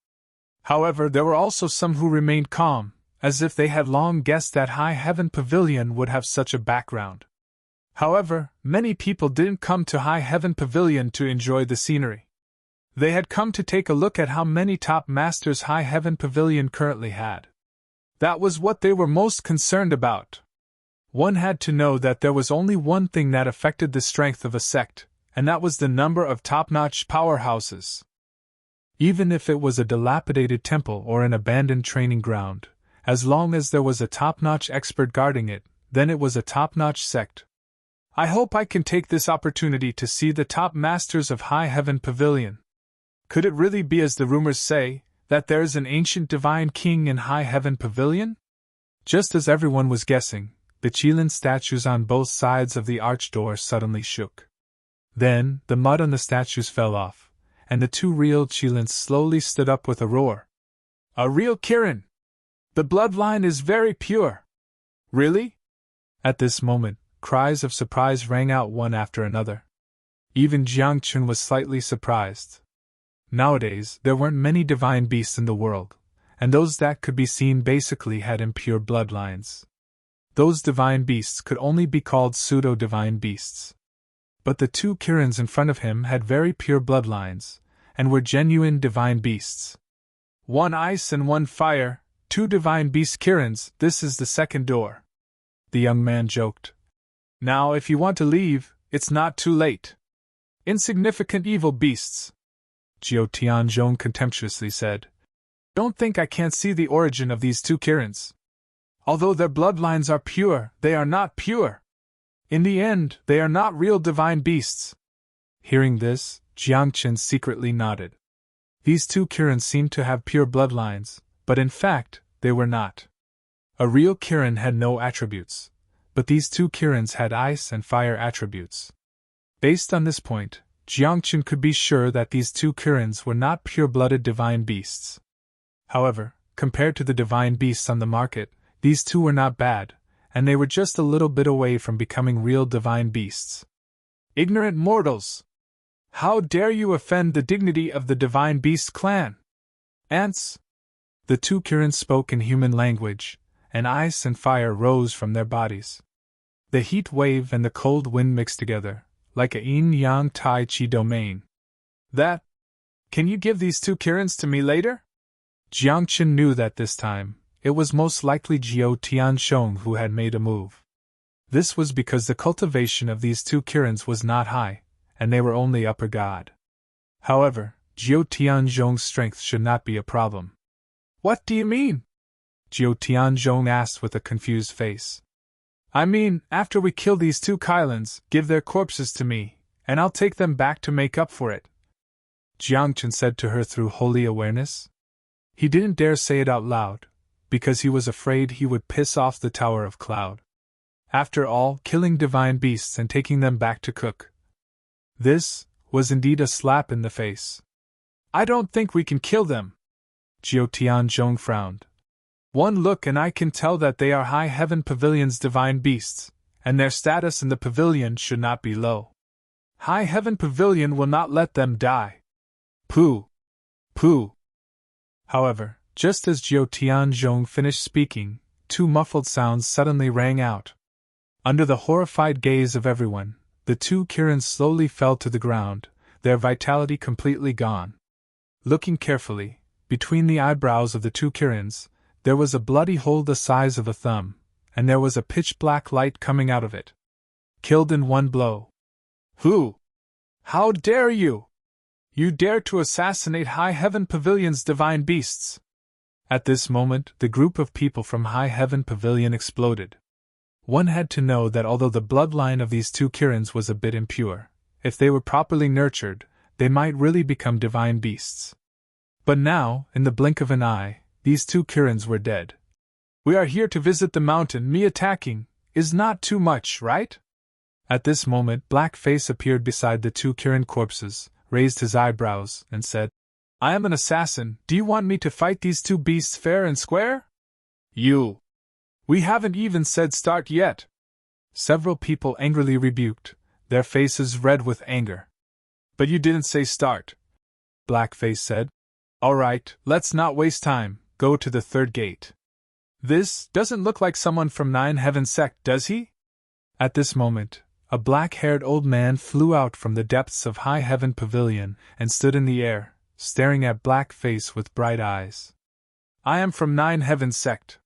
However, there were also some who remained calm, as if they had long guessed that High Heaven Pavilion would have such a background. However, many people didn't come to High Heaven Pavilion to enjoy the scenery. They had come to take a look at how many top masters High Heaven Pavilion currently had. That was what they were most concerned about. One had to know that there was only one thing that affected the strength of a sect, and that was the number of top-notch powerhouses. Even if it was a dilapidated temple or an abandoned training ground, as long as there was a top-notch expert guarding it, then it was a top-notch sect. I hope I can take this opportunity to see the top masters of High Heaven Pavilion. Could it really be as the rumors say, that there is an ancient divine king in High Heaven Pavilion? Just as everyone was guessing, the Qilin statues on both sides of the arched door suddenly shook. Then, the mud on the statues fell off, and the 2 real Qilins slowly stood up with a roar. A real Kirin! The bloodline is very pure! Really? At this moment, cries of surprise rang out one after another. Even Jiangchen was slightly surprised. Nowadays, there weren't many divine beasts in the world, and those that could be seen basically had impure bloodlines. Those divine beasts could only be called pseudo-divine beasts. But the 2 Kirins in front of him had very pure bloodlines, and were genuine divine beasts. 1 ice and 1 fire, 2 divine beast Kirins, this is the second door. The young man joked. Now if you want to leave, it's not too late. Insignificant evil beasts. Jiutianzhong contemptuously said. Don't think I can't see the origin of these 2 Kirins. Although their bloodlines are pure, they are not pure. In the end, they are not real divine beasts. Hearing this, Jiangchen secretly nodded. These 2 Kirins seemed to have pure bloodlines, but in fact, they were not. A real Kirin had no attributes, but these 2 Kirins had ice and fire attributes. Based on this point, Jiangchen could be sure that these two Kirins were not pure-blooded divine beasts. However, compared to the divine beasts on the market, these two were not bad, and they were just a little bit away from becoming real divine beasts. Ignorant mortals! How dare you offend the dignity of the divine beast clan? Ants! The two Kirins spoke in human language, and ice and fire rose from their bodies. The heat wave and the cold wind mixed together, like a yin-yang tai chi domain. That? Can you give these two Kirins to me later? Jiangchen knew that this time, it was most likely Jiao Tiansheng who had made a move. This was because the cultivation of these two Kirins was not high, and they were only upper god. However, Jiao Tiansheng's strength should not be a problem. What do you mean? Jiao Tiansheng asked with a confused face. I mean, after we kill these two Kailans, give their corpses to me, and I'll take them back to make up for it. Jiangchen said to her through holy awareness. He didn't dare say it out loud, because he was afraid he would piss off the Tower of Cloud. After all, killing divine beasts and taking them back to cook. This was indeed a slap in the face. I don't think we can kill them. Jiao Tiansheng frowned. One look and I can tell that they are High Heaven Pavilion's divine beasts, and their status in the pavilion should not be low. High Heaven Pavilion will not let them die. Pooh! Pooh! However, just as Jiao Tiansheng finished speaking, two muffled sounds suddenly rang out. Under the horrified gaze of everyone, the two Kirins slowly fell to the ground, their vitality completely gone. Looking carefully, between the eyebrows of the two Kirins, there was a bloody hole the size of a thumb, and there was a pitch-black light coming out of it. Killed in one blow. Who? How dare you? You dare to assassinate High Heaven Pavilion's divine beasts! At this moment, the group of people from High Heaven Pavilion exploded. One had to know that although the bloodline of these two Kirins was a bit impure, if they were properly nurtured, they might really become divine beasts. But now, in the blink of an eye, these two Kirins were dead. We are here to visit the mountain, me attacking is not too much, right? At this moment, Blackface appeared beside the two Kirin corpses, raised his eyebrows, and said, I am an assassin, do you want me to fight these two beasts fair and square? You! We haven't even said start yet! Several people angrily rebuked, their faces red with anger. But you didn't say start, Blackface said. Alright, let's not waste time, go to the third gate. This doesn't look like someone from Nine Heaven Sect, does he? At this moment, a black-haired old man flew out from the depths of High Heaven Pavilion and stood in the air, staring at Blackface with bright eyes. I am from Nine Heaven Sect.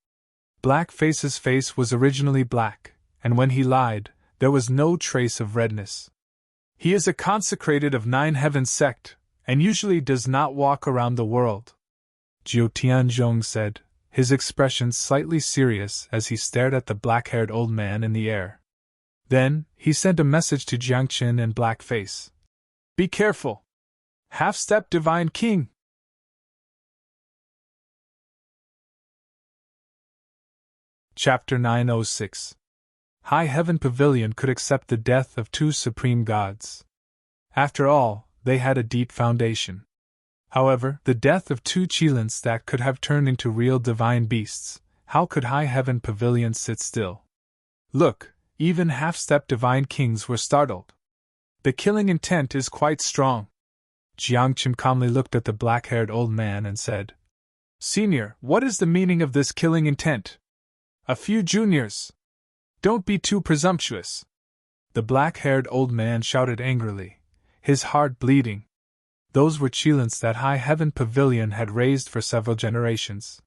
Blackface's face was originally black, and when he lied, there was no trace of redness. He is a consecrated of Nine Heaven Sect, and usually does not walk around the world. Jiao Tiansheng said, his expression slightly serious as he stared at the black-haired old man in the air. Then, he sent a message to Jiangchen and Blackface. Be careful! Half-step Divine King! Chapter 906. High Heaven Pavilion could accept the death of two supreme gods. After all, they had a deep foundation. However, the death of two Qilins that could have turned into real divine beasts, how could High Heaven Pavilion sit still? Look, even half-step divine kings were startled. The killing intent is quite strong. Jiangchen calmly looked at the black-haired old man and said, Senior, what is the meaning of this killing intent? A few juniors. Don't be too presumptuous. The black-haired old man shouted angrily, his heart bleeding. Those were Qilins that High Heaven Pavilion had raised for several generations.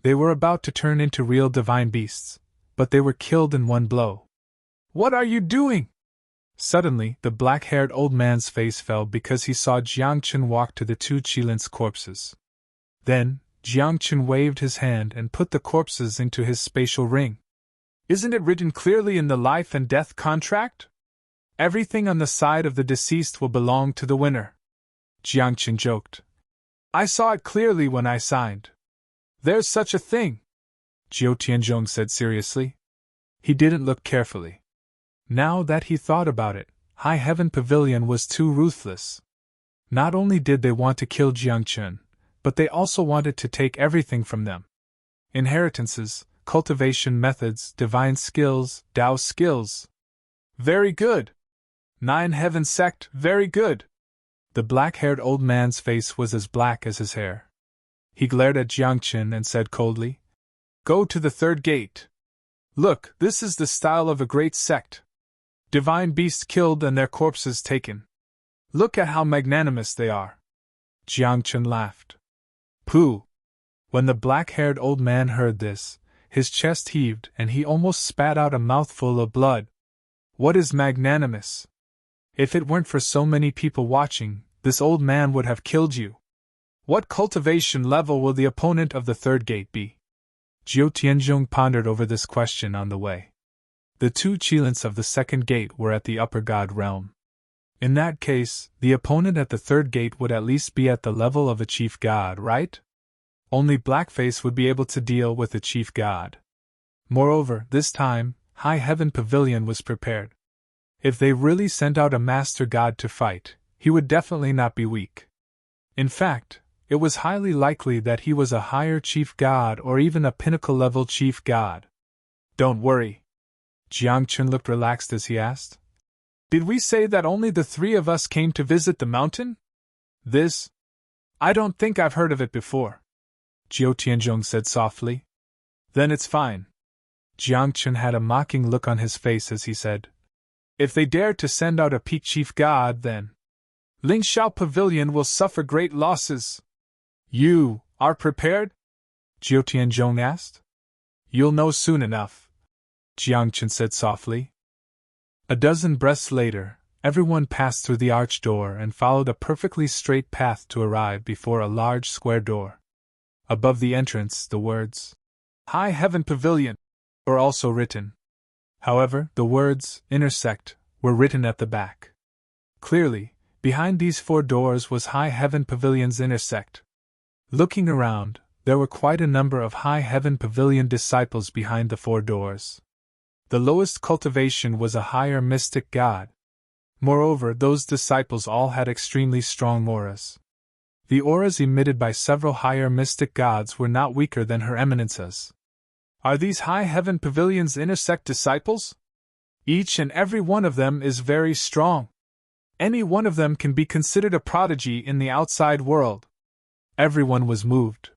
They were about to turn into real divine beasts, but they were killed in one blow. What are you doing? Suddenly, the black-haired old man's face fell because he saw Jiangchen walk to the two Qilins' corpses. Then, Jiangchen waved his hand and put the corpses into his spatial ring. Isn't it written clearly in the life and death contract? Everything on the side of the deceased will belong to the winner. Jiangchen joked. I saw it clearly when I signed. There's such a thing, Jiao Tiansheng said seriously. He didn't look carefully. Now that he thought about it, High Heaven Pavilion was too ruthless. Not only did they want to kill Jiangchen, but they also wanted to take everything from them. Inheritances, cultivation methods, divine skills, Tao skills. Very good! 9 Heaven Sect, very good! The black-haired old man's face was as black as his hair. He glared at Jiangchen and said coldly, "Go to the third gate. Look, this is the style of a great sect. Divine beasts killed and their corpses taken. Look at how magnanimous they are." Jiangchen laughed. Pooh! When the black-haired old man heard this, his chest heaved and he almost spat out a mouthful of blood. What is magnanimous? If it weren't for so many people watching, this old man would have killed you. What cultivation level will the opponent of the third gate be? Jiu Tianzhong pondered over this question on the way. The 2 Qilins of the second gate were at the upper god realm. In that case, the opponent at the third gate would at least be at the level of a chief god, right? Only Blackface would be able to deal with the chief god. Moreover, this time, High Heaven Pavilion was prepared. If they really sent out a master god to fight, he would definitely not be weak. In fact, it was highly likely that he was a higher chief god or even a pinnacle-level chief god. Don't worry. Jiangchen looked relaxed as he asked. Did we say that only the 3 of us came to visit the mountain? This? I don't think I've heard of it before. Jiu Tianzhong said softly. Then it's fine. Jiangchen had a mocking look on his face as he said, if they dare to send out a peak chief god, then Lingxiao Pavilion will suffer great losses. You are prepared? Jiu Tianzhong asked. You'll know soon enough, Jiangchen said softly. A dozen breaths later, everyone passed through the arch door and followed a perfectly straight path to arrive before a large square door. Above the entrance, the words, High Heaven Pavilion, were also written. However, the words, intersect, were written at the back. Clearly, behind these 4 doors was High Heaven Pavilion's intersect. Looking around, there were quite a number of High Heaven Pavilion disciples behind the 4 doors. The lowest cultivation was a higher mystic god. Moreover, those disciples all had extremely strong auras. The auras emitted by several higher mystic gods were not weaker than Her Eminence's. Are these High Heaven Pavilion's intersect disciples? Each and every one of them is very strong. Any one of them can be considered a prodigy in the outside world. Everyone was moved.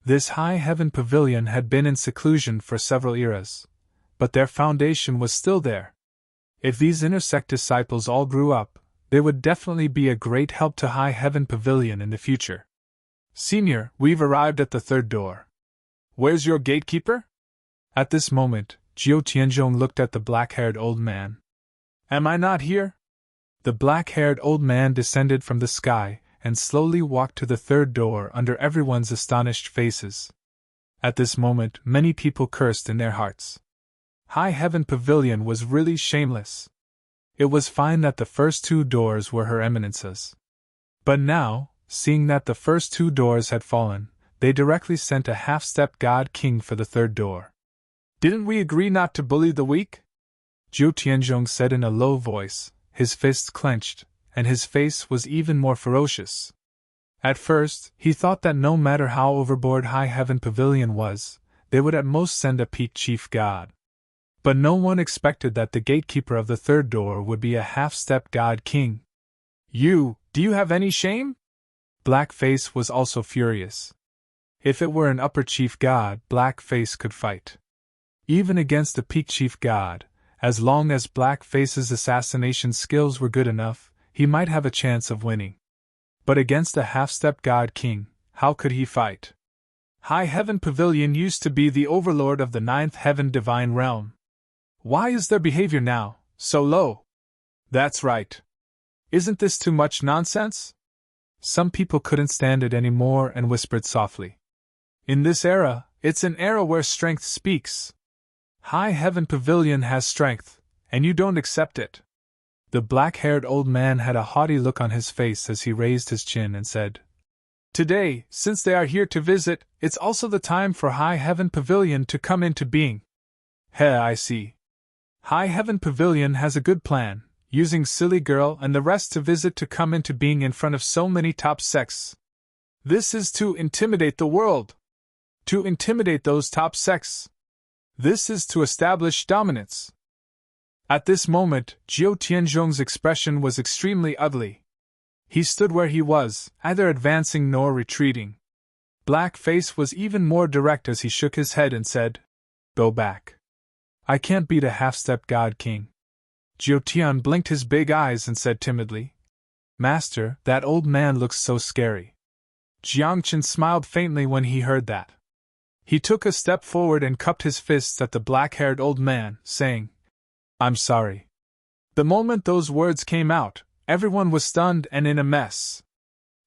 This High Heaven Pavilion had been in seclusion for several eras, but their foundation was still there. If these intersect disciples all grew up, they would definitely be a great help to High Heaven Pavilion in the future. Senior, we've arrived at the 3rd door. Where's your gatekeeper? At this moment, Jiu Tianzhong looked at the black-haired old man. Am I not here? The black-haired old man descended from the sky and slowly walked to the 3rd door under everyone's astonished faces. At this moment, many people cursed in their hearts. High Heaven Pavilion was really shameless. It was fine that the first 2 doors were Her Eminence's. But now, seeing that the first 2 doors had fallen, they directly sent a half-step god king for the 3rd door. Didn't we agree not to bully the weak? Jiu Tianzhong said in a low voice, his fists clenched, and his face was even more ferocious. At first, he thought that no matter how overboard High Heaven Pavilion was, they would at most send a peak chief god. But no one expected that the gatekeeper of the 3rd door would be a half-step god king. Do you have any shame? Blackface was also furious. If it were an upper chief god, Blackface could fight. Even against a peak chief god, as long as Blackface's assassination skills were good enough, he might have a chance of winning. But against a half-step god king, how could he fight? High Heaven Pavilion used to be the overlord of the 9th Heaven Divine Realm. Why is their behavior now so low? That's right. Isn't this too much nonsense? Some people couldn't stand it anymore and whispered softly. In this era, it's an era where strength speaks. High Heaven Pavilion has strength, and you don't accept it. The black-haired old man had a haughty look on his face as he raised his chin and said, Today, since they are here to visit, it's also the time for High Heaven Pavilion to come into being. I see. High Heaven Pavilion has a good plan, using silly girl and the rest to visit to come into being in front of so many top sects. This is to intimidate the world. To intimidate those top sects. This is to establish dominance. At this moment, Jiu Tianzhong's expression was extremely ugly. He stood where he was, neither advancing nor retreating. Black Face was even more direct as he shook his head and said, "Go back. I can't beat a half-step god king." Jiu Tian blinked his big eyes and said timidly, "Master, that old man looks so scary." Jiangchen smiled faintly when he heard that. He took a step forward and cupped his fists at the black-haired old man, saying, "I'm sorry." The moment those words came out, everyone was stunned and in a mess.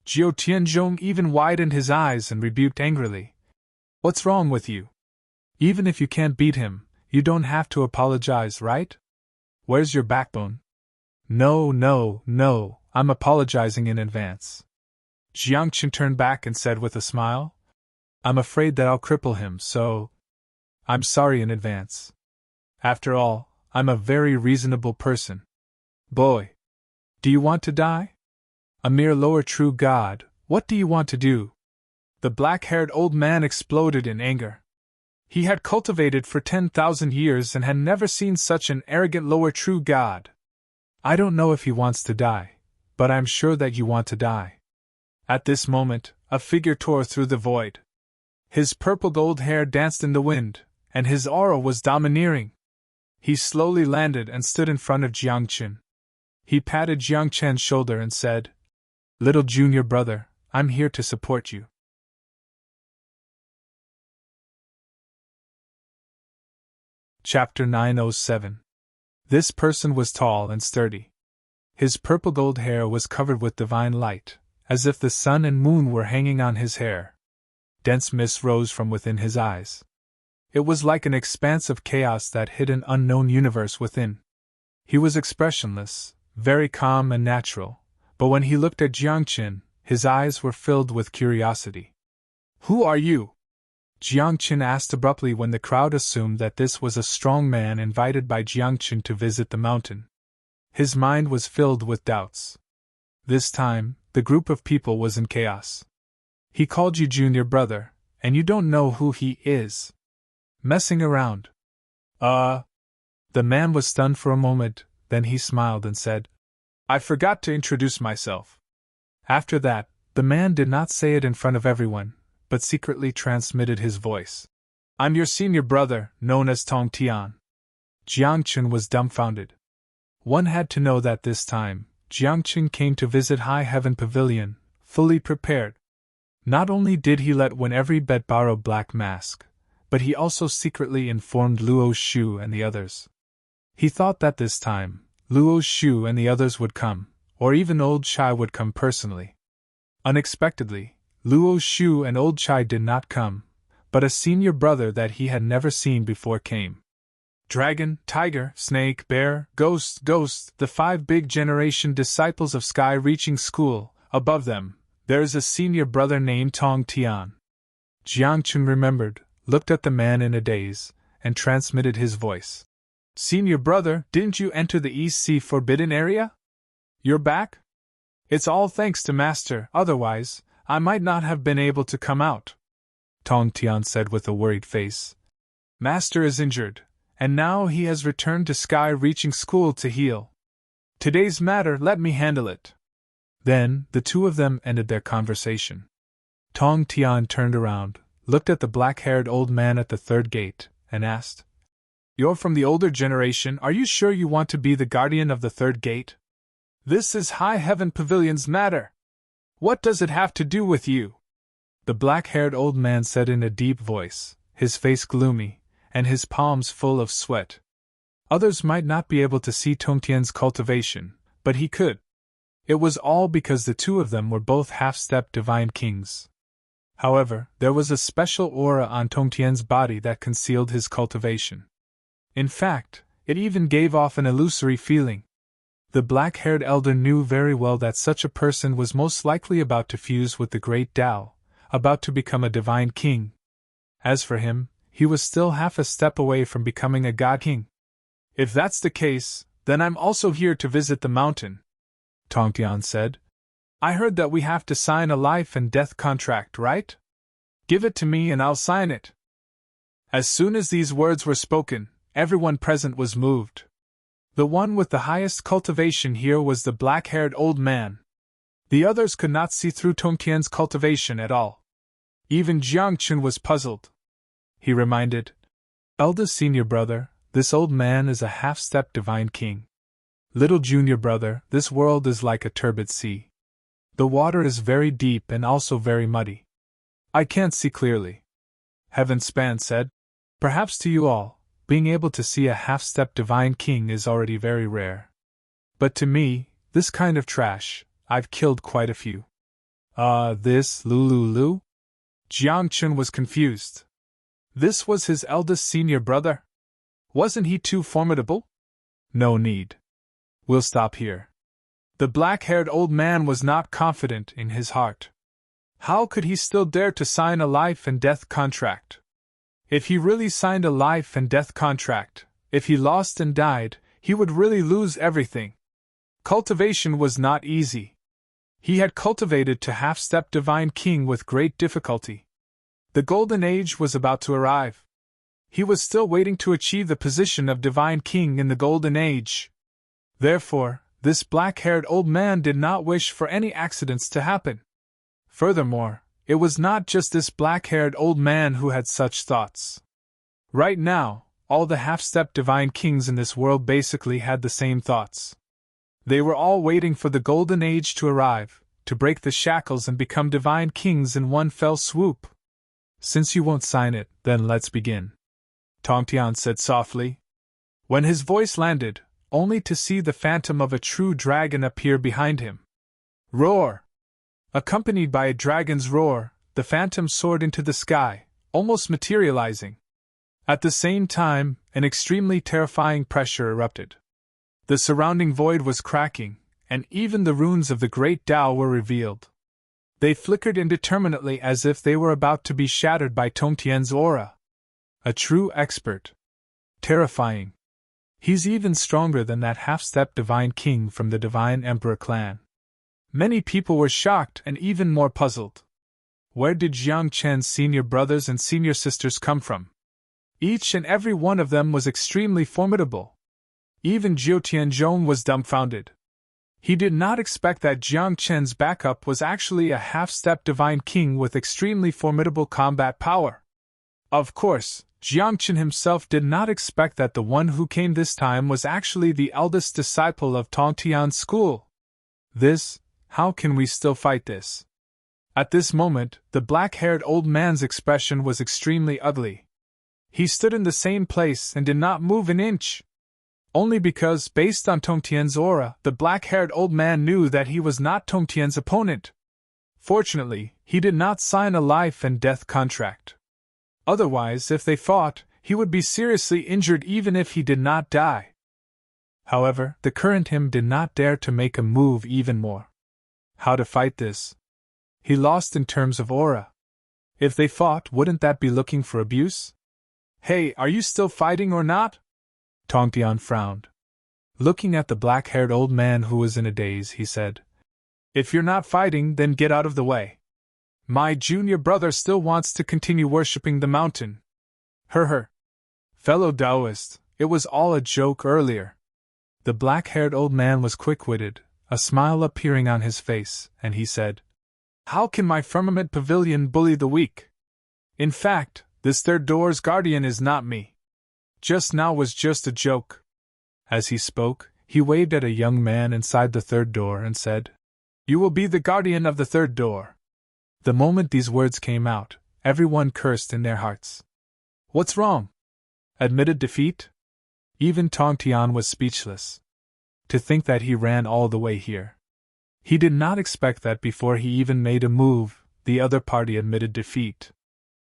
Jiu Tianzhong even widened his eyes and rebuked angrily, "What's wrong with you? Even if you can't beat him, you don't have to apologize, right? Where's your backbone?" No, I'm apologizing in advance." Jiangchen turned back and said with a smile, "I'm afraid that I'll cripple him, so I'm sorry in advance. After all, I'm a very reasonable person." "Boy, do you want to die? A mere lower true god, what do you want to do?" The black-haired old man exploded in anger. He had cultivated for 10,000 years and had never seen such an arrogant lower true god. "I don't know if he wants to die, but I'm sure that you want to die." At this moment, a figure tore through the void. His purple gold hair danced in the wind, and his aura was domineering. He slowly landed and stood in front of Jiangchen. He patted Jiangchen's shoulder and said, "Little junior brother, I'm here to support you." Chapter 907. This person was tall and sturdy. His purple gold hair was covered with divine light, as if the sun and moon were hanging on his hair. Dense mist rose from within his eyes. It was like an expanse of chaos that hid an unknown universe within. He was expressionless, very calm and natural, but when he looked at Jiangchen, his eyes were filled with curiosity. "Who are you?" Jiangchen asked abruptly when the crowd assumed that this was a strong man invited by Jiangchen to visit the mountain. His mind was filled with doubts. This time, the group of people was in chaos. "He called you junior brother, and you don't know who he is. Messing around." The man was stunned for a moment, then he smiled and said, "I forgot to introduce myself." After that, the man did not say it in front of everyone, but secretly transmitted his voice. "I'm your senior brother, known as Tong Tian." Jiangchen was dumbfounded. One had to know that this time, Jiangchen came to visit High Heaven Pavilion, fully prepared. Not only did he let win every bet borrow Black Mask, but he also secretly informed Luo Shu and the others. He thought that this time, Luo Shu and the others would come, or even Old Chai would come personally. Unexpectedly, Luo Shu and Old Chai did not come, but a senior brother that he had never seen before came. Dragon, tiger, snake, bear, ghost, the 5 big generation disciples of Sky Reaching School. Above them, there is a senior brother named Tong Tian. Jiangchen remembered, looked at the man in a daze, and transmitted his voice. "Senior brother, didn't you enter the East Sea Forbidden Area? You're back? It's all thanks to Master, otherwise, I might not have been able to come out," Tong Tian said with a worried face. "Master is injured, and now he has returned to Sky Reaching School to heal. Today's matter, let me handle it." Then, the two of them ended their conversation. Tong Tian turned around, looked at the black-haired old man at the 3rd gate, and asked, "You're from the older generation, are you sure you want to be the guardian of the 3rd gate? This is High Heaven Pavilion's matter. What does it have to do with you?" The black-haired old man said in a deep voice, his face gloomy, and his palms full of sweat. Others might not be able to see Tong Tian's cultivation, but he could. It was all because the two of them were both half-step divine kings. However, there was a special aura on Tong Tian's body that concealed his cultivation. In fact, it even gave off an illusory feeling. The black-haired elder knew very well that such a person was most likely about to fuse with the great Tao, about to become a divine king. As for him, he was still half a step away from becoming a god king. If that's the case, Then I'm also here to visit the mountain, Tongtian said. I heard that we have to sign a life and death contract, right? Give it to me and I'll sign it. As soon as these words were spoken, everyone present was moved. The one with the highest cultivation here was the black-haired old man. The others could not see through Tongtian's cultivation at all. Even Jiangchen was puzzled. He reminded, Eldest senior brother, this old man is a half-step divine king. Little junior brother, this world is like a turbid sea. The water is very deep and also very muddy. I can't see clearly. Heavenspan said, Perhaps to you all, being able to see a half-step divine king is already very rare. But to me, this kind of trash, I've killed quite a few. This Lulu? Jiangchen was confused. This was his eldest senior brother? Wasn't he too formidable? No need. We'll stop here. The black-haired old man was not confident in his heart. How could he still dare to sign a life and death contract? If he really signed a life and death contract, if he lost and died, he would really lose everything. Cultivation was not easy. He had cultivated to half-step divine king with great difficulty. The golden age was about to arrive. He was still waiting to achieve the position of divine king in the golden age. Therefore, this black-haired old man did not wish for any accidents to happen. Furthermore, it was not just this black-haired old man who had such thoughts. Right now, all the half-step divine kings in this world basically had the same thoughts. They were all waiting for the golden age to arrive, to break the shackles and become divine kings in one fell swoop. Since you won't sign it, then let's begin, Tongtian said softly. When his voice landed, only to see the phantom of a true dragon appear behind him. Roar! Accompanied by a dragon's roar, the phantom soared into the sky, almost materializing. At the same time, an extremely terrifying pressure erupted. The surrounding void was cracking, and even the runes of the great Tao were revealed. They flickered indeterminately as if they were about to be shattered by Tongtian's aura. A true expert. Terrifying. He's even stronger than that half-step divine king from the divine emperor clan. Many people were shocked and even more puzzled. Where did Jiang Chen's senior brothers and senior sisters come from? Each and every one of them was extremely formidable. Even Jiu Tianzhong was dumbfounded. He did not expect that Jiang Chen's backup was actually a half-step divine king with extremely formidable combat power. Of course, Jiang Chen himself did not expect that the one who came this time was actually the eldest disciple of Tongtian's school. How can we still fight this? At this moment, the black-haired old man's expression was extremely ugly. He stood in the same place and did not move an inch. Only because, based on Tongtian's aura, the black-haired old man knew that he was not Tongtian's opponent. Fortunately, he did not sign a life and death contract. Otherwise, if they fought, he would be seriously injured even if he did not die. However, the current him did not dare to make a move even more. How to fight this? He lost in terms of aura. If they fought, wouldn't that be looking for abuse? Hey, are you still fighting or not? Tongtian frowned. Looking at the black-haired old man who was in a daze, he said, If you're not fighting, then get out of the way. My junior brother still wants to continue worshipping the mountain. Fellow Taoist, it was all a joke earlier. The black-haired old man was quick-witted, a smile appearing on his face, and he said, How can my firmament pavilion bully the weak? In fact, this third door's guardian is not me. Just now was just a joke. As he spoke, he waved at a young man inside the third door and said, You will be the guardian of the third door. The moment these words came out, everyone cursed in their hearts. What's wrong? Admitted defeat? Even Tongtian was speechless. To think that he ran all the way here. He did not expect that before he even made a move, the other party admitted defeat.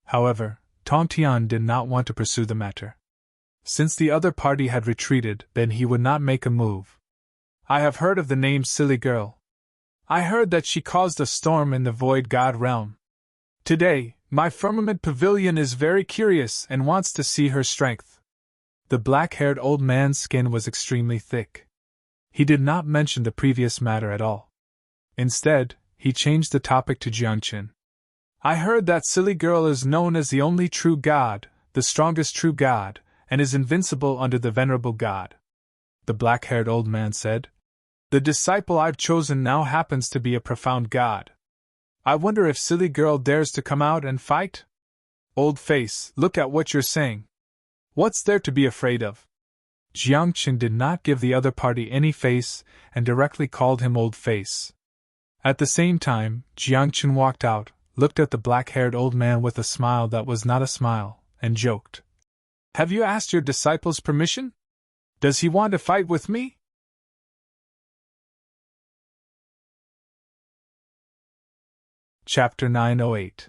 However, Tongtian did not want to pursue the matter. Since the other party had retreated, then he would not make a move. I have heard of the name Silly Girl. I heard that she caused a storm in the Void God realm. Today, my firmament pavilion is very curious and wants to see her strength. The black-haired old man's skin was extremely thick. He did not mention the previous matter at all. Instead, he changed the topic to Jiangqin. I heard that silly girl is known as the only true god, the strongest true god, and is invincible under the venerable god. The black-haired old man said. The disciple I've chosen now happens to be a profound god. I wonder if silly girl dares to come out and fight? Old face, look at what you're saying. What's there to be afraid of? Jiangqin did not give the other party any face and directly called him old face. At the same time, Jiangqin walked out, looked at the black-haired old man with a smile that was not a smile, and joked. Have you asked your disciple's permission? Does he want to fight with me? Chapter 908.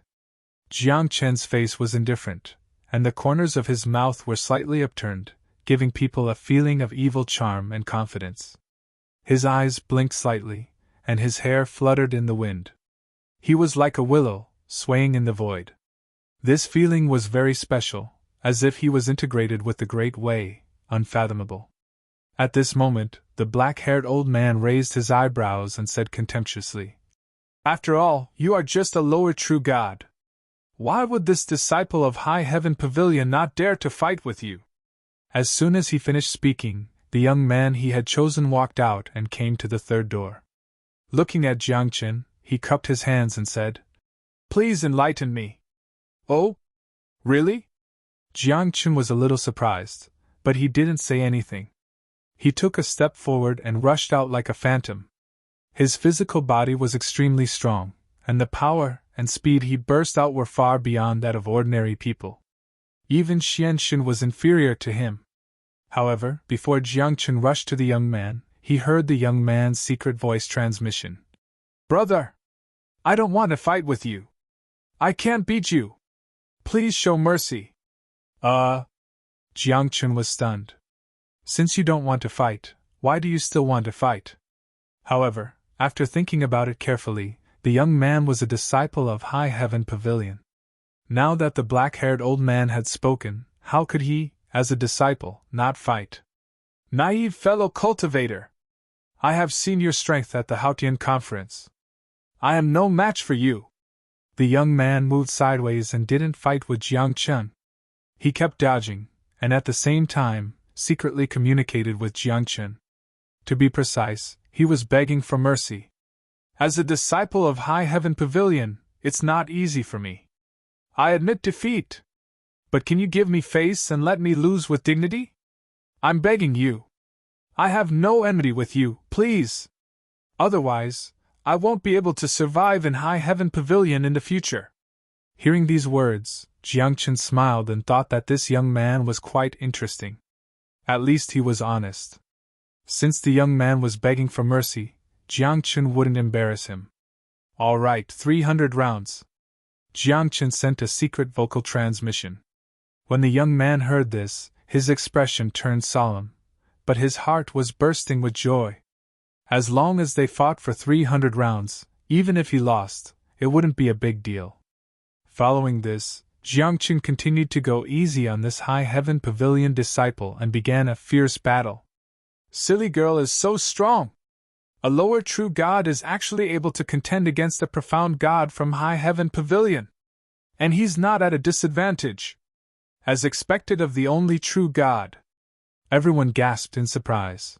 Jiangqin's face was indifferent, and the corners of his mouth were slightly upturned, giving people a feeling of evil charm and confidence. His eyes blinked slightly, and his hair fluttered in the wind. He was like a willow, swaying in the void. This feeling was very special, as if he was integrated with the great way, unfathomable. At this moment, the black-haired old man raised his eyebrows and said contemptuously, After all, you are just a lower true god. Why would this disciple of High Heaven Pavilion not dare to fight with you? As soon as he finished speaking, the young man he had chosen walked out and came to the third door. Looking at Jiangqin, he cupped his hands and said, Please enlighten me. Oh? Really? Jiangqin was a little surprised, but he didn't say anything. He took a step forward and rushed out like a phantom. His physical body was extremely strong, and the power and speed he burst out were far beyond that of ordinary people. Even Xianxin was inferior to him. However, before Jiangqin rushed to the young man, he heard the young man's secret voice transmission. Brother! I don't want to fight with you. I can't beat you. Please show mercy. Jiangqin was stunned. Since you don't want to fight, why do you still want to fight? However, after thinking about it carefully, the young man was a disciple of High Heaven Pavilion. Now that the black-haired old man had spoken, how could he, as a disciple, not fight? Naive fellow cultivator! I have seen your strength at the Haotian conference. I am no match for you. The young man moved sideways and didn't fight with Jiangqin. He kept dodging, and at the same time, secretly communicated with Jiangqin. To be precise, he was begging for mercy. As a disciple of High Heaven Pavilion, it's not easy for me. I admit defeat. But can you give me face and let me lose with dignity? I'm begging you. I have no enmity with you, please. Otherwise, I won't be able to survive in High Heaven Pavilion in the future. Hearing these words, Jiangqin smiled and thought that this young man was quite interesting. At least he was honest. Since the young man was begging for mercy, Jiangqin wouldn't embarrass him. All right, 300 rounds. Jiangqin sent a secret vocal transmission. When the young man heard this, his expression turned solemn, but his heart was bursting with joy. As long as they fought for 300 rounds, even if he lost, it wouldn't be a big deal. Following this, Jiangqin continued to go easy on this High Heaven Pavilion disciple and began a fierce battle. Silly girl is so strong! A lower true god is actually able to contend against a profound god from High Heaven Pavilion. And he's not at a disadvantage. As expected of the only true god. Everyone gasped in surprise.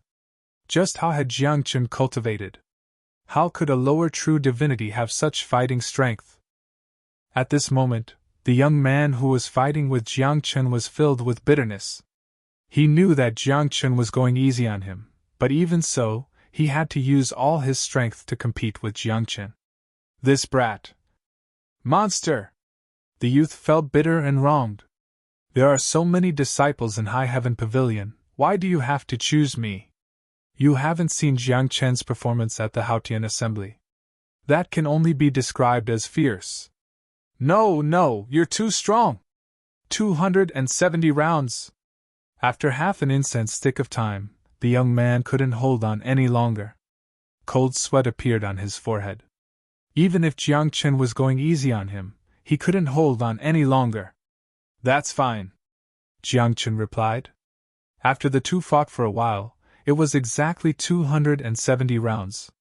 Just how had Jiangqin cultivated? How could a lower true divinity have such fighting strength? At this moment, the young man who was fighting with Jiangqin was filled with bitterness. He knew that Jiangqin was going easy on him, but even so, he had to use all his strength to compete with Jiangqin. This brat! Monster! The youth felt bitter and wronged. There are so many disciples in High Heaven Pavilion, why do you have to choose me? You haven't seen Jiangqin's performance at the Haotian Assembly. That can only be described as fierce. No, you're too strong. 270 rounds. After half an incense stick of time, the young man couldn't hold on any longer. Cold sweat appeared on his forehead. Even if Jiangqin was going easy on him, he couldn't hold on any longer. That's fine, Jiangqin replied. After the two fought for a while, it was exactly 270 rounds.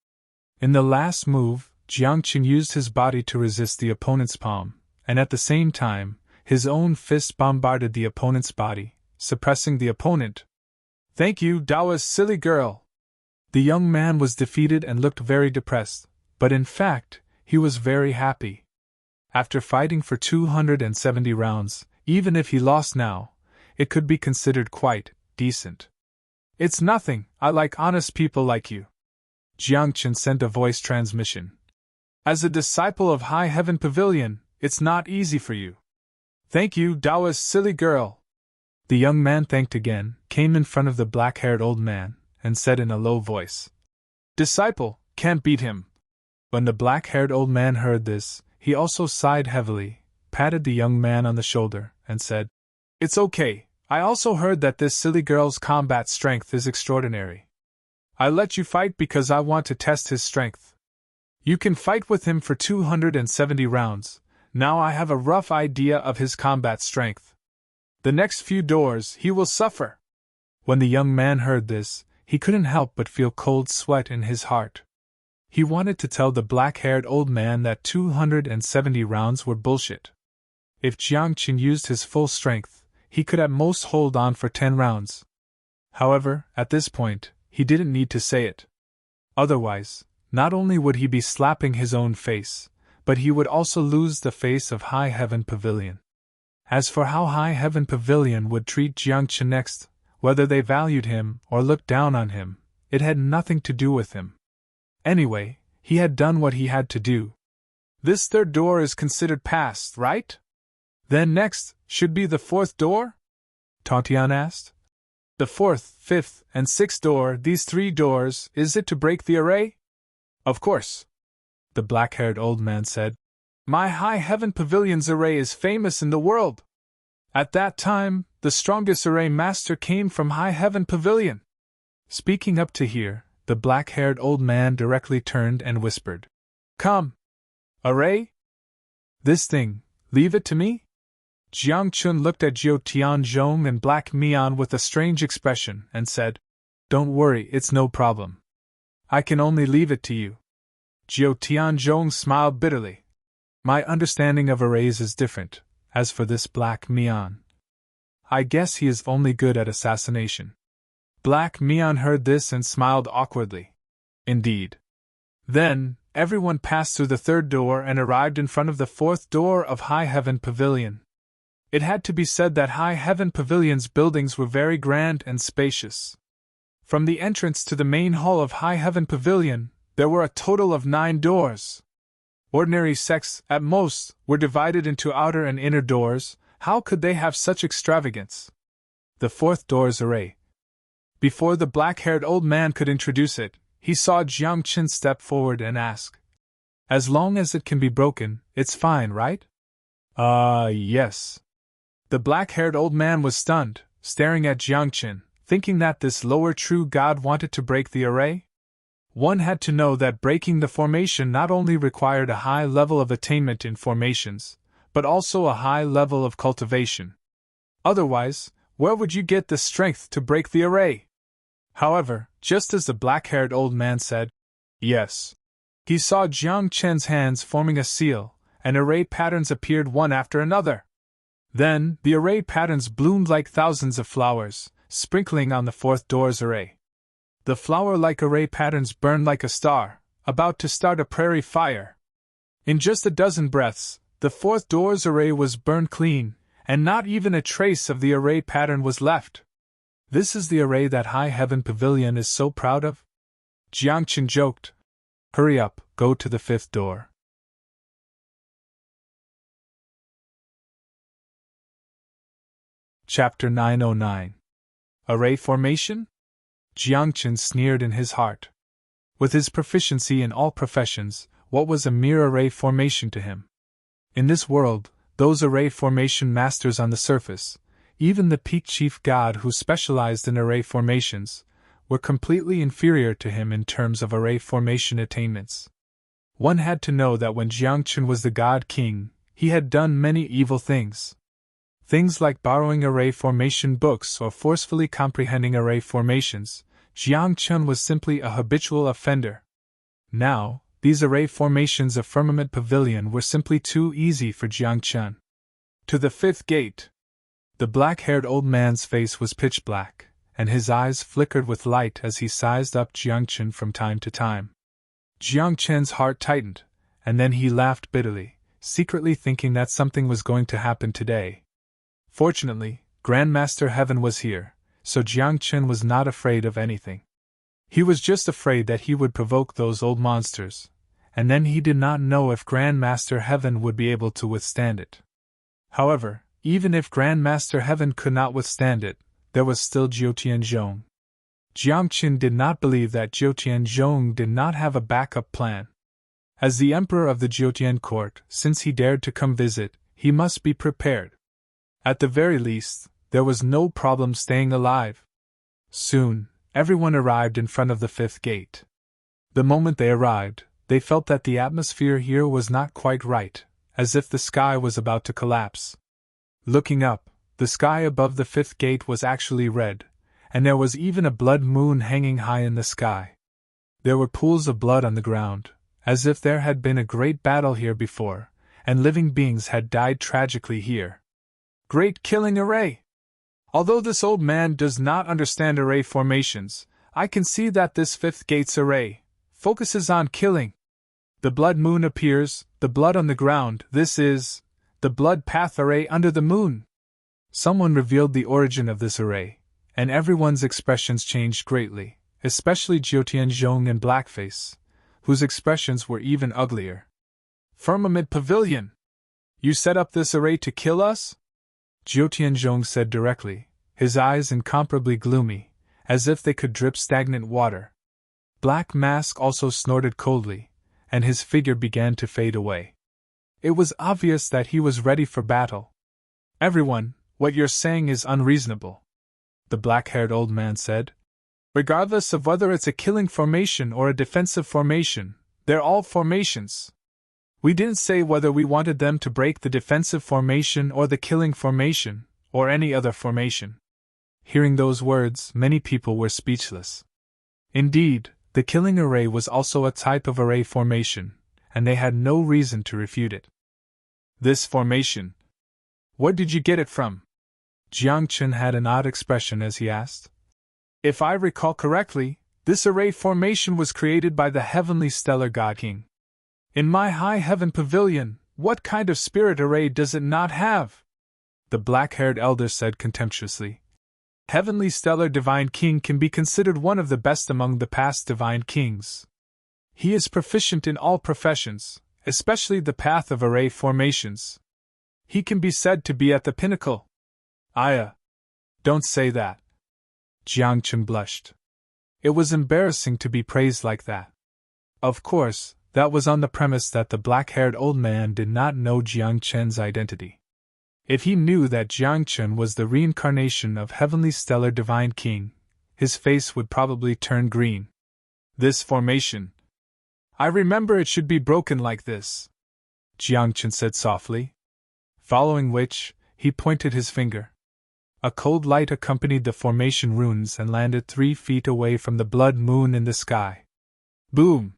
In the last move, Jiangqin used his body to resist the opponent's palm, and at the same time, his own fist bombarded the opponent's body, suppressing the opponent. "Thank you, Daoist silly girl!" The young man was defeated and looked very depressed, but in fact, he was very happy. After fighting for 270 rounds, even if he lost now, it could be considered quite decent. "It's nothing, I like honest people like you." Jiangqin sent a voice transmission. "As a disciple of High Heaven Pavilion, it's not easy for you." "Thank you, Daoist silly girl." The young man thanked again, came in front of the black-haired old man, and said in a low voice, "Disciple, can't beat him." When the black-haired old man heard this, he also sighed heavily, patted the young man on the shoulder, and said, "It's okay, I also heard that this silly girl's combat strength is extraordinary. I let you fight because I want to test his strength. You can fight with him for 270 rounds, now I have a rough idea of his combat strength. The next few doors he will suffer." When the young man heard this, he couldn't help but feel cold sweat in his heart. He wanted to tell the black-haired old man that 270 rounds were bullshit. If Jiangqin used his full strength, he could at most hold on for 10 rounds. However, at this point, he didn't need to say it. Otherwise, not only would he be slapping his own face, but he would also lose the face of High Heaven Pavilion. As for how High Heaven Pavilion would treat Jiangqin next, whether they valued him or looked down on him, it had nothing to do with him. Anyway, he had done what he had to do. "This third door is considered passed, right? Then next should be the fourth door?" Taotian asked. "The fourth, fifth, and sixth door, these 3 doors, is it to break the array?" "Of course," the black-haired old man said. "My High Heaven Pavilion's array is famous in the world. At that time, the strongest array master came from High Heaven Pavilion." Speaking up to here, the black-haired old man directly turned and whispered, "Come. Array? This thing, leave it to me?" Jiangqin looked at Jiu Tianzhong and Black Mian with a strange expression and said, "Don't worry, it's no problem. I can only leave it to you." Jiu Tianzhong smiled bitterly. "My understanding of arrays is different. As for this Black Mian, I guess he is only good at assassination." Black Mian heard this and smiled awkwardly. "Indeed." Then, everyone passed through the third door and arrived in front of the fourth door of High Heaven Pavilion. It had to be said that High Heaven Pavilion's buildings were very grand and spacious. From the entrance to the main hall of High Heaven Pavilion, there were a total of 9 doors. Ordinary sects, at most, were divided into outer and inner doors. How could they have such extravagance? The fourth door's array. Before the black-haired old man could introduce it, he saw Jiangqin step forward and ask, "As long as it can be broken, it's fine, right?" Yes." The black-haired old man was stunned, staring at Jiangqin, thinking that this lower true god wanted to break the array. One had to know that breaking the formation not only required a high level of attainment in formations, but also a high level of cultivation. Otherwise, where would you get the strength to break the array? However, just as the black-haired old man said, "Yes," he saw Jiangqin's hands forming a seal, and array patterns appeared one after another. Then, the array patterns bloomed like thousands of flowers, sprinkling on the fourth door's array. The flower-like array patterns burned like a star, about to start a prairie fire. In just a dozen breaths, the fourth door's array was burned clean, and not even a trace of the array pattern was left. "This is the array that High Heaven Pavilion is so proud of?" Jiangqin joked. "Hurry up, go to the fifth door." Chapter 909. Array Formation? Jiangqin sneered in his heart. With his proficiency in all professions, what was a mere array formation to him? In this world, those array formation masters on the surface, even the peak chief god who specialized in array formations, were completely inferior to him in terms of array formation attainments. One had to know that when Jiangqin was the god king, he had done many evil things. Things like borrowing array formation books or forcefully comprehending array formations, Jiang Chun was simply a habitual offender. Now, these array formations of Firmament Pavilion were simply too easy for Jiang Chun. To the fifth gate. The black-haired old man's face was pitch black, and his eyes flickered with light as he sized up Jiang Chun from time to time. Jiang Chun's heart tightened, and then he laughed bitterly, secretly thinking that something was going to happen today. Fortunately, Grandmaster Heaven was here, so Jiang Chun was not afraid of anything. He was just afraid that he would provoke those old monsters, and then he did not know if Grandmaster Heaven would be able to withstand it. However, even if Grandmaster Heaven could not withstand it, there was still Jiu Tianzhong. Jiang Chun did not believe that Jiu Tianzhong did not have a backup plan. As the emperor of the Jiutian court, since he dared to come visit, he must be prepared. At the very least, there was no problem staying alive. Soon, everyone arrived in front of the fifth gate. The moment they arrived, they felt that the atmosphere here was not quite right, as if the sky was about to collapse. Looking up, the sky above the fifth gate was actually red, and there was even a blood moon hanging high in the sky. There were pools of blood on the ground, as if there had been a great battle here before, and living beings had died tragically here. Great killing array! Although this old man does not understand array formations, I can see that this fifth gate's array focuses on killing. The blood moon appears, the blood on the ground, this is the blood path array under the moon. Someone revealed the origin of this array, and everyone's expressions changed greatly, especially Jiu Tianzhong and Blackface, whose expressions were even uglier. Firmament Pavilion! You set up this array to kill us? Jiu Tianzhong said directly, his eyes incomparably gloomy, as if they could drip stagnant water. Black Mask also snorted coldly, and his figure began to fade away. It was obvious that he was ready for battle. Everyone, what you're saying is unreasonable, the black-haired old man said. Regardless of whether it's a killing formation or a defensive formation, they're all formations. We didn't say whether we wanted them to break the defensive formation or the killing formation, or any other formation. Hearing those words, many people were speechless. Indeed, the killing array was also a type of array formation, and they had no reason to refute it. This formation. Where did you get it from? Jiang Chun had an odd expression as he asked. If I recall correctly, this array formation was created by the heavenly stellar god king. In my high heaven pavilion, what kind of spirit array does it not have? The black-haired elder said contemptuously. Heavenly stellar divine king can be considered one of the best among the past divine kings. He is proficient in all professions, especially the path of array formations. He can be said to be at the pinnacle. Don't say that. Jiang Chun blushed. It was embarrassing to be praised like that. Of course, that was on the premise that the black-haired old man did not know Jiang Chun's identity. If he knew that Jiang Chun was the reincarnation of Heavenly Stellar Divine King, his face would probably turn green. This formation. I remember it should be broken like this, Jiang Chun said softly. Following which, he pointed his finger. A cold light accompanied the formation runes and landed 3 feet away from the blood moon in the sky. Boom!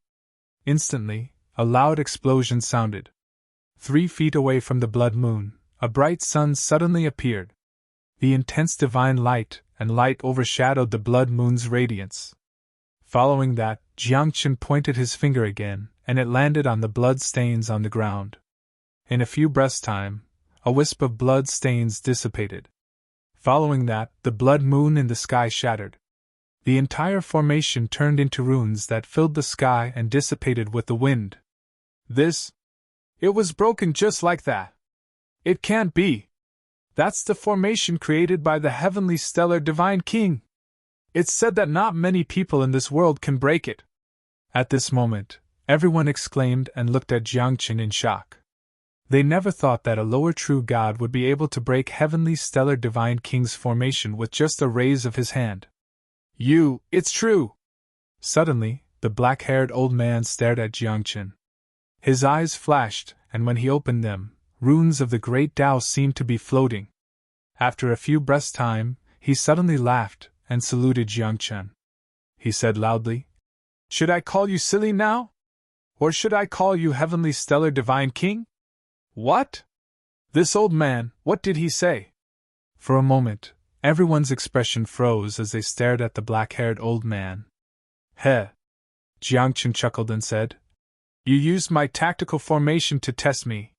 Instantly, a loud explosion sounded. 3 feet away from the blood moon, a bright sun suddenly appeared. The intense divine light overshadowed the blood moon's radiance. Following that, Jiang Chun pointed his finger again, and it landed on the blood stains on the ground. In a few breaths' time, a wisp of blood stains dissipated. Following that, the blood moon in the sky shattered. The entire formation turned into runes that filled the sky and dissipated with the wind. It was broken just like that. It can't be. That's the formation created by the Heavenly Stellar Divine King. It's said that not many people in this world can break it. At this moment, everyone exclaimed and looked at Jiang Chun in shock. They never thought that a lower true god would be able to break Heavenly Stellar Divine King's formation with just a raise of his hand. It's true! Suddenly, the black-haired old man stared at Jiang Chun. His eyes flashed, and when he opened them, runes of the great Tao seemed to be floating. After a few breaths' time, he suddenly laughed and saluted Jiang Chun. he said loudly. Should I call you silly now? Or should I call you Heavenly Stellar Divine King? What? This old man, what did he say? For a moment, everyone's expression froze as they stared at the black-haired old man. Heh! Jiangchen chuckled and said. You used my tactical formation to test me.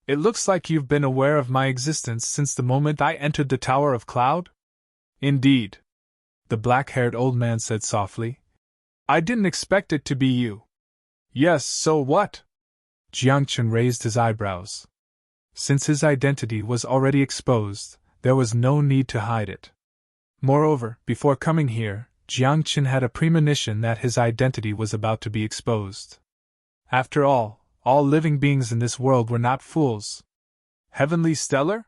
It looks like you've been aware of my existence since the moment I entered the Tower of Cloud? Indeed, the black-haired old man said softly. I didn't expect it to be you. Yes, so what? Jiangchen raised his eyebrows. Since his identity was already exposed, there was no need to hide it. Moreover, before coming here, Jiangchen had a premonition that his identity was about to be exposed. After all living beings in this world were not fools. Heavenly Stellar?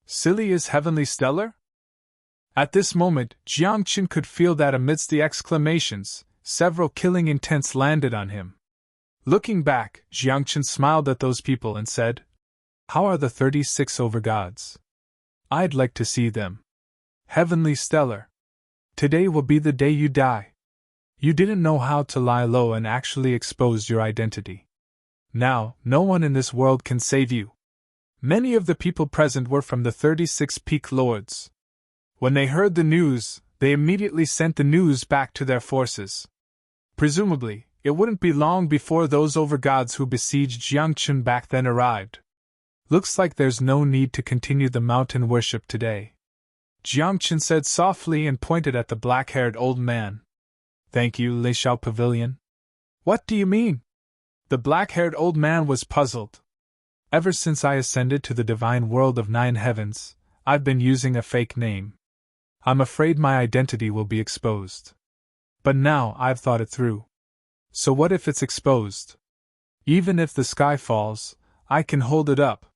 Silly is Heavenly Stellar? At this moment, Jiangchen could feel that amidst the exclamations, several killing intents landed on him. Looking back, Jiangchen smiled at those people and said, How are the 36 overgods? I'd like to see them. Heavenly Stellar. Today will be the day you die. You didn't know how to lie low and actually exposed your identity. Now, no one in this world can save you. Many of the people present were from the 36 peak lords. When they heard the news, they immediately sent the news back to their forces. Presumably, it wouldn't be long before those overgods who besieged Jiangchen back then arrived. Looks like there's no need to continue the mountain worship today. Jiangchen said softly and pointed at the black-haired old man. Thank you, Le Xiao Pavilion. What do you mean? The black-haired old man was puzzled. Ever since I ascended to the divine world of 9 heavens, I've been using a fake name. I'm afraid my identity will be exposed. But now I've thought it through. So what if it's exposed? Even if the sky falls, I can hold it up.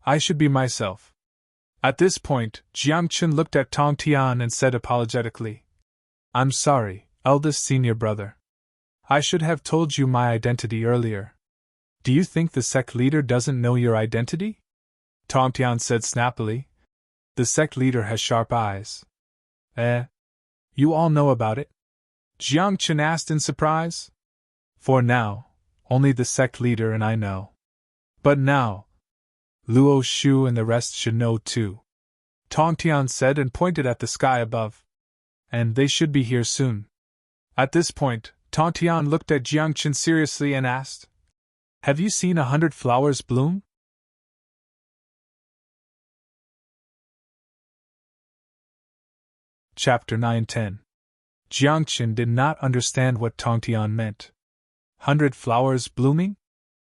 I should be myself. At this point, Jiangchen looked at Tong Tian and said apologetically, I'm sorry, eldest senior brother. I should have told you my identity earlier. Do you think the sect leader doesn't know your identity? Tong Tian said snappily. The sect leader has sharp eyes. You all know about it? Jiangchen asked in surprise. For now, only the sect leader and I know. But now, Luo Shu and the rest should know too. Tong Tian said and pointed at the sky above. And they should be here soon. At this point, Tong Tian looked at Jiangchen seriously and asked, Have you seen 100 flowers bloom? Chapter 9-10. Jiangchen did not understand what Tong Tian meant. 100 flowers blooming?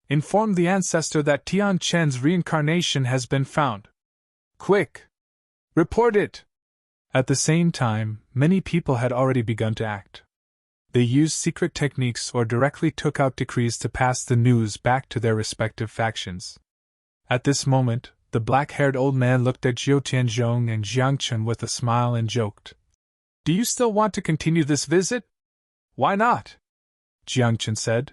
Inform the ancestor that Tian Chen's reincarnation has been found. Quick! Report it! At the same time, many people had already begun to act. They used secret techniques or directly took out decrees to pass the news back to their respective factions. At this moment, the black-haired old man looked at Zhou Tianzhong and Jiangchen with a smile and joked. Do you still want to continue this visit? Why not? Jiangchen said.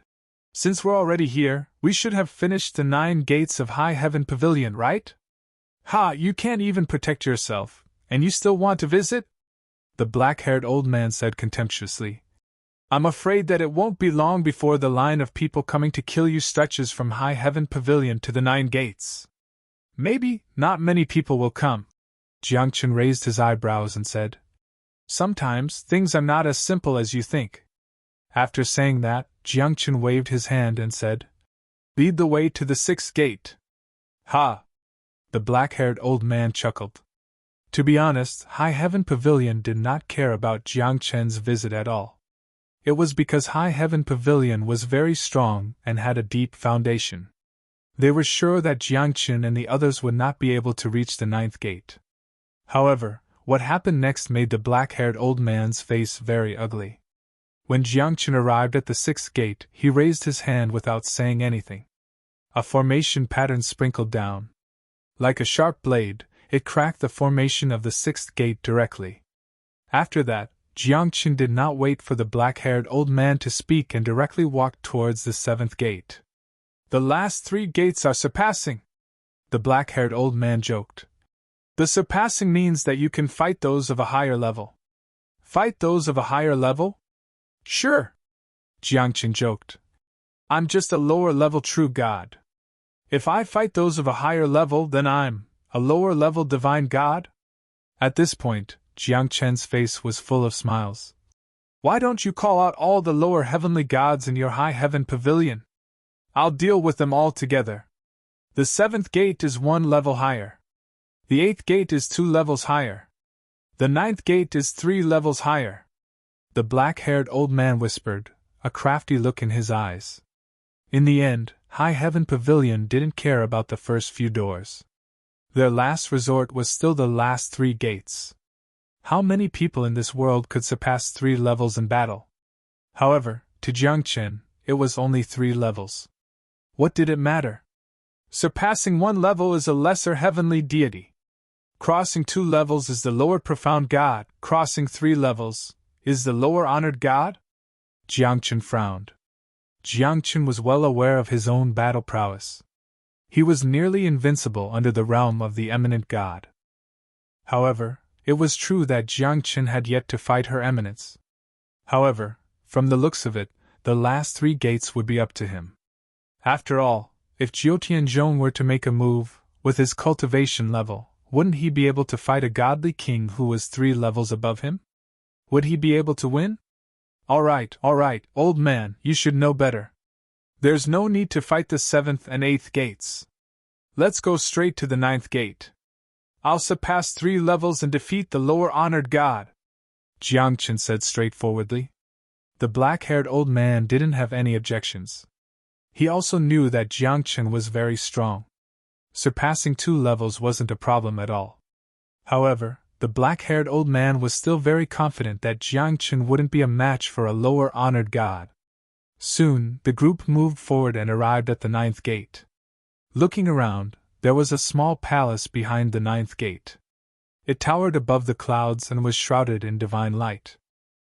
Since we're already here, we should have finished the 9 gates of High Heaven Pavilion, right? Ha, you can't even protect yourself, and you still want to visit? The black-haired old man said contemptuously. I'm afraid that it won't be long before the line of people coming to kill you stretches from High Heaven Pavilion to the 9 gates. Maybe not many people will come. Jiangchen raised his eyebrows and said, Sometimes things are not as simple as you think. After saying that, Jiangchen waved his hand and said, Lead the way to the 6th gate. Ha! The black-haired old man chuckled. To be honest, High Heaven Pavilion did not care about Jiangchen's visit at all. It was because High Heaven Pavilion was very strong and had a deep foundation. They were sure that Jiangchen and the others would not be able to reach the 9th gate. However, what happened next made the black-haired old man's face very ugly. When Jiangchen arrived at the 6th gate, he raised his hand without saying anything. A formation pattern sprinkled down. Like a sharp blade, it cracked the formation of the 6th gate directly. After that, Jiangchen did not wait for the black-haired old man to speak and directly walked towards the 7th gate. The last 3 gates are surpassing, the black-haired old man joked. The surpassing means that you can fight those of a higher level. Fight those of a higher level? Sure, Jiangqin joked. I'm just a lower-level true god. If I fight those of a higher level, then I'm a lower-level divine god? At this point, Jiangqin's face was full of smiles. Why don't you call out all the lower heavenly gods in your high heaven pavilion? I'll deal with them all together. The 7th gate is 1 level higher. The 8th gate is 2 levels higher. The 9th gate is 3 levels higher. The black-haired old man whispered, a crafty look in his eyes. In the end, High Heaven Pavilion didn't care about the first few doors. Their last resort was still the last 3 gates. How many people in this world could surpass 3 levels in battle? However, to Jiangqin, it was only 3 levels. What did it matter? Surpassing 1 level is a lesser heavenly deity. Crossing 2 levels is the lower profound god. Crossing 3 levels is the lower honored god? Jiangqin frowned. Jiangqin was well aware of his own battle prowess. He was nearly invincible under the realm of the eminent god. However, it was true that Jiangqin had yet to fight her eminence. However, from the looks of it, the last 3 gates would be up to him. After all, if Jiu Tianzhong were to make a move, with his cultivation level, wouldn't he be able to fight a godly king who was 3 levels above him? Would he be able to win? All right, old man, you should know better. There's no need to fight the 7th and 8th gates. Let's go straight to the 9th gate. I'll surpass 3 levels and defeat the lower honored god, Jiangqin said straightforwardly. The black-haired old man didn't have any objections. He also knew that Jiangqin was very strong. Surpassing 2 levels wasn't a problem at all. However, the black-haired old man was still very confident that Jiangqin wouldn't be a match for a lower-honored god. Soon, the group moved forward and arrived at the 9th gate. Looking around, there was a small palace behind the 9th gate. It towered above the clouds and was shrouded in divine light.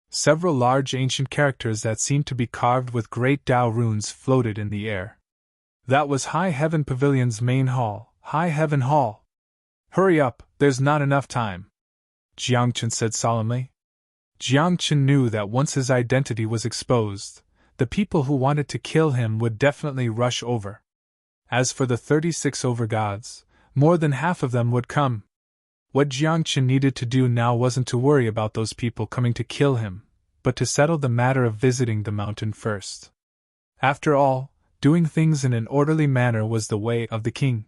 Several large ancient characters that seemed to be carved with great Tao runes floated in the air. That was High Heaven Pavilion's main hall, High Heaven Hall. Hurry up, there's not enough time, Jiangqin said solemnly. Jiangqin knew that once his identity was exposed, the people who wanted to kill him would definitely rush over. As for the 36 overgods, more than half of them would come. What Jiangqin needed to do now wasn't to worry about those people coming to kill him, but to settle the matter of visiting the mountain first. After all, doing things in an orderly manner was the way of the king.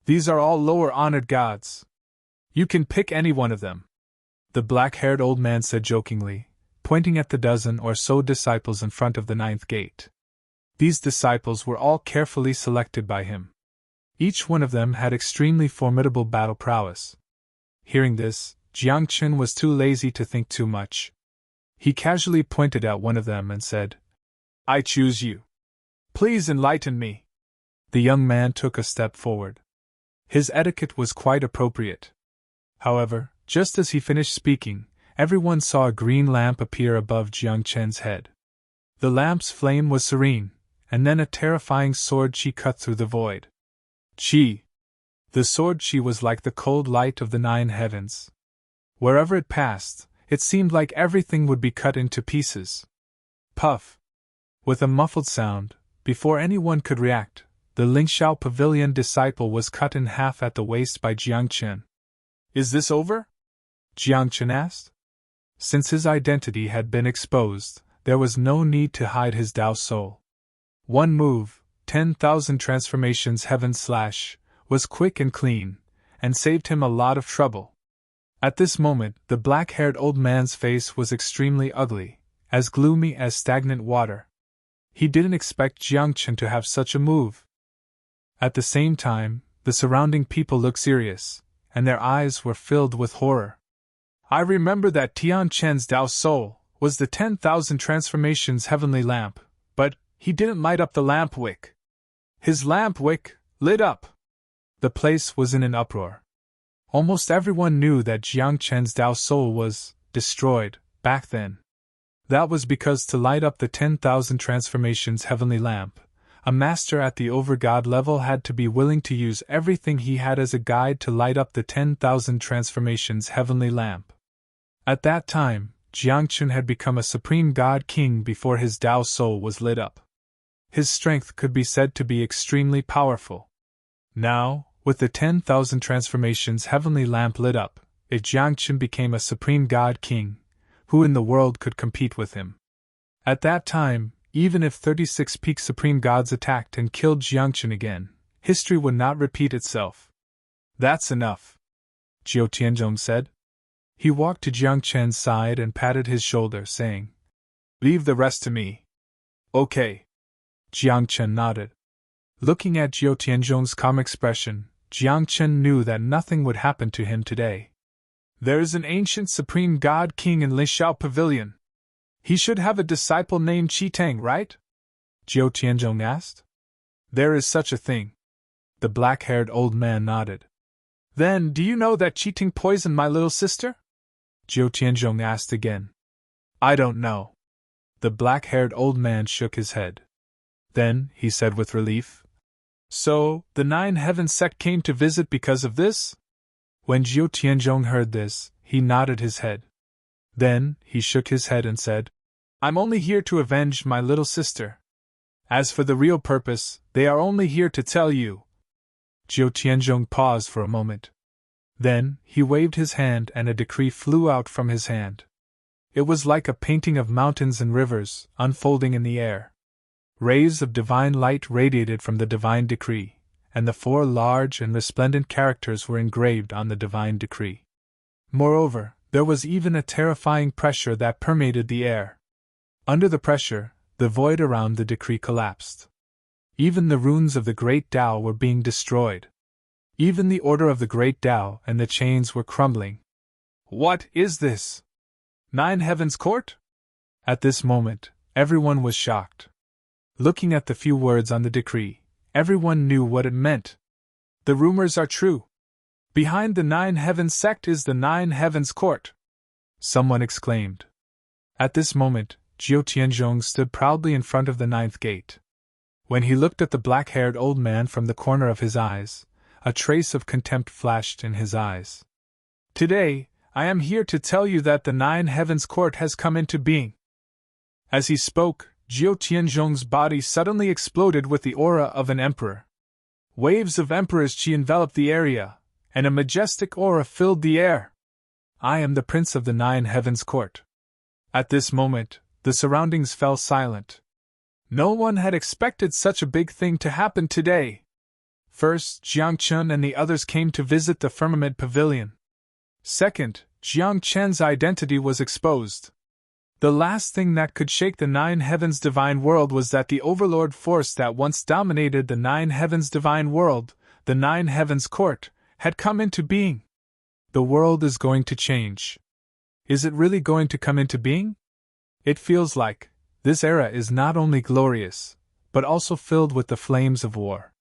These are all lower-honored gods. You can pick any one of them, the black-haired old man said jokingly, pointing at the dozen or so disciples in front of the 9th gate. These disciples were all carefully selected by him. Each one of them had extremely formidable battle prowess. Hearing this, Jiangqin was too lazy to think too much. He casually pointed at one of them and said, "I choose you. Please enlighten me." The young man took a step forward. His etiquette was quite appropriate. However, just as he finished speaking, everyone saw a green lamp appear above Jiangqin's head. The lamp's flame was serene, and then a terrifying sword chi cut through the void. Chi! The sword chi was like the cold light of the 9 heavens. Wherever it passed, it seemed like everything would be cut into pieces. Puff! With a muffled sound, before anyone could react, the Lingxiao Pavilion disciple was cut in half at the waist by Jiangqin. Is this over? Jiangqin asked. Since his identity had been exposed, there was no need to hide his Tao soul. One move, 10,000 transformations heaven / was quick and clean, and saved him a lot of trouble. At this moment, the black-haired old man's face was extremely ugly, as gloomy as stagnant water. He didn't expect Jiangqin to have such a move. At the same time, the surrounding people looked serious, and their eyes were filled with horror. I remember that Tian Chen's Tao soul was the 10,000 transformations heavenly lamp, but he didn't light up the lamp wick. His lamp wick lit up. The place was in an uproar. Almost everyone knew that Jiangqin's Tao soul was destroyed back then. That was because to light up the 10,000 transformations heavenly lamp, a master at the overgod level had to be willing to use everything he had as a guide to light up the 10,000 transformations heavenly lamp. At that time, Jiangchen had become a supreme god king before his Tao soul was lit up. His strength could be said to be extremely powerful. Now, with the 10,000 transformations heavenly lamp lit up, Jiangchen became a supreme god king. Who in the world could compete with him? At that time, even if 36 peak supreme gods attacked and killed Jiangchen again, history would not repeat itself. That's enough, Jiu Tianzhong said. He walked to Jiangchen's side and patted his shoulder, saying, "Leave the rest to me." "Okay." Jiangchen nodded. Looking at Jiu Tianzhong's calm expression, Jiangchen knew that nothing would happen to him today. "There is an ancient supreme god king in Lishao Pavilion. He should have a disciple named Qitang, right?" Jiu Tianzhong asked. "There is such a thing." The black-haired old man nodded. "Then, do you know that Qitang poisoned my little sister?" Jiu Tianzhong asked again. "I don't know." The black-haired old man shook his head. Then, he said with relief, "So, the Nine Heavens sect came to visit because of this?" When Jiu Tianzhong heard this, he nodded his head. Then, he shook his head and said, "I'm only here to avenge my little sister. As for the real purpose, they are only here to tell you." Jiu Tianzhong paused for a moment. Then, he waved his hand and a decree flew out from his hand. It was like a painting of mountains and rivers, unfolding in the air. Rays of divine light radiated from the divine decree, and the 4 large and resplendent characters were engraved on the divine decree. Moreover, there was even a terrifying pressure that permeated the air. Under the pressure, the void around the decree collapsed. Even the runes of the Great Tao were being destroyed. Even the order of the Great Tao and the chains were crumbling. "What is this? Nine Heavens Court?" At this moment, everyone was shocked. Looking at the few words on the decree, everyone knew what it meant. The rumors are true. Behind the Nine Heavens sect is the Nine Heavens Court, someone exclaimed. At this moment, Jiu Tianzhong stood proudly in front of the 9th gate. When he looked at the black-haired old man from the corner of his eyes, a trace of contempt flashed in his eyes. "Today, I am here to tell you that the Nine Heavens Court has come into being." As he spoke, Jiu Tianzhong's body suddenly exploded with the aura of an emperor. Waves of emperor's qi enveloped the area, and a majestic aura filled the air. "I am the prince of the Nine Heavens Court." At this moment, the surroundings fell silent. No one had expected such a big thing to happen today. First, Jiangchen and the others came to visit the Firmament Pavilion. Second, Jiangchen's identity was exposed. The last thing that could shake the Nine Heavens divine world was that the overlord force that once dominated the Nine Heavens divine world, the Nine Heavens Court, had come into being. The world is going to change. Is it really going to come into being? It feels like this era is not only glorious, but also filled with the flames of war.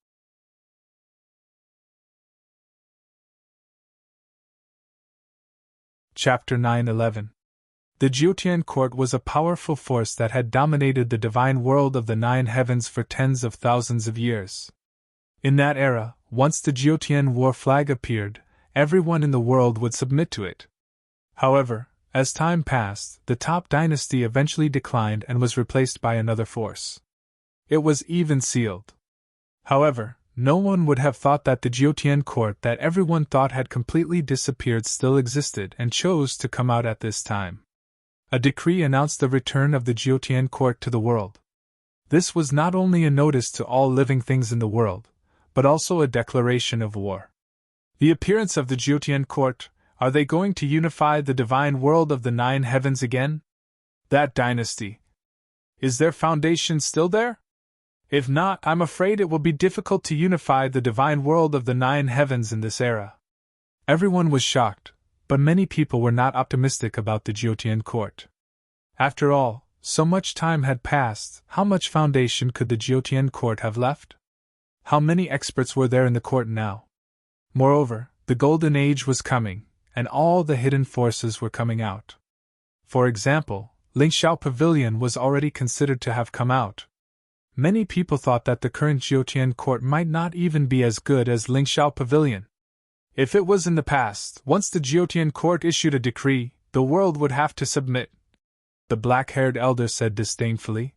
Chapter 9:11. The Jiutian court was a powerful force that had dominated the divine world of the Nine Heavens for tens of thousands of years. In that era, once the Jiutian war flag appeared, everyone in the world would submit to it. However, as time passed, the top dynasty eventually declined and was replaced by another force. It was even sealed. However, no one would have thought that the Jiutian court that everyone thought had completely disappeared still existed and chose to come out at this time. A decree announced the return of the Jiutian court to the world. This was not only a notice to all living things in the world, but also a declaration of war. The appearance of the Jiutian court, are they going to unify the divine world of the Nine Heavens again? That dynasty, is their foundation still there? If not, I'm afraid it will be difficult to unify the divine world of the Nine Heavens in this era. Everyone was shocked, but many people were not optimistic about the Jiutian court. After all, so much time had passed, how much foundation could the Jiutian court have left? How many experts were there in the court now? Moreover, the Golden Age was coming, and all the hidden forces were coming out. For example, Lingxiao Pavilion was already considered to have come out. Many people thought that the current Jiutian court might not even be as good as Lingxiao Pavilion. If it was in the past, once the Jiutian court issued a decree, the world would have to submit, the black-haired elder said disdainfully.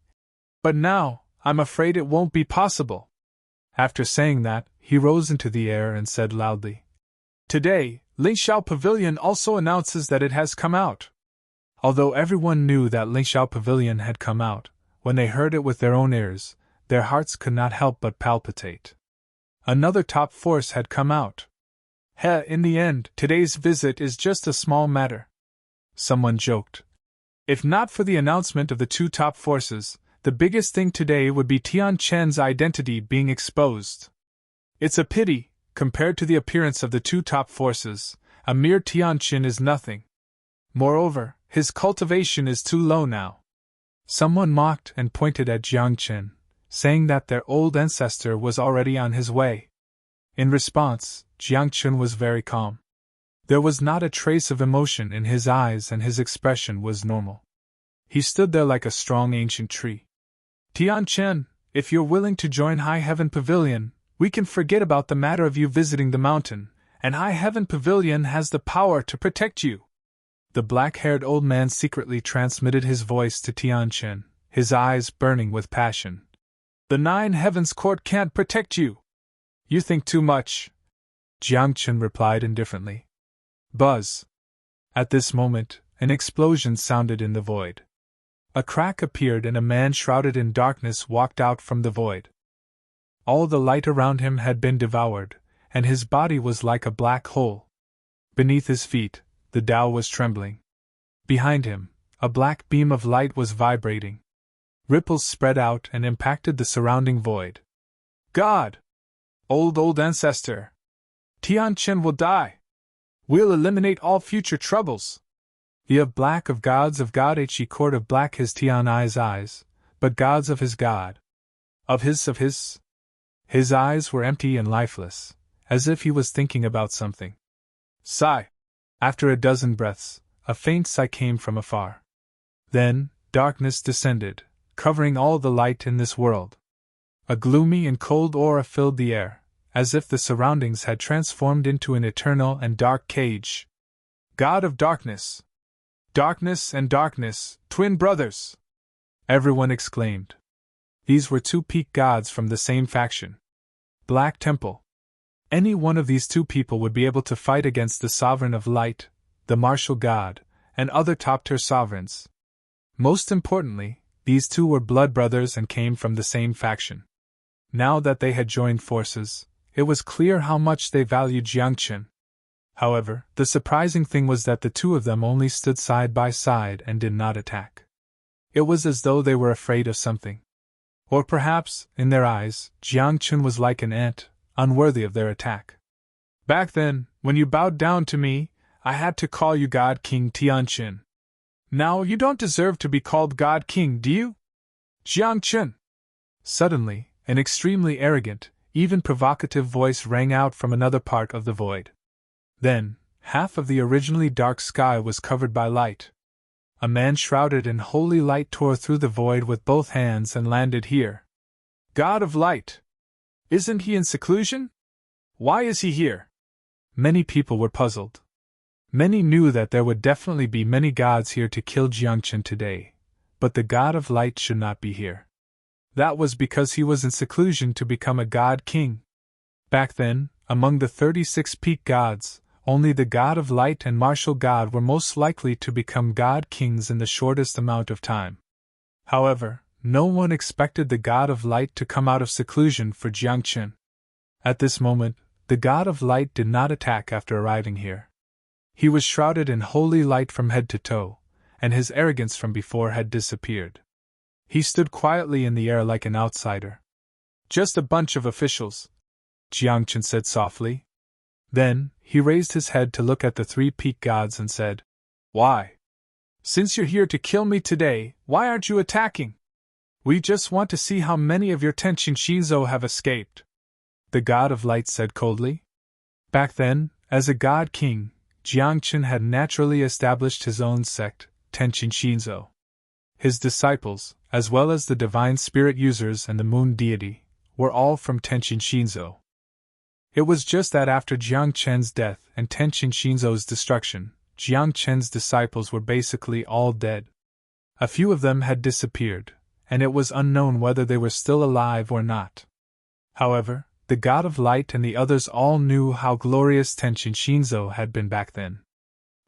But now, I'm afraid it won't be possible. After saying that, he rose into the air and said loudly, Today, Lingxiao Pavilion also announces that it has come out. Although everyone knew that Lingxiao Pavilion had come out, when they heard it with their own ears, their hearts could not help but palpitate. Another top force had come out. In the end, today's visit is just a small matter. Someone joked. If not for the announcement of the two top forces, the biggest thing today would be Tian Chen's identity being exposed. It's a pity, compared to the appearance of the two top forces, a mere Tian Chen is nothing. Moreover, his cultivation is too low now. Someone mocked and pointed at Jiang Chen, saying that their old ancestor was already on his way. In response, Jiang Chen was very calm. There was not a trace of emotion in his eyes and his expression was normal. He stood there like a strong ancient tree. Tian Chen, if you're willing to join High Heaven Pavilion, we can forget about the matter of you visiting the mountain, and High Heaven Pavilion has the power to protect you. The black-haired old man secretly transmitted his voice to Tian Chen, his eyes burning with passion. The Nine Heavens Court can't protect you. You think too much. Jiang Chen replied indifferently. Buzz. At this moment, an explosion sounded in the void. A crack appeared and a man shrouded in darkness walked out from the void. All the light around him had been devoured, and his body was like a black hole. Beneath his feet, the Tao was trembling. Behind him, a black beam of light was vibrating. Ripples spread out and impacted the surrounding void. God! Old ancestor! Tian Chen will die! We'll eliminate all future troubles! The of black of gods of God He court of black his Tian eyes, but gods of his God. Of his. His eyes were empty and lifeless, as if he was thinking about something. Sigh! After a dozen breaths, a faint sigh came from afar. Then, darkness descended, covering all the light in this world. A gloomy and cold aura filled the air, as if the surroundings had transformed into an eternal and dark cage. God of darkness! Darkness and darkness, twin brothers! Everyone exclaimed. These were two peak gods from the same faction. Black Temple. Any one of these two people would be able to fight against the Sovereign of Light, the Martial God, and other top-tier sovereigns. Most importantly, these two were blood brothers and came from the same faction. Now that they had joined forces, it was clear how much they valued Jiang Chen. However, the surprising thing was that the two of them only stood side by side and did not attack. It was as though they were afraid of something. Or perhaps, in their eyes, Jiang Chen was like an ant, unworthy of their attack. Back then, when you bowed down to me, I had to call you God King Tian Chen. Now you don't deserve to be called God King, do you? Jiang Chen! Suddenly, an extremely arrogant, even provocative voice rang out from another part of the void. Then, half of the originally dark sky was covered by light. A man shrouded in holy light tore through the void with both hands and landed here. God of Light! Isn't he in seclusion? Why is he here? Many people were puzzled. Many knew that there would definitely be many gods here to kill Jiang Chen today, but the God of Light should not be here. That was because he was in seclusion to become a God King. Back then, among the 36 peak gods, only the God of Light and Martial God were most likely to become God Kings in the shortest amount of time. However, no one expected the God of Light to come out of seclusion for Jiang Chen. At this moment, the God of Light did not attack after arriving here. He was shrouded in holy light from head to toe, and his arrogance from before had disappeared. He stood quietly in the air like an outsider. Just a bunch of officials, Jiang Chen said softly. Then, he raised his head to look at the three peak gods and said, Why? Since you're here to kill me today, why aren't you attacking? We just want to see how many of your Tenchin Shinzo have escaped. The God of Light said coldly. Back then, as a God King, Jiang Chen had naturally established his own sect, Tenchin Shinzo. His disciples, as well as the divine spirit users and the moon deity, were all from Tenchin Shinzo. It was just that after Jiang Chen's death and Tenchin Shinzo's destruction, Jiang Chen's disciples were basically all dead. A few of them had disappeared, and it was unknown whether they were still alive or not. However, the god of light and the others all knew how glorious Tenshin Shinzo had been back then.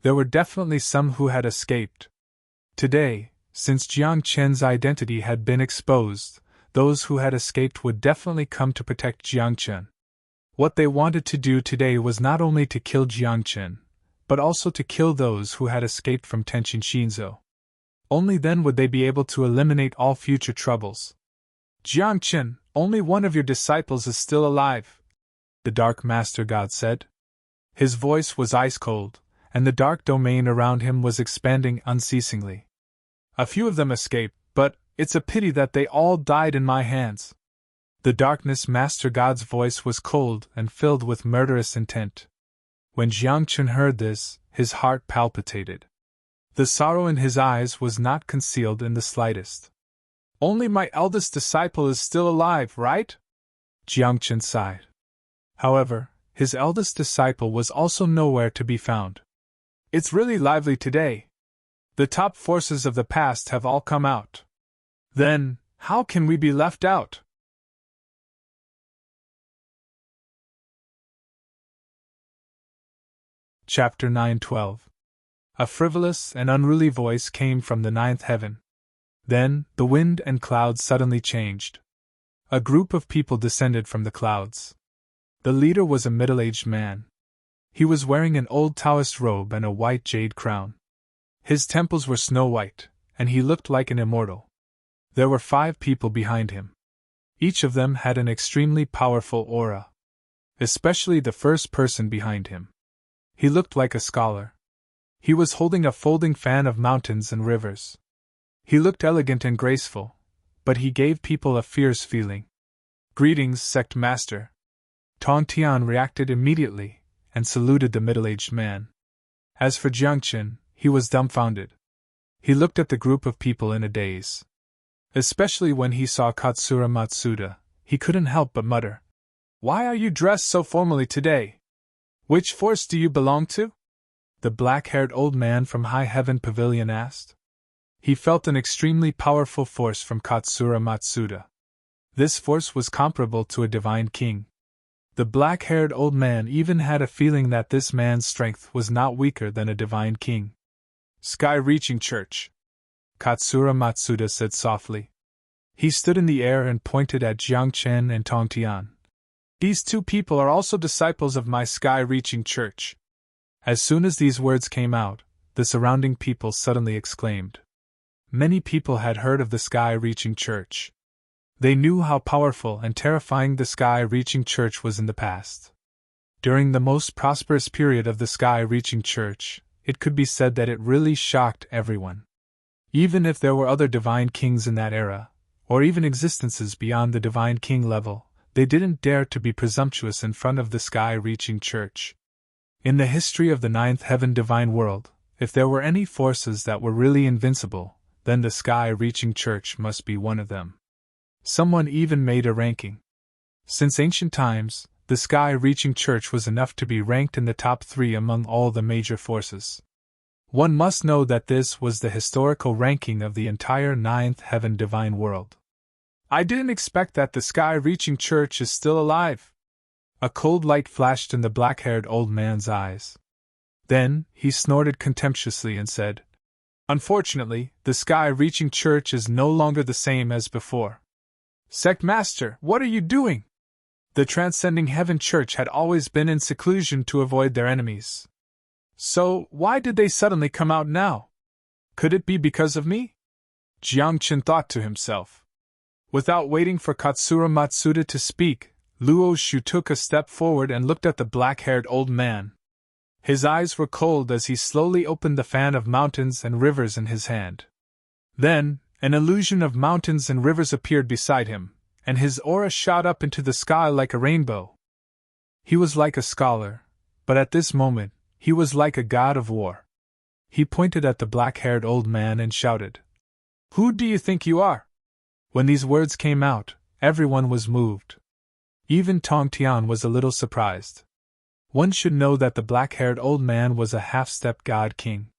There were definitely some who had escaped. Today, since Jiang Chen's identity had been exposed, those who had escaped would definitely come to protect Jiang Chen. What they wanted to do today was not only to kill Jiang Chen, but also to kill those who had escaped from Tenshin Shinzo. Only then would they be able to eliminate all future troubles. Jiang Chen, only one of your disciples is still alive, the Dark Master God said. His voice was ice cold, and the dark domain around him was expanding unceasingly. A few of them escaped, but it's a pity that they all died in my hands. The Darkness Master God's voice was cold and filled with murderous intent. When Jiang Chen heard this, his heart palpitated. The sorrow in his eyes was not concealed in the slightest. Only my eldest disciple is still alive, right? Jiang Chen sighed. However, his eldest disciple was also nowhere to be found. It's really lively today. The top forces of the past have all come out. Then, how can we be left out? Chapter 9:12. A frivolous and unruly voice came from the ninth heaven. Then, the wind and clouds suddenly changed. A group of people descended from the clouds. The leader was a middle-aged man. He was wearing an old Taoist robe and a white jade crown. His temples were snow-white, and he looked like an immortal. There were 5 people behind him. Each of them had an extremely powerful aura. Especially the first person behind him. He looked like a scholar. He was holding a folding fan of mountains and rivers. He looked elegant and graceful, but he gave people a fierce feeling. Greetings, Sect Master. Tong Tian reacted immediately, and saluted the middle-aged man. As for Jiang Chen, he was dumbfounded. He looked at the group of people in a daze. Especially when he saw Katsura Matsuda, he couldn't help but mutter, "Why are you dressed so formally today? Which force do you belong to?" The black-haired old man from High Heaven Pavilion asked. He felt an extremely powerful force from Katsura Matsuda. This force was comparable to a divine king. The black-haired old man even had a feeling that this man's strength was not weaker than a divine king. "Sky-reaching church," Katsura Matsuda said softly. He stood in the air and pointed at Jiang Chen and Tong Tian. "These 2 people are also disciples of my sky-reaching church." As soon as these words came out, the surrounding people suddenly exclaimed. Many people had heard of the sky-reaching church. They knew how powerful and terrifying the sky-reaching church was in the past. During the most prosperous period of the sky-reaching church, it could be said that it really shocked everyone. Even if there were other divine kings in that era, or even existences beyond the divine king level, they didn't dare to be presumptuous in front of the sky-reaching church. In the history of the ninth heaven divine world, if there were any forces that were really invincible, then the sky-reaching church must be one of them. Someone even made a ranking. Since ancient times, the sky-reaching church was enough to be ranked in the top 3 among all the major forces. One must know that this was the historical ranking of the entire ninth heaven divine world. "I didn't expect that the sky-reaching church is still alive." A cold light flashed in the black-haired old man's eyes. Then, he snorted contemptuously and said, "Unfortunately, the sky-reaching church is no longer the same as before." "Sect Master, what are you doing?" The Transcending Heaven Church had always been in seclusion to avoid their enemies. So, why did they suddenly come out now? Could it be because of me? Jiang Chen thought to himself. Without waiting for Katsura Matsuda to speak, Luo Shu took a step forward and looked at the black-haired old man. His eyes were cold as he slowly opened the fan of mountains and rivers in his hand. Then, an illusion of mountains and rivers appeared beside him, and his aura shot up into the sky like a rainbow. He was like a scholar, but at this moment, he was like a god of war. He pointed at the black-haired old man and shouted, "Who do you think you are?" When these words came out, everyone was moved. Even Tong Tian was a little surprised. One should know that the black-haired old man was a half-step god king.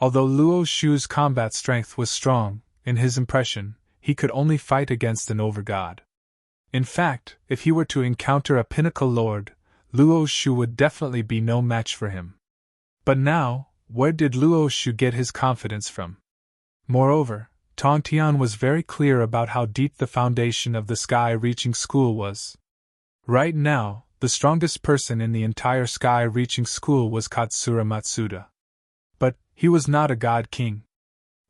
Although Luo Shu's combat strength was strong, in his impression, he could only fight against an overgod. In fact, if he were to encounter a pinnacle lord, Luo Shu would definitely be no match for him. But now, where did Luo Shu get his confidence from? Moreover, Tong Tian was very clear about how deep the foundation of the sky-reaching school was. Right now, the strongest person in the entire sky-reaching school was Katsura Matsuda. But he was not a god king.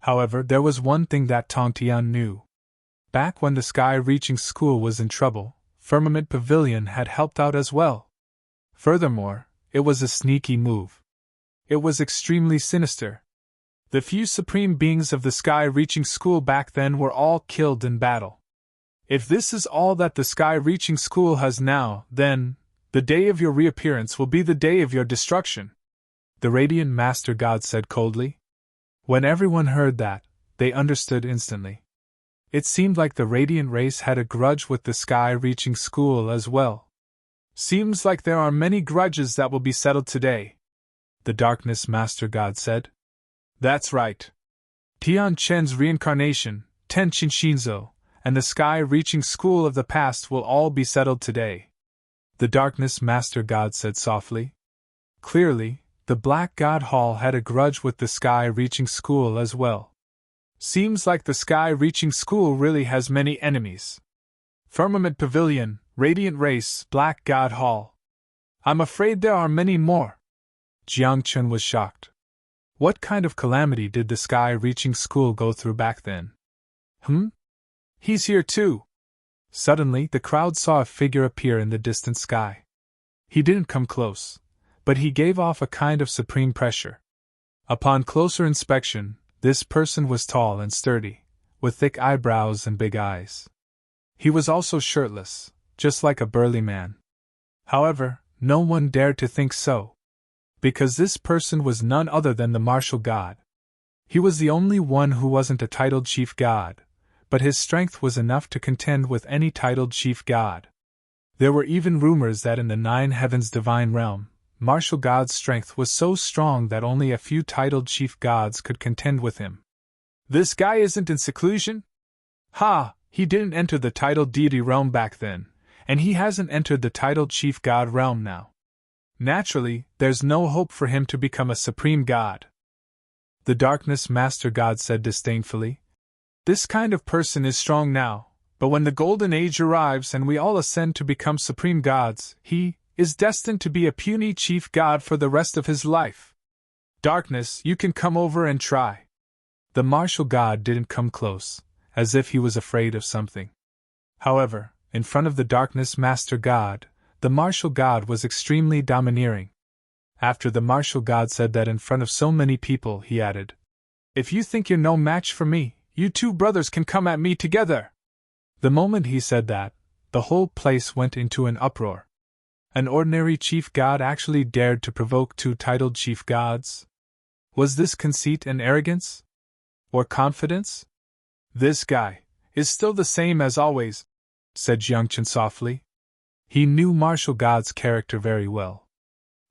However, there was one thing that Tong Tian knew. Back when the sky-reaching school was in trouble, Firmament Pavilion had helped out as well. Furthermore, it was a sneaky move. It was extremely sinister. The few supreme beings of the sky-reaching school back then were all killed in battle. If this is all that the sky-reaching school has now, then the day of your reappearance will be the day of your destruction, the Radiant Master God said coldly. When everyone heard that, they understood instantly. It seemed like the Radiant race had a grudge with the sky-reaching school as well. Seems like there are many grudges that will be settled today, the Darkness Master God said. That's right. Tian Chen's reincarnation, Ten Qin Shinzo, and the sky-reaching school of the past will all be settled today, the Darkness Master God said softly. Clearly, the Black God Hall had a grudge with the sky-reaching school as well. Seems like the sky-reaching school really has many enemies. Firmament Pavilion, Radiant Race, Black God Hall. I'm afraid there are many more. Jiang Chun was shocked. What kind of calamity did the sky-reaching school go through back then? He's here too. Suddenly, the crowd saw a figure appear in the distant sky. He didn't come close, but he gave off a kind of supreme pressure. Upon closer inspection, this person was tall and sturdy, with thick eyebrows and big eyes. He was also shirtless, just like a burly man. However, no one dared to think so, because this person was none other than the martial god. He was the only one who wasn't a titled chief god, but his strength was enough to contend with any titled chief god. There were even rumors that in the Nine Heavens divine realm, martial god's strength was so strong that only a few titled chief gods could contend with him. This guy isn't in seclusion? Ha! He didn't enter the titled deity realm back then, and he hasn't entered the titled chief god realm now. Naturally, there's no hope for him to become a supreme god. The Darkness Master God said disdainfully. This kind of person is strong now, but when the Golden Age arrives and we all ascend to become supreme gods, he is destined to be a puny chief god for the rest of his life. Darkness, you can come over and try. The martial god didn't come close, as if he was afraid of something. However, in front of the Darkness Master God, the martial god was extremely domineering. After the martial god said that in front of so many people, he added, "If you think you're no match for me, you two brothers can come at me together." The moment he said that, the whole place went into an uproar. An ordinary chief god actually dared to provoke two titled chief gods? Was this conceit and arrogance? Or confidence? "This guy is still the same as always," said Jiangchen softly. He knew martial god's character very well.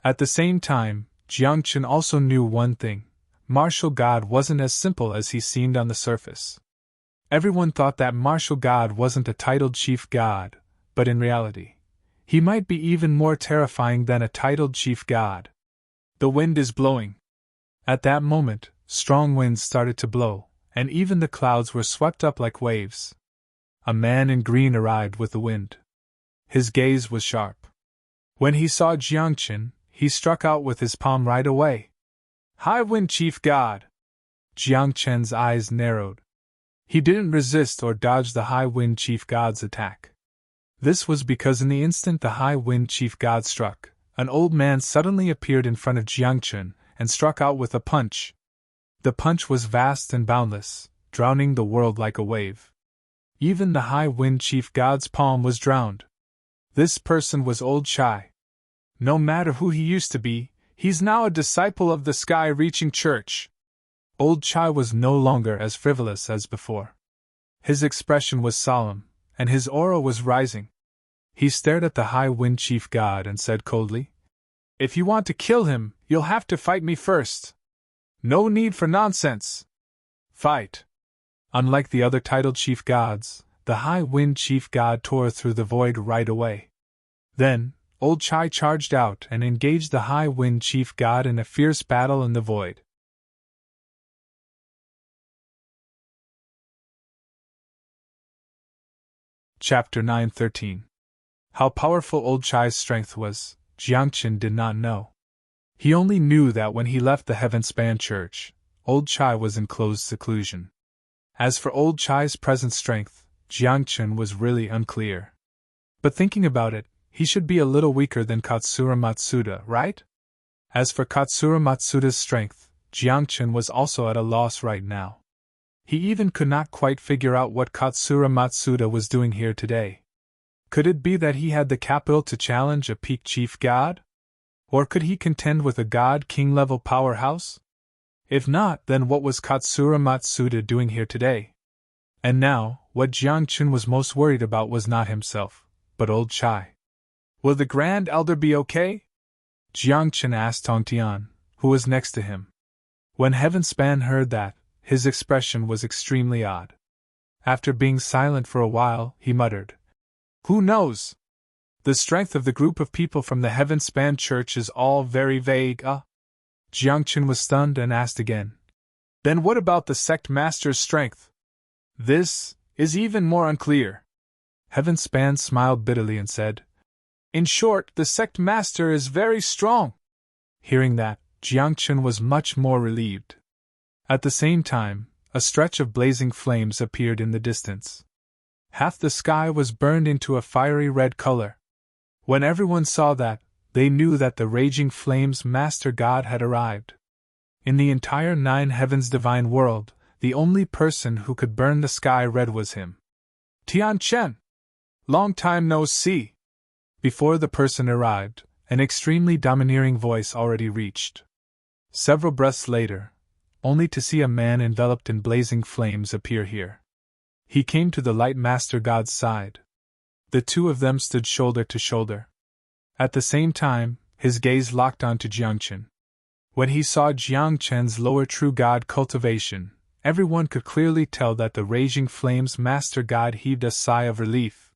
At the same time, Jiangchen also knew one thing: martial god wasn't as simple as he seemed on the surface. Everyone thought that martial god wasn't a titled chief god, but in reality, he might be even more terrifying than a titled chief god. The wind is blowing. At that moment, strong winds started to blow, and even the clouds were swept up like waves. A man in green arrived with the wind. His gaze was sharp. When he saw Jiangchen, he struck out with his palm right away. "High Wind Chief God!" Jiangchen's eyes narrowed. He didn't resist or dodge the High Wind Chief God's attack. This was because in the instant the High Wind Chief God struck, an old man suddenly appeared in front of Jiangchen and struck out with a punch. The punch was vast and boundless, drowning the world like a wave. Even the High Wind Chief God's palm was drowned. This person was Old Chai. No matter who he used to be, he's now a disciple of the Sky-Reaching Church. Old Chai was no longer as frivolous as before. His expression was solemn, and his aura was rising. He stared at the High Wind Chief God and said coldly, "If you want to kill him, you'll have to fight me first." No need for nonsense! Fight! Unlike the other titled chief gods, the High Wind chief god tore through the void right away. Then, Old Chai charged out and engaged the High Wind chief god in a fierce battle in the void. Chapter 9:13. How powerful Old Chai's strength was, Jiangchen did not know. He only knew that when he left the Heaven-span church, Old Chai was in closed seclusion. As for Old Chai's present strength, Jiangchen was really unclear. But thinking about it, he should be a little weaker than Katsura Matsuda, right? As for Katsura Matsuda's strength, Jiangchen was also at a loss right now. He even could not quite figure out what Katsura Matsuda was doing here today. Could it be that he had the capital to challenge a peak chief god? Or could he contend with a god-king level powerhouse? If not, then what was Katsura Matsuda doing here today? And now, what Jiangchen was most worried about was not himself, but Old Chai. Will the Grand Elder be okay? Jiangchen asked Tongtian, who was next to him. When Heavenspan heard that, his expression was extremely odd. After being silent for a while, he muttered, "Who knows? The strength of the group of people from the Heaven-span church is all very vague, Jiangchen was stunned and asked again. Then what about the sect master's strength? This is even more unclear. Heaven-span smiled bitterly and said, In short, the sect master is very strong. Hearing that, Jiangchen was much more relieved. At the same time, a stretch of blazing flames appeared in the distance. Half the sky was burned into a fiery red color. When everyone saw that, they knew that the raging flames master god had arrived. In the entire nine heavens divine world, the only person who could burn the sky red was him. Tian Chen! Long time no see! Before the person arrived, an extremely domineering voice already reached. Several breaths later, only to see a man enveloped in blazing flames appear here. He came to the light master god's side. The two of them stood shoulder to shoulder. At the same time, his gaze locked onto Jiangchen. When he saw Jiangchen's lower true god cultivation, everyone could clearly tell that the raging flames master god heaved a sigh of relief.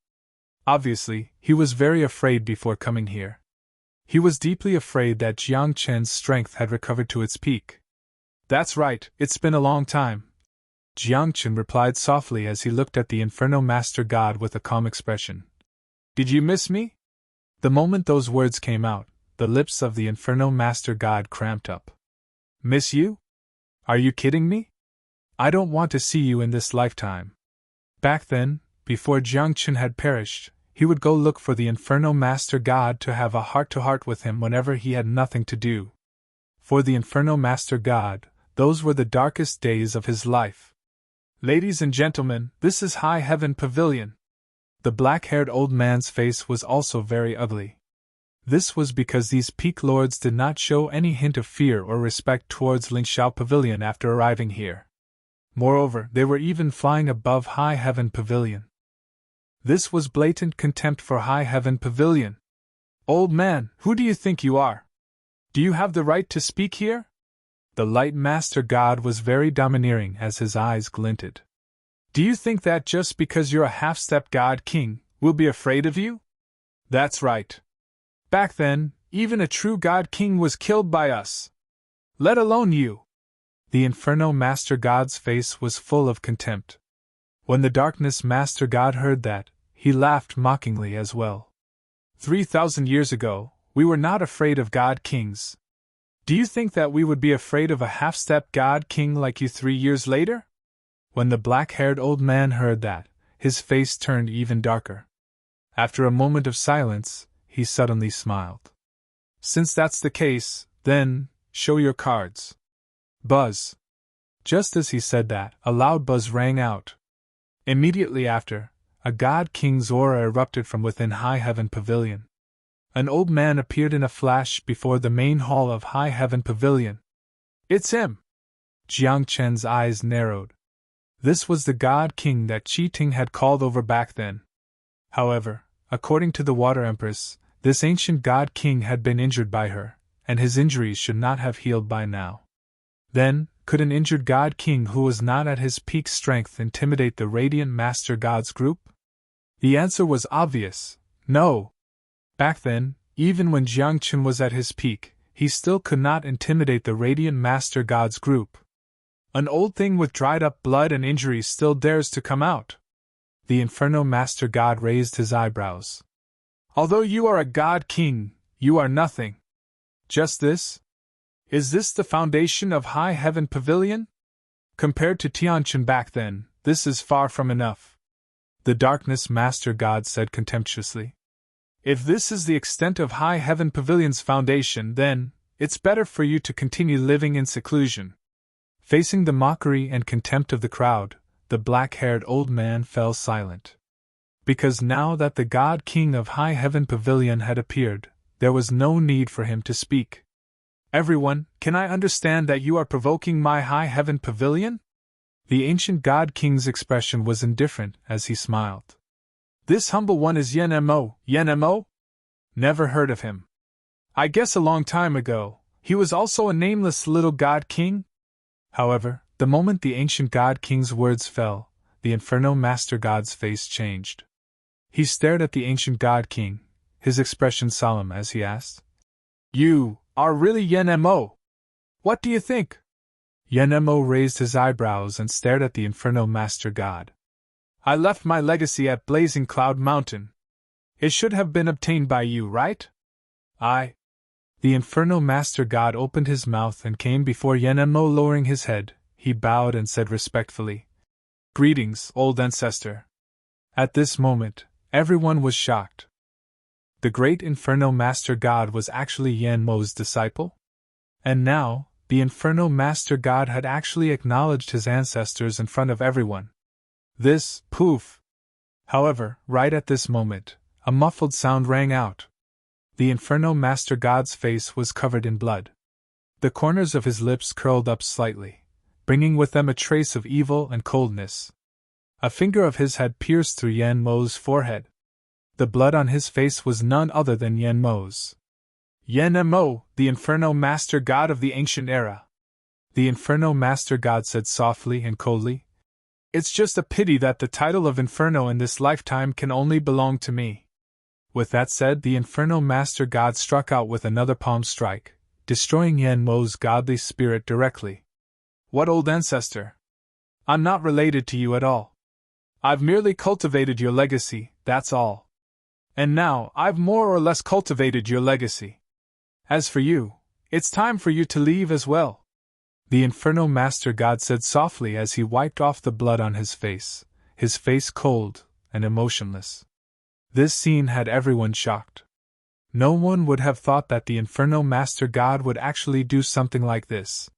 Obviously, he was very afraid before coming here. He was deeply afraid that Jiangchen's strength had recovered to its peak. That's right, it's been a long time, Jiangchen replied softly as he looked at the Inferno Master God with a calm expression. Did you miss me? The moment those words came out, the lips of the Inferno Master God cramped up. Miss you? Are you kidding me? I don't want to see you in this lifetime. Back then, before Jiangchen had perished, he would go look for the Inferno Master God to have a heart-to-heart with him whenever he had nothing to do. For the Inferno Master God, those were the darkest days of his life. Ladies and gentlemen, this is High Heaven Pavilion. The black-haired old man's face was also very ugly. This was because these peak lords did not show any hint of fear or respect towards Lingxiao Pavilion after arriving here. Moreover, they were even flying above High Heaven Pavilion. This was blatant contempt for High Heaven Pavilion. Old man, who do you think you are? Do you have the right to speak here? The Light Master God was very domineering as his eyes glinted. Do you think that just because you're a half-step God King, we'll be afraid of you? That's right. Back then, even a true God King was killed by us. Let alone you. The Inferno Master God's face was full of contempt. When the Darkness Master God heard that, he laughed mockingly as well. 3,000 years ago, we were not afraid of God Kings. Do you think that we would be afraid of a half-step God King like you 3 years later? When the black-haired old man heard that, his face turned even darker. After a moment of silence, he suddenly smiled. Since that's the case, then, show your cards. Buzz. Just as he said that, a loud buzz rang out. Immediately after, a God King's aura erupted from within High Heaven Pavilion. An old man appeared in a flash before the main hall of High Heaven Pavilion. It's him! Jiangchen's eyes narrowed. This was the God King that Qi Ting had called over back then. However, according to the Water Empress, this ancient God King had been injured by her, and his injuries should not have healed by now. Then, could an injured god king who was not at his peak strength intimidate the radiant master gods group? The answer was obvious: no. Back then, even when Jiangchen was at his peak, he still could not intimidate the radiant master gods group. An old thing with dried up blood and injuries still dares to come out. The Inferno Master God raised his eyebrows. Although you are a god king, you are nothing. Just this? Is this the foundation of High Heaven Pavilion? Compared to Tianqian back then, this is far from enough. The Darkness Master God said contemptuously. If this is the extent of High Heaven Pavilion's foundation, then it's better for you to continue living in seclusion. Facing the mockery and contempt of the crowd, the black-haired old man fell silent. Because now that the God King of High Heaven Pavilion had appeared, there was no need for him to speak. Everyone, can I understand that you are provoking my High Heaven Pavilion? The ancient God King's expression was indifferent as he smiled. This humble one is Yen Mo. Yen Mo? Never heard of him. I guess a long time ago, he was also a nameless little God King? However, the moment the ancient God King's words fell, the Inferno Master God's face changed. He stared at the ancient God King, his expression solemn as he asked, "You are really Yen Mo? What do you think?" Yen Mo raised his eyebrows and stared at the Inferno Master God. "I left my legacy at Blazing Cloud Mountain. It should have been obtained by you, right?" The Inferno Master God opened his mouth and came before Yen Mo. Lowering his head, he bowed and said respectfully, "Greetings, old ancestor." At this moment, everyone was shocked. The great Inferno Master God was actually Yen Mo's disciple? And now, the Inferno Master God had actually acknowledged his ancestors in front of everyone. This, poof! However, right at this moment, a muffled sound rang out. The Inferno Master God's face was covered in blood. The corners of his lips curled up slightly, bringing with them a trace of evil and coldness. A finger of his had pierced through Yen Mo's forehead. The blood on his face was none other than Yen Mo's. "Yen Mo, the Inferno Master God of the ancient era." The Inferno Master God said softly and coldly, "It's just a pity that the title of Inferno in this lifetime can only belong to me." With that said, the Inferno Master God struck out with another palm strike, destroying Yen Mo's godly spirit directly. "What old ancestor? I'm not related to you at all. I've merely cultivated your legacy, that's all. And now, I've more or less cultivated your legacy. As for you, it's time for you to leave as well." The Inferno Master God said softly as he wiped off the blood on his face cold and emotionless. This scene had everyone shocked. No one would have thought that the Inferno Master God would actually do something like this.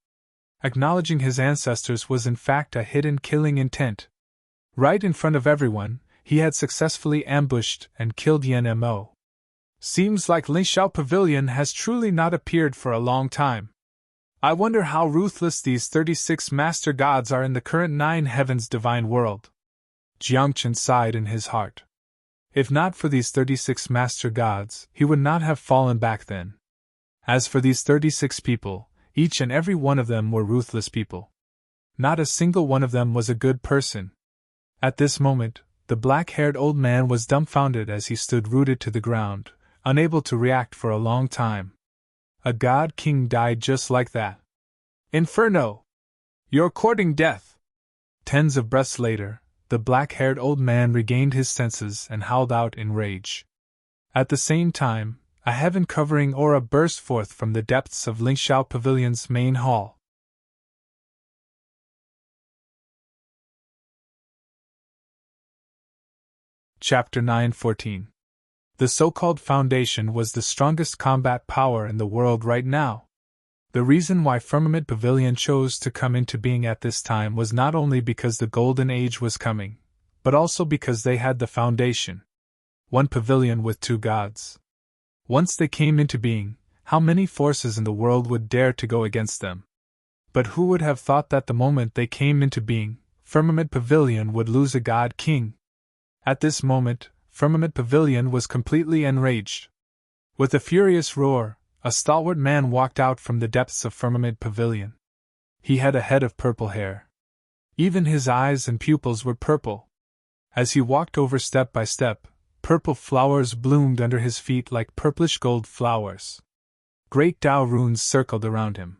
Acknowledging his ancestors was in fact a hidden killing intent. Right in front of everyone, he had successfully ambushed and killed Yen Mo. Seems like Lingxiao Pavilion has truly not appeared for a long time. I wonder how ruthless these 36 Master Gods are in the current 9 Heavens divine world. Jiangchen sighed in his heart. If not for these 36 Master Gods, he would not have fallen back then. As for these 36 people, each and every one of them were ruthless people. Not a single one of them was a good person. At this moment, the black-haired old man was dumbfounded as he stood rooted to the ground, unable to react for a long time. A god king died just like that. "Inferno! You're courting death!" Tens of breaths later, the black-haired old man regained his senses and howled out in rage. At the same time, a heaven-covering aura burst forth from the depths of Lingxiao Pavilion's main hall. Chapter 9:14. The so-called Foundation was the strongest combat power in the world right now. The reason why Firmament Pavilion chose to come into being at this time was not only because the Golden Age was coming, but also because they had the Foundation. One pavilion with 2 gods. Once they came into being, how many forces in the world would dare to go against them? But who would have thought that the moment they came into being, Firmament Pavilion would lose a god king? At this moment, Firmament Pavilion was completely enraged. With a furious roar, a stalwart man walked out from the depths of Firmament Pavilion. He had a head of purple hair. Even his eyes and pupils were purple. As he walked over step by step, purple flowers bloomed under his feet like purplish gold flowers. Great Tao runes circled around him.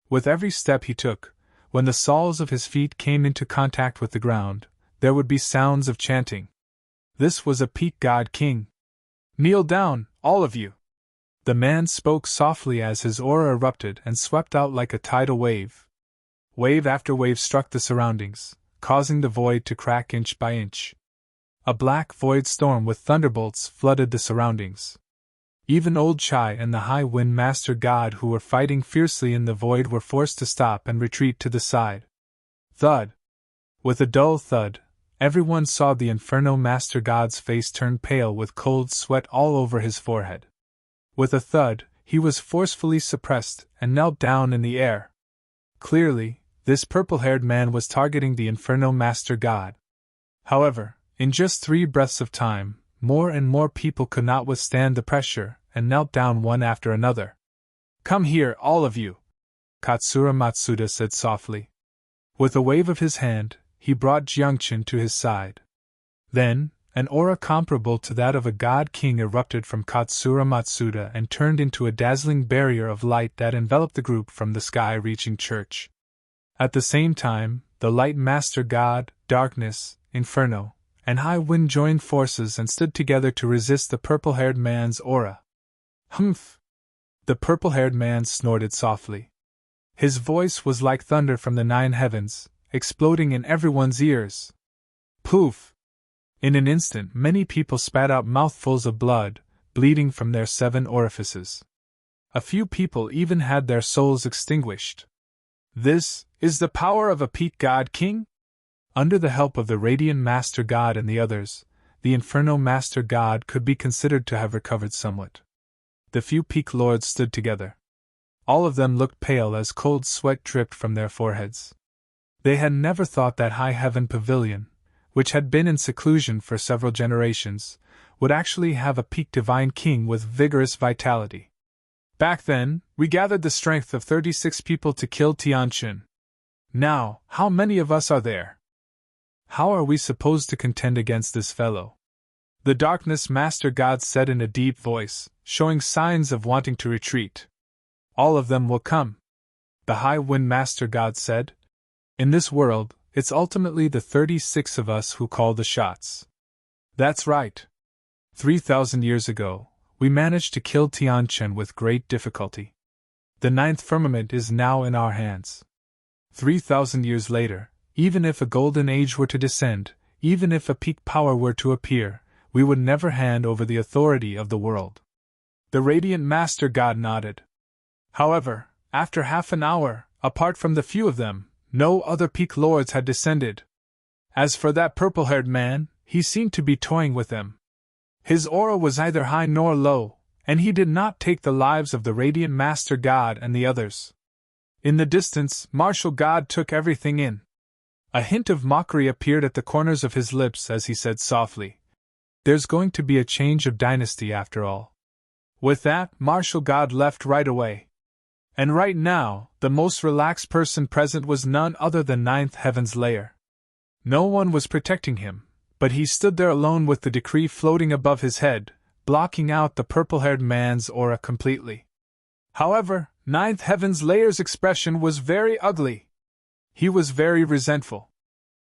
With every step he took, when the soles of his feet came into contact with the ground, there would be sounds of chanting. This was a peak god king. "Kneel down, all of you!" The man spoke softly as his aura erupted and swept out like a tidal wave. Wave after wave struck the surroundings, causing the void to crack inch by inch. A black void storm with thunderbolts flooded the surroundings. Even Old Chai and the High Wind Master God who were fighting fiercely in the void were forced to stop and retreat to the side. Thud! With a dull thud, everyone saw the Inferno Master God's face turn pale with cold sweat all over his forehead. With a thud, he was forcefully suppressed and knelt down in the air. Clearly, this purple-haired man was targeting the Inferno Master God. However, in just 3 breaths of time, more and more people could not withstand the pressure and knelt down one after another. "Come here, all of you," Katsura Matsuda said softly. With a wave of his hand, he brought Jiangchen to his side. Then, an aura comparable to that of a god king erupted from Katsura Matsuda and turned into a dazzling barrier of light that enveloped the group from the sky-reaching church. At the same time, the Light Master God, Darkness, Inferno, and High Wind joined forces and stood together to resist the purple-haired man's aura. "Humph!" The purple-haired man snorted softly. His voice was like thunder from the 9 heavens, exploding in everyone's ears. Poof! In an instant many people spat out mouthfuls of blood, bleeding from their 7 orifices. A few people even had their souls extinguished. "This is the power of a peak god king?" Under the help of the Radiant Master God and the others, the Inferno Master God could be considered to have recovered somewhat. The few peak lords stood together. All of them looked pale as cold sweat dripped from their foreheads. They had never thought that High Heaven Pavilion, which had been in seclusion for several generations, would actually have a peak divine king with vigorous vitality. "Back then, we gathered the strength of 36 people to kill Tianqin. Now, how many of us are there? How are we supposed to contend against this fellow?" The Darkness Master God said in a deep voice, showing signs of wanting to retreat. "All of them will come," the High Wind Master God said. "In this world, it's ultimately the 36 of us who call the shots." "That's right. 3,000 years ago, we managed to kill Tianqin with great difficulty. The 9th firmament is now in our hands. 3,000 years later, even if a golden age were to descend, even if a peak power were to appear, we would never hand over the authority of the world." The Radiant Master God nodded. However, after half an hour, apart from the few of them, no other peak lords had descended. As for that purple-haired man, he seemed to be toying with them. His aura was neither high nor low, and he did not take the lives of the Radiant Master God and the others. In the distance, Martial God took everything in. A hint of mockery appeared at the corners of his lips as he said softly, "There's going to be a change of dynasty after all." With that, Martial God left right away. And right now, the most relaxed person present was none other than 9th Heaven's Lair. No one was protecting him, but he stood there alone with the decree floating above his head, blocking out the purple-haired man's aura completely. However, 9th Heaven's Lair's expression was very ugly. He was very resentful.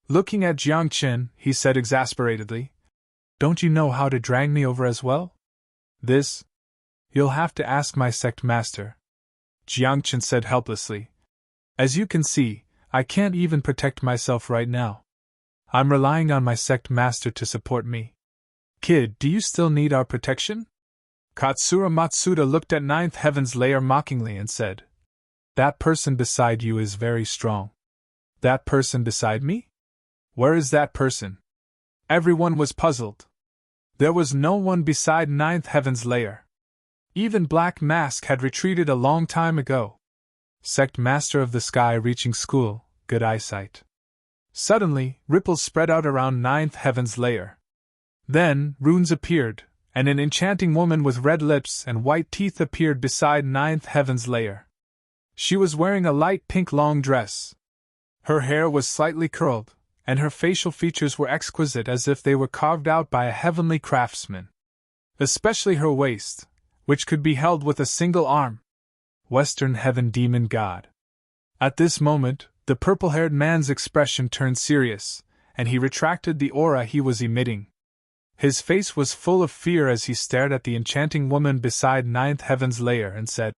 Looking at Jiangchen, he said exasperatedly, "Don't you know how to drag me over as well? This? You'll have to ask my sect master." Jiangchen said helplessly, "As you can see, I can't even protect myself right now. I'm relying on my sect master to support me. Kid, do you still need our protection?" Katsura Matsuda looked at 9th Heaven's Lair mockingly and said, "That person beside you is very strong." "That person beside me? Where is that person?" Everyone was puzzled. There was no one beside 9th Heaven's Lair. Even Black Mask had retreated a long time ago. Sect Master of the Sky reaching school, good eyesight. Suddenly, ripples spread out around 9th Heaven's Lair. Then, runes appeared, and an enchanting woman with red lips and white teeth appeared beside 9th Heaven's Lair. She was wearing a light pink long dress. Her hair was slightly curled, and her facial features were exquisite as if they were carved out by a heavenly craftsman. Especially her waist, which could be held with a single arm. Western Heaven Demon God. At this moment, the purple-haired man's expression turned serious, and he retracted the aura he was emitting. His face was full of fear as he stared at the enchanting woman beside Ninth Heaven's lair and said,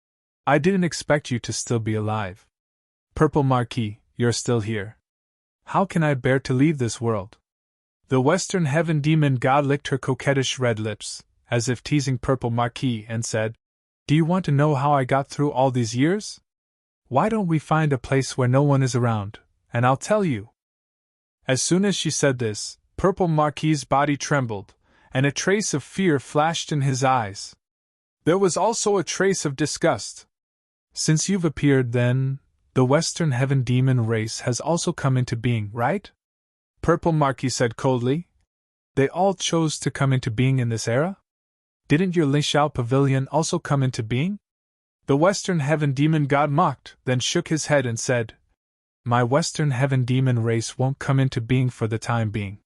"I didn't expect you to still be alive. Purple Marquis, you're still here. How can I bear to leave this world?" The Western Heaven Demon God licked her coquettish red lips, as if teasing Purple Marquis, and said, "Do you want to know how I got through all these years? Why don't we find a place where no one is around, and I'll tell you." As soon as she said this, Purple Marquis's body trembled, and a trace of fear flashed in his eyes. There was also a trace of disgust. "Since you've appeared, then, the Western Heaven Demon race has also come into being, right?" Purple Marquis said coldly. "They all chose to come into being in this era? Didn't your Lishao Pavilion also come into being?" The Western Heaven Demon God mocked, then shook his head and said, "My Western Heaven Demon race won't come into being for the time being.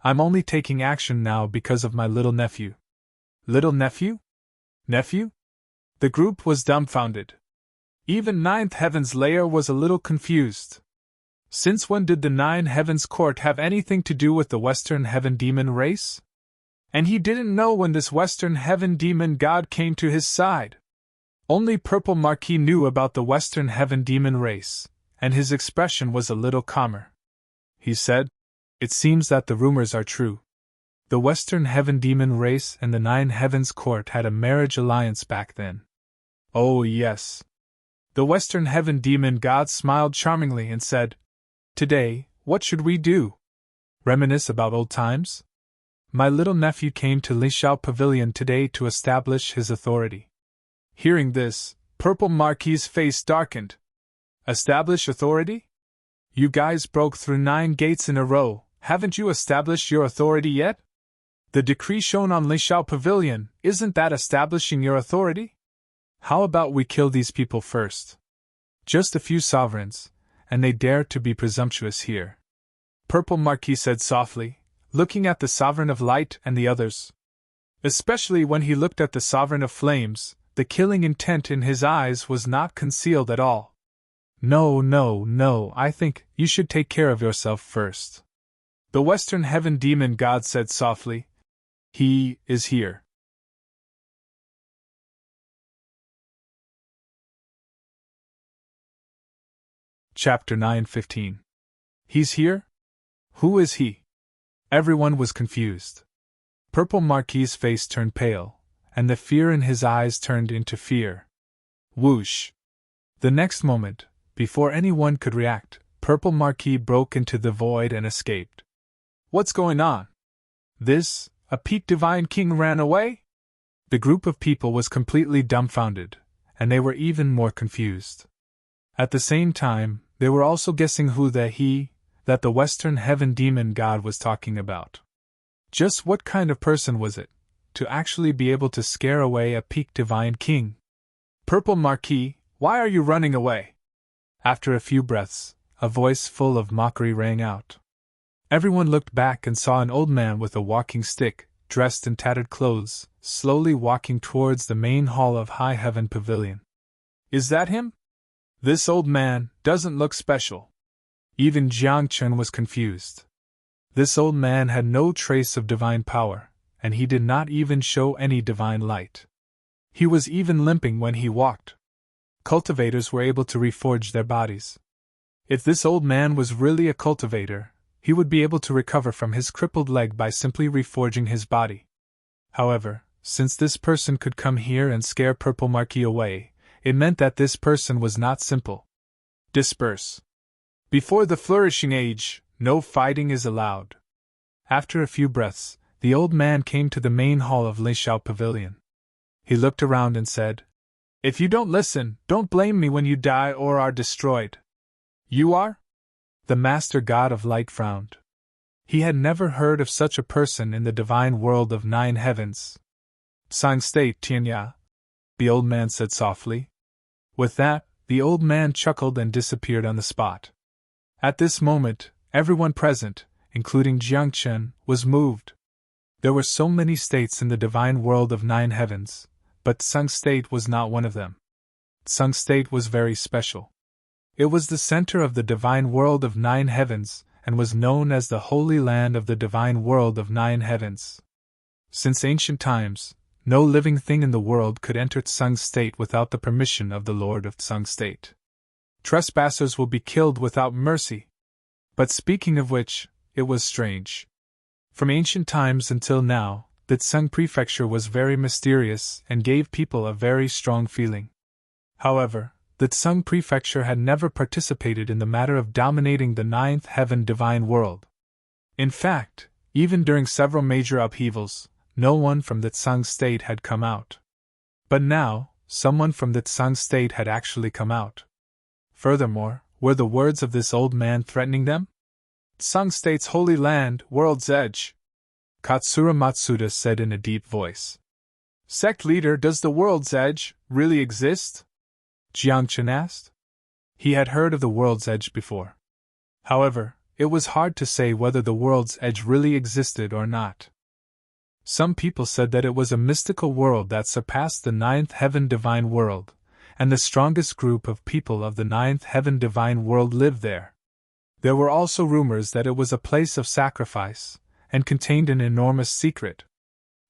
I'm only taking action now because of my little nephew." "Little nephew? Nephew?" The group was dumbfounded. Even Ninth Heaven's lair was a little confused. Since when did the Nine Heavens Court have anything to do with the Western Heaven Demon race? And he didn't know when this Western Heaven Demon God came to his side. Only Purple Marquis knew about the Western Heaven Demon race, and his expression was a little calmer. He said, "It seems that the rumors are true. The Western Heaven Demon race and the Nine Heavens Court had a marriage alliance back then." "Oh, yes." The Western Heaven Demon God smiled charmingly and said, "Today, what should we do? Reminisce about old times? My little nephew came to Lishao Pavilion today to establish his authority." Hearing this, Purple Marquis's face darkened. "Establish authority? You guys broke through 9 gates in a row, haven't you established your authority yet? The decree shown on Lishao Pavilion, isn't that establishing your authority? How about we kill these people first? Just a few sovereigns, and they dare to be presumptuous here." Purple Marquis said softly, looking at the Sovereign of Light and the others. Especially when he looked at the Sovereign of Flames, the killing intent in his eyes was not concealed at all. No, I think you should take care of yourself first." The Western Heaven Demon God said softly, "He is here." Chapter 9:15. He's here? Who is he? Everyone was confused. Purple Marquis's face turned pale, and the fear in his eyes turned into fear. Whoosh! The next moment, before anyone could react, Purple Marquis broke into the void and escaped. "What's going on? A peak divine king ran away?" The group of people was completely dumbfounded, and they were even more confused. At the same time, they were also guessing who that the Western Heaven Demon God was talking about. Just what kind of person was it, to actually be able to scare away a peak divine king? "Purple Marquis, why are you running away?" After a few breaths, a voice full of mockery rang out. Everyone looked back and saw an old man with a walking stick, dressed in tattered clothes, slowly walking towards the main hall of High Heaven Pavilion. "Is that him? This old man doesn't look special." Even Jiang Chen was confused. This old man had no trace of divine power, and he did not even show any divine light. He was even limping when he walked. Cultivators were able to reforge their bodies. If this old man was really a cultivator, he would be able to recover from his crippled leg by simply reforging his body. However, since this person could come here and scare Purple Marquis away, it meant that this person was not simple. Disperse. Before the flourishing age, no fighting is allowed. After a few breaths, the old man came to the main hall of Lishao Pavilion. He looked around and said, "If you don't listen, don't blame me when you die or are destroyed." "You are?" The Master God of Light frowned. He had never heard of such a person in the divine world of 9 heavens. "Sang state Tianya," the old man said softly. With that, the old man chuckled and disappeared on the spot. At this moment, everyone present, including Jiangchen, was moved. There were so many states in the divine world of 9 heavens, but Tsung State was not one of them. Tsung State was very special. It was the center of the divine world of 9 heavens, and was known as the Holy Land of the divine world of 9 heavens. Since ancient times, no living thing in the world could enter Tsung State without the permission of the Lord of Tsung State. Trespassers will be killed without mercy. But speaking of which, it was strange. From ancient times until now, the Tsung Prefecture was very mysterious and gave people a very strong feeling. However, the Tsung Prefecture had never participated in the matter of dominating the 9th heaven divine world. In fact, even during several major upheavals, no one from the Tsung State had come out. But now, someone from the Tsung State had actually come out. Furthermore, were the words of this old man threatening them? Tsung State's holy land, world's edge, Katsura Matsuda said in a deep voice. Sect leader, does the world's edge really exist? Jiangchen asked. He had heard of the world's edge before. However, it was hard to say whether the world's edge really existed or not. Some people said that it was a mystical world that surpassed the 9th heaven divine world, and the strongest group of people of the 9th heaven divine world lived there. There were also rumors that it was a place of sacrifice, and contained an enormous secret.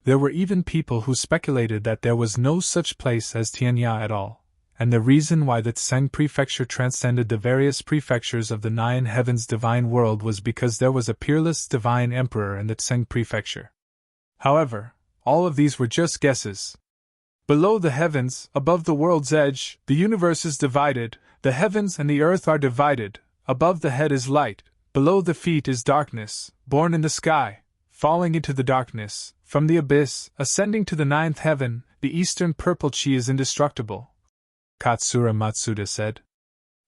There were even people who speculated that there was no such place as Tianya at all, and the reason why the Tsung Prefecture transcended the various prefectures of the 9 heavens divine world was because there was a peerless divine emperor in the Tsung Prefecture. However, all of these were just guesses. Below the heavens, above the world's edge, the universe is divided, the heavens and the earth are divided, above the head is light, below the feet is darkness, born in the sky, falling into the darkness, from the abyss, ascending to the 9th heaven, the eastern purple chi is indestructible, Katsura Matsuda said.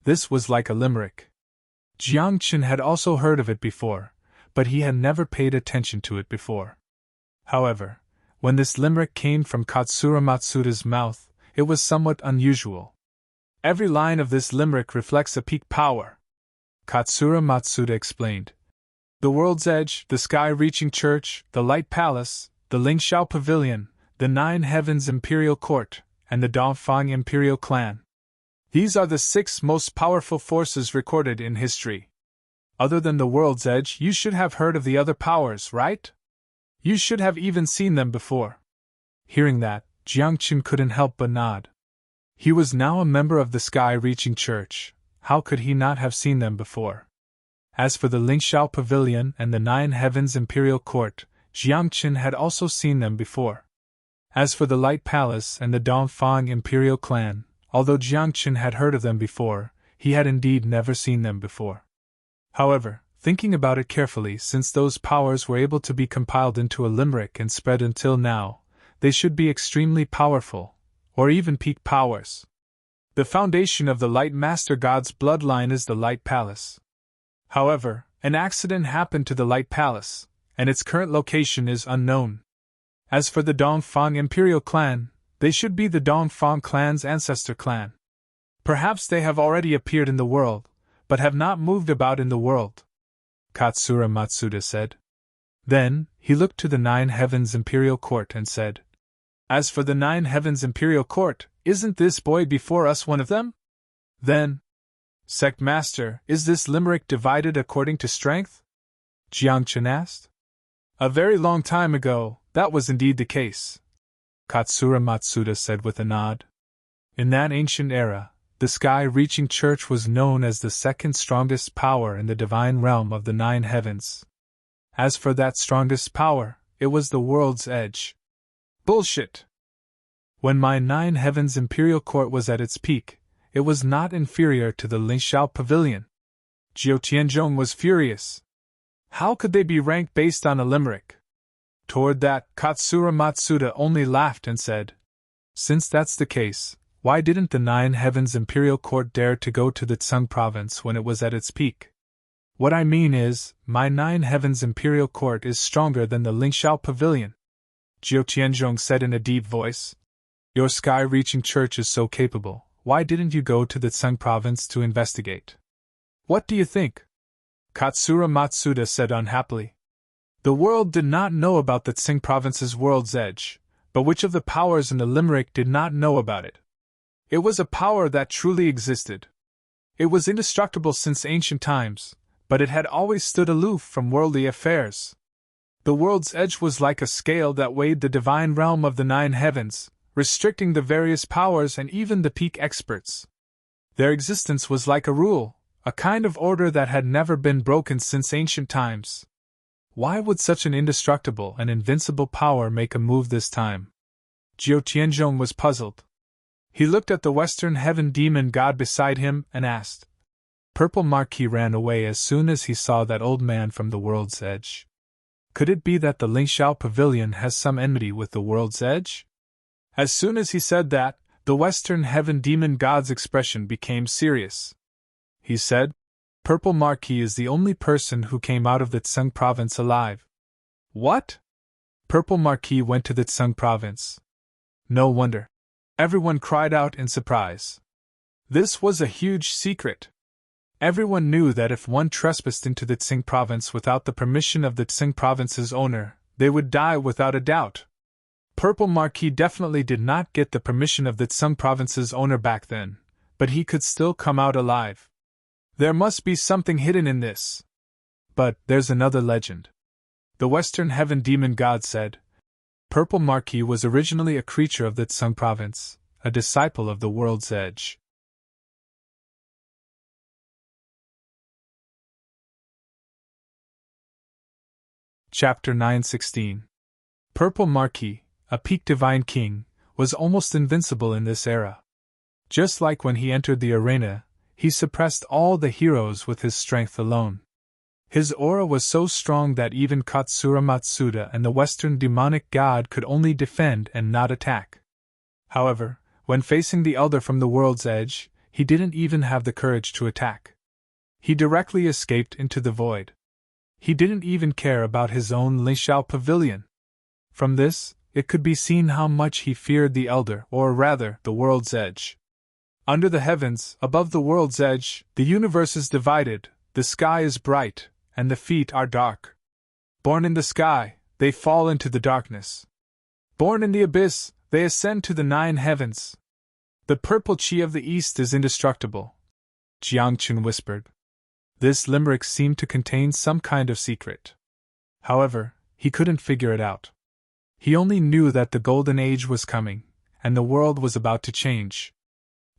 This was like a limerick. Jiangchen had also heard of it before, but he had never paid attention to it before. However, when this limerick came from Katsura Matsuda's mouth, it was somewhat unusual. Every line of this limerick reflects a peak power, Katsura Matsuda explained. The world's edge, the sky-reaching church, the light palace, the Lingxiao pavilion, the 9 heavens imperial court, and the Dongfang imperial clan. These are the 6 most powerful forces recorded in history. Other than the world's edge, you should have heard of the other powers, right? You should have even seen them before. Hearing that, Jiangchen couldn't help but nod. He was now a member of the sky-reaching church. How could he not have seen them before? As for the Lingxiao Pavilion and the 9 Heavens Imperial Court, Jiangchen had also seen them before. As for the Light Palace and the Dongfang Imperial Clan, although Jiangchen had heard of them before, he had indeed never seen them before. However, thinking about it carefully, since those powers were able to be compiled into a limerick and spread until now, they should be extremely powerful, or even peak powers. The foundation of the Light Master God's bloodline is the Light Palace. However, an accident happened to the Light Palace, and its current location is unknown. As for the Dongfang Imperial Clan, they should be the Dongfang clan's ancestor clan. Perhaps they have already appeared in the world, but have not moved about in the world, Katsura Matsuda said. Then, he looked to the 9 Heavens Imperial Court and said, As for the 9 Heavens Imperial Court, isn't this boy before us one of them? Then, Sect Master, is this limerick divided according to strength? Jiangchen asked. A very long time ago, that was indeed the case, Katsura Matsuda said with a nod. In that ancient era, the sky-reaching church was known as the second strongest power in the divine realm of the 9 heavens. As for that strongest power, it was the world's edge. Bullshit! When my 9 heavens imperial court was at its peak, it was not inferior to the Lingxiao Pavilion. Jiu Tianzhong was furious. How could they be ranked based on a limerick? Toward that, Katsura Matsuda only laughed and said, Since that's the case, why didn't the 9 Heavens Imperial Court dare to go to the Tsung province when it was at its peak? What I mean is, my 9 Heavens Imperial Court is stronger than the Lingxiao Pavilion, Jiu Tianzhong said in a deep voice. Your sky-reaching church is so capable, why didn't you go to the Tsung province to investigate? What do you think? Katsura Matsuda said unhappily. The world did not know about the Tsing province's world's edge, but which of the powers in the limerick did not know about it? It was a power that truly existed. It was indestructible since ancient times, but it had always stood aloof from worldly affairs. The world's edge was like a scale that weighed the divine realm of the 9 heavens, restricting the various powers and even the peak experts. Their existence was like a rule, a kind of order that had never been broken since ancient times. Why would such an indestructible and invincible power make a move this time? Jiu Tianzhong was puzzled. He looked at the Western Heaven Demon God beside him and asked. Purple Marquis ran away as soon as he saw that old man from the world's edge. Could it be that the Lingxiao Pavilion has some enmity with the world's edge? As soon as he said that, the Western Heaven Demon God's expression became serious. He said, Purple Marquis is the only person who came out of the Tsung province alive. What? Purple Marquis went to the Tsung province. No wonder. Everyone cried out in surprise. This was a huge secret. Everyone knew that if one trespassed into the Tsing province without the permission of the Tsing province's owner, they would die without a doubt. Purple Marquis definitely did not get the permission of the Tsung province's owner back then, but he could still come out alive. There must be something hidden in this. But there's another legend. The Western Heaven Demon God said, Purple Marquis was originally a creature of the Tsung province, a disciple of the world's edge. Chapter 9:16. Purple Marquis, a peak divine king, was almost invincible in this era. Just like when he entered the arena, he suppressed all the heroes with his strength alone. His aura was so strong that even Katsura Matsuda and the Western demonic god could only defend and not attack. However, when facing the elder from the world's edge, he didn't even have the courage to attack. He directly escaped into the void. He didn't even care about his own Lingxiao pavilion. From this, it could be seen how much he feared the elder, or rather, the world's edge. Under the heavens, above the world's edge, the universe is divided, the sky is bright, and the feet are dark. Born in the sky, they fall into the darkness. Born in the abyss, they ascend to the 9 heavens. The purple chi of the east is indestructible, Jiangchun whispered. This limerick seemed to contain some kind of secret. However, he couldn't figure it out. He only knew that the golden age was coming, and the world was about to change.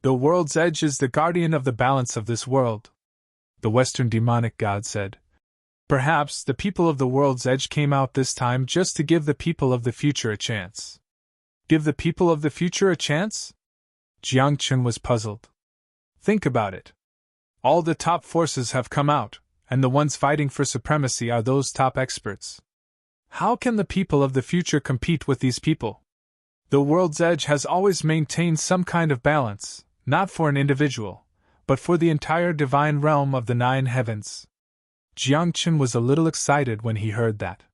The world's edge is the guardian of the balance of this world, the Western demonic god said. Perhaps the people of the world's edge came out this time just to give the people of the future a chance. Give the people of the future a chance? Jiangchun was puzzled. Think about it. All the top forces have come out, and the ones fighting for supremacy are those top experts. How can the people of the future compete with these people? The world's edge has always maintained some kind of balance, not for an individual, but for the entire divine realm of the 9 heavens. Jiangchun was a little excited when he heard that.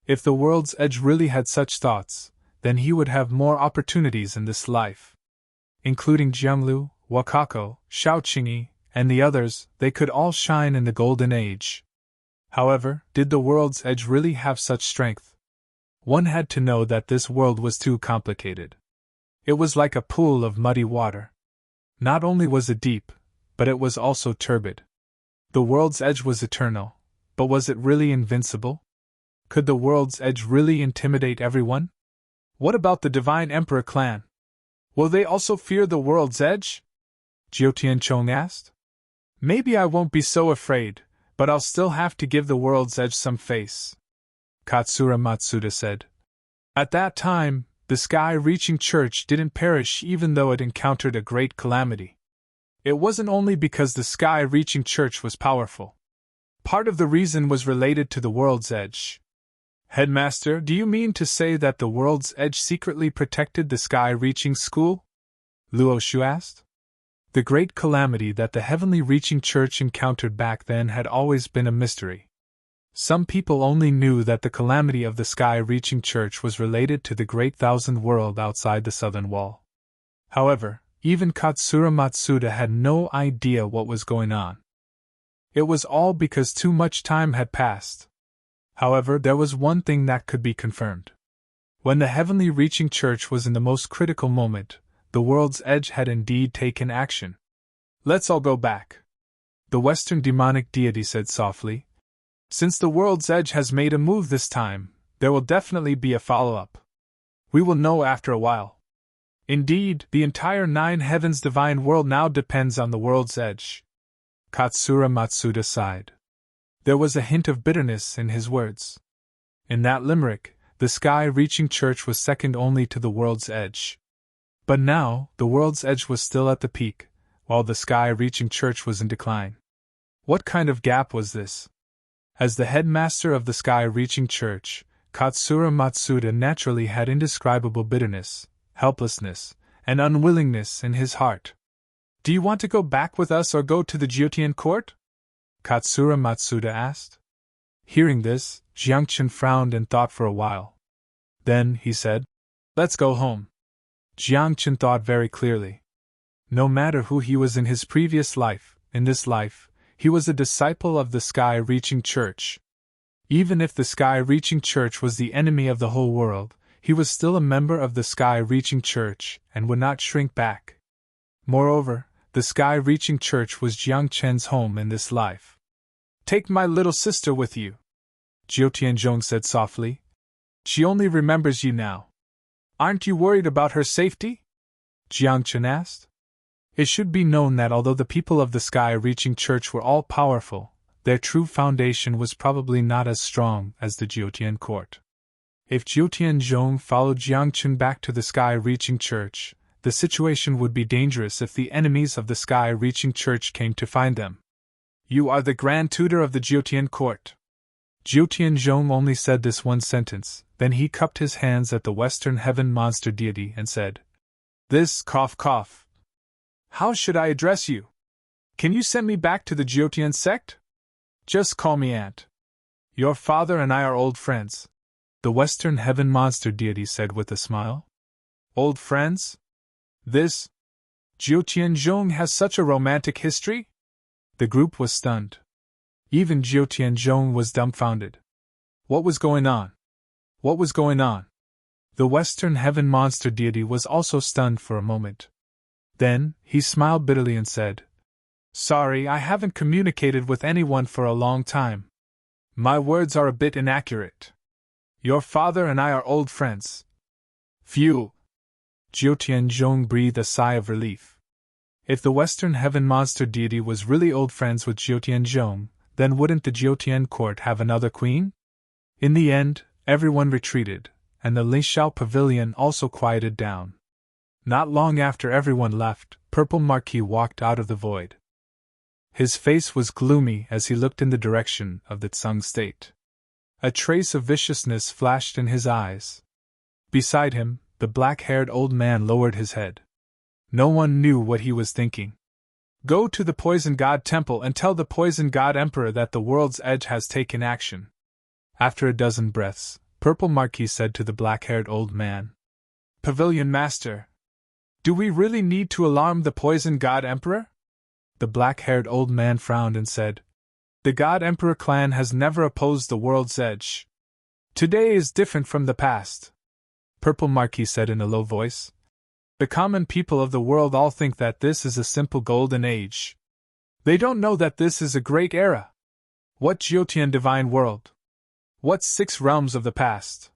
If the world's edge really had such thoughts, then he would have more opportunities in this life. Including Jianglu, Wakako, Shaoqingyi, and the others, they could all shine in the golden age. However, did the world's edge really have such strength? One had to know that this world was too complicated. It was like a pool of muddy water. Not only was it deep, but it was also turbid. The world's edge was eternal, but was it really invincible? Could the world's edge really intimidate everyone? What about the Divine Emperor clan? Will they also fear the world's edge? Jiu Tianchong asked. Maybe I won't be so afraid, but I'll still have to give the world's edge some face, Katsura Matsuda said. At that time, the sky-reaching church didn't perish even though it encountered a great calamity. It wasn't only because the sky-reaching church was powerful. Part of the reason was related to the world's edge. Headmaster, do you mean to say that the world's edge secretly protected the sky-reaching school? Luo Shu asked. The great calamity that the heavenly reaching church encountered back then had always been a mystery. Some people only knew that the calamity of the sky-reaching church was related to the great thousand world outside the southern wall. However, even Katsura Matsuda had no idea what was going on. It was all because too much time had passed. However, there was one thing that could be confirmed. When the heavenly reaching church was in the most critical moment, the world's edge had indeed taken action. "Let's all go back," the Western demonic deity said softly. "Since the world's edge has made a move this time, there will definitely be a follow-up. We will know after a while. Indeed, the entire nine heavens divine world now depends on the world's edge." Katsura Matsuda sighed. There was a hint of bitterness in his words. In that limerick, the sky-reaching church was second only to the world's edge. But now, the world's edge was still at the peak, while the sky-reaching church was in decline. What kind of gap was this? As the headmaster of the sky-reaching church, Katsura Matsuda naturally had indescribable bitterness, helplessness, and unwillingness in his heart. "Do you want to go back with us or go to the Jyotian court?" Katsura Matsuda asked. Hearing this, Jiangchen frowned and thought for a while. Then, he said, "Let's go home." Jiangchen thought very clearly. No matter who he was in his previous life, in this life, he was a disciple of the sky-reaching church. Even if the sky-reaching church was the enemy of the whole world, he was still a member of the sky-reaching church and would not shrink back. Moreover, the sky-reaching church was Jiangchen's home in this life. "Take my little sister with you," Jiu Tianzhong said softly. "She only remembers you now." "Aren't you worried about her safety?" Jiangchen asked. It should be known that although the people of the sky-reaching church were all-powerful, their true foundation was probably not as strong as the Jyotian court. If Jiu Tianzhong followed Jiangchen back to the sky-reaching church, the situation would be dangerous if the enemies of the sky-reaching church came to find them. "You are the grand tutor of the Jyotian court." Jiu Tianzhong only said this one sentence, then he cupped his hands at the Western Heaven monster deity and said, "This, cough cough. How should I address you? Can you send me back to the Jyotian sect?" "Just call me Aunt. Your father and I are old friends," the Western Heaven monster deity said with a smile. "Old friends? This Jiu Tianzhong has such a romantic history?" The group was stunned. Even Jiu Tianzhong was dumbfounded. What was going on? What was going on? The Western Heaven monster deity was also stunned for a moment. Then, he smiled bitterly and said, "Sorry, I haven't communicated with anyone for a long time. My words are a bit inaccurate. Your father and I are old friends." "Phew!" Jiu Tianzhong breathed a sigh of relief. If the Western Heaven monster deity was really old friends with Jiu Tianzhong, then wouldn't the Jyotian court have another queen? In the end, everyone retreated, and the Lingxiao pavilion also quieted down. Not long after everyone left, Purple Marquis walked out of the void. His face was gloomy as he looked in the direction of the Tsung state. A trace of viciousness flashed in his eyes. Beside him, the black-haired old man lowered his head. No one knew what he was thinking. "Go to the Poison God Temple and tell the Poison God Emperor that the world's edge has taken action." After a dozen breaths, Purple Marquis said to the black-haired old man, "Pavilion Master, do we really need to alarm the Poison God Emperor?" The black-haired old man frowned and said, "The God Emperor clan has never opposed the world's edge. Today is different from the past," Purple Marquis said in a low voice. "The common people of the world all think that this is a simple golden age. They don't know that this is a great era. What Jyotian divine world? What 6 realms of the past?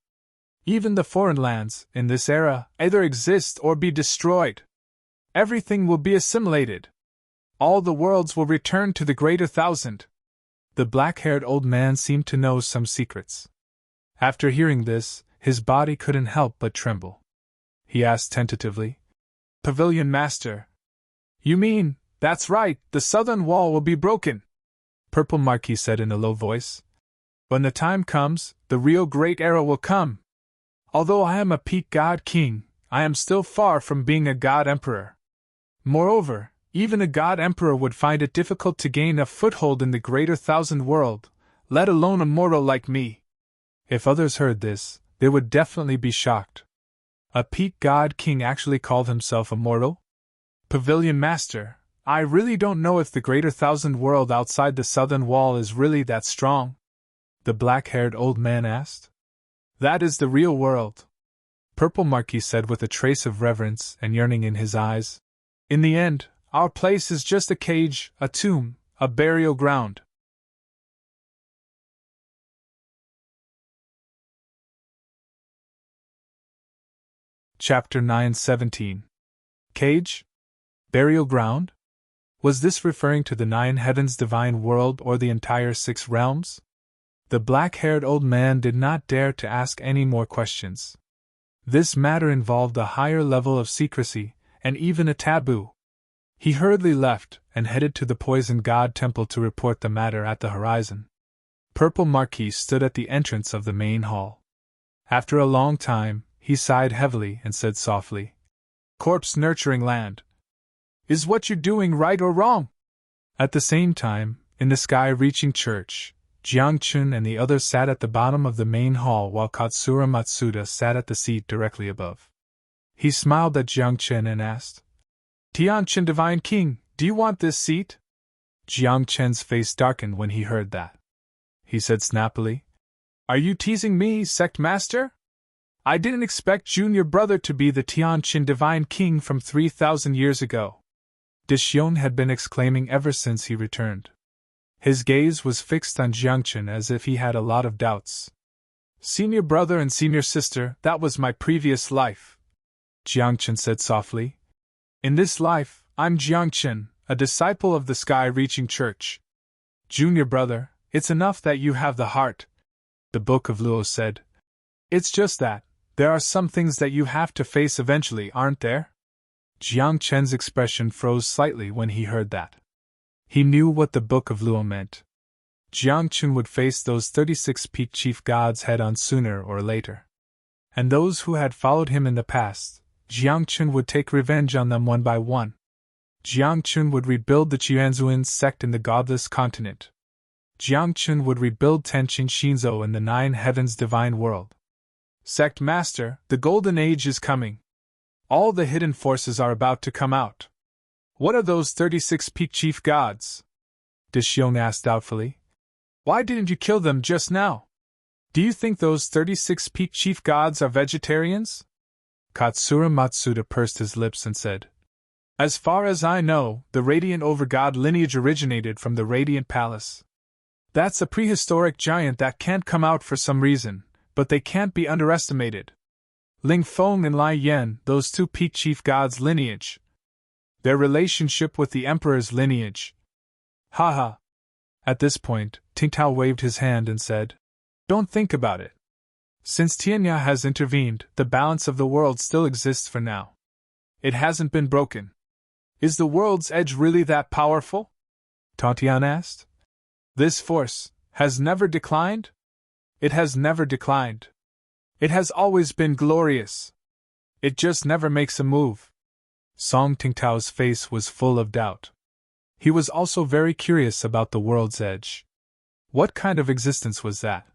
Even the foreign lands, in this era, either exist or be destroyed. Everything will be assimilated. All the worlds will return to the greater thousand." The black-haired old man seemed to know some secrets. After hearing this, his body couldn't help but tremble. He asked tentatively, "Pavilion Master, you mean, that's right, the southern wall will be broken?" Purple Marquis said in a low voice. "When the time comes, the real great era will come. Although I am a peak god king, I am still far from being a god emperor. Moreover, even a god emperor would find it difficult to gain a foothold in the greater thousand world, let alone a mortal like me." If others heard this, they would definitely be shocked. A peak god king actually called himself a mortal? Pavilion Master, I really don't know if the greater thousand world outside the southern wall is really that strong, the black-haired old man asked. That is the real world, Purple Marquis said with a trace of reverence and yearning in his eyes. In the end, our place is just a cage, a tomb, a burial ground. Chapter 9:17. Cage? Burial ground? Was this referring to the 9 heavens divine world or the entire 6 realms? The black-haired old man did not dare to ask any more questions. This matter involved a higher level of secrecy, and even a taboo. He hurriedly left and headed to the Poison God Temple to report the matter at the horizon. Purple Marquis stood at the entrance of the main hall. After a long time, he sighed heavily and said softly, "Corpse-nurturing land. Is what you're doing right or wrong?" At the same time, in the sky-reaching church, Jiangchun and the others sat at the bottom of the main hall while Katsura Matsuda sat at the seat directly above. He smiled at Jiangchen and asked, "Tianchen Divine King, do you want this seat?" Jiangchen's face darkened when he heard that. He said snappily, "Are you teasing me, Sect Master? I didn't expect Junior Brother to be the Tianchen Divine King from 3,000 years ago." Dishion had been exclaiming ever since he returned. His gaze was fixed on Jiangchen as if he had a lot of doubts. "Senior brother and senior sister, that was my previous life," Jiangchen said softly. "In this life, I'm Jiangchen, a disciple of the Sky-Reaching Church. Junior brother, it's enough that you have the heart," the Book of Luo said. "It's just that there are some things that you have to face eventually, aren't there?" Jiangchen's expression froze slightly when he heard that. He knew what the Book of Luo meant. Jiangchun would face those 36 peak chief gods head-on sooner or later. And those who had followed him in the past, Jiangchun would take revenge on them one by one. Jiangchun would rebuild the Qianzuan sect in the godless continent. Jiangchun would rebuild Tenqing Shinzo in the 9 heavens divine world. "Sect Master, the Golden Age is coming. All the hidden forces are about to come out. What are those 36 peak chief gods?" Dishion asked doubtfully. "Why didn't you kill them just now? Do you think those 36 peak chief gods are vegetarians?" Katsura Matsuda pursed his lips and said, "As far as I know, the Radiant Overgod lineage originated from the Radiant Palace. That's a prehistoric giant that can't come out for some reason, but they can't be underestimated. Ling Feng and Lai Yan, those 2 peak chief gods' lineage. Their relationship with the Emperor's lineage. Haha." At this point, Tingtao waved his hand and said, "Don't think about it. Since Tianya has intervened, the balance of the world still exists for now. It hasn't been broken. Is the world's edge really that powerful?" Taotian asked. "This force has never declined?" "It has never declined. It has always been glorious. It just never makes a move." Song Tingtao's face was full of doubt. He was also very curious about the world's edge. What kind of existence was that?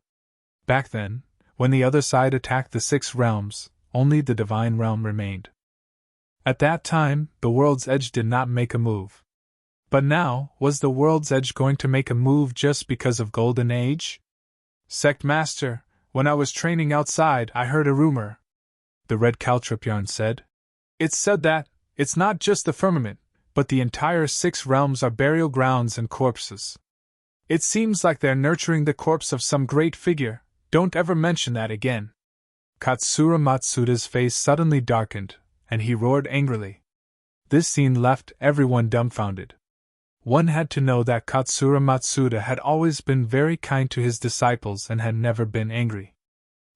Back then, when the other side attacked the 6 realms, only the divine realm remained. At that time, the world's edge did not make a move. But now, was the world's edge going to make a move just because of Golden Age? "Sect Master, when I was training outside, I heard a rumor," the Red Caltrip Yarn said. "It said that it's not just the firmament, but the entire 6 realms are burial grounds and corpses. It seems like they're nurturing the corpse of some great figure. Don't ever mention that again." Katsura Matsuda's face suddenly darkened, and he roared angrily. This scene left everyone dumbfounded. One had to know that Katsura Matsuda had always been very kind to his disciples and had never been angry.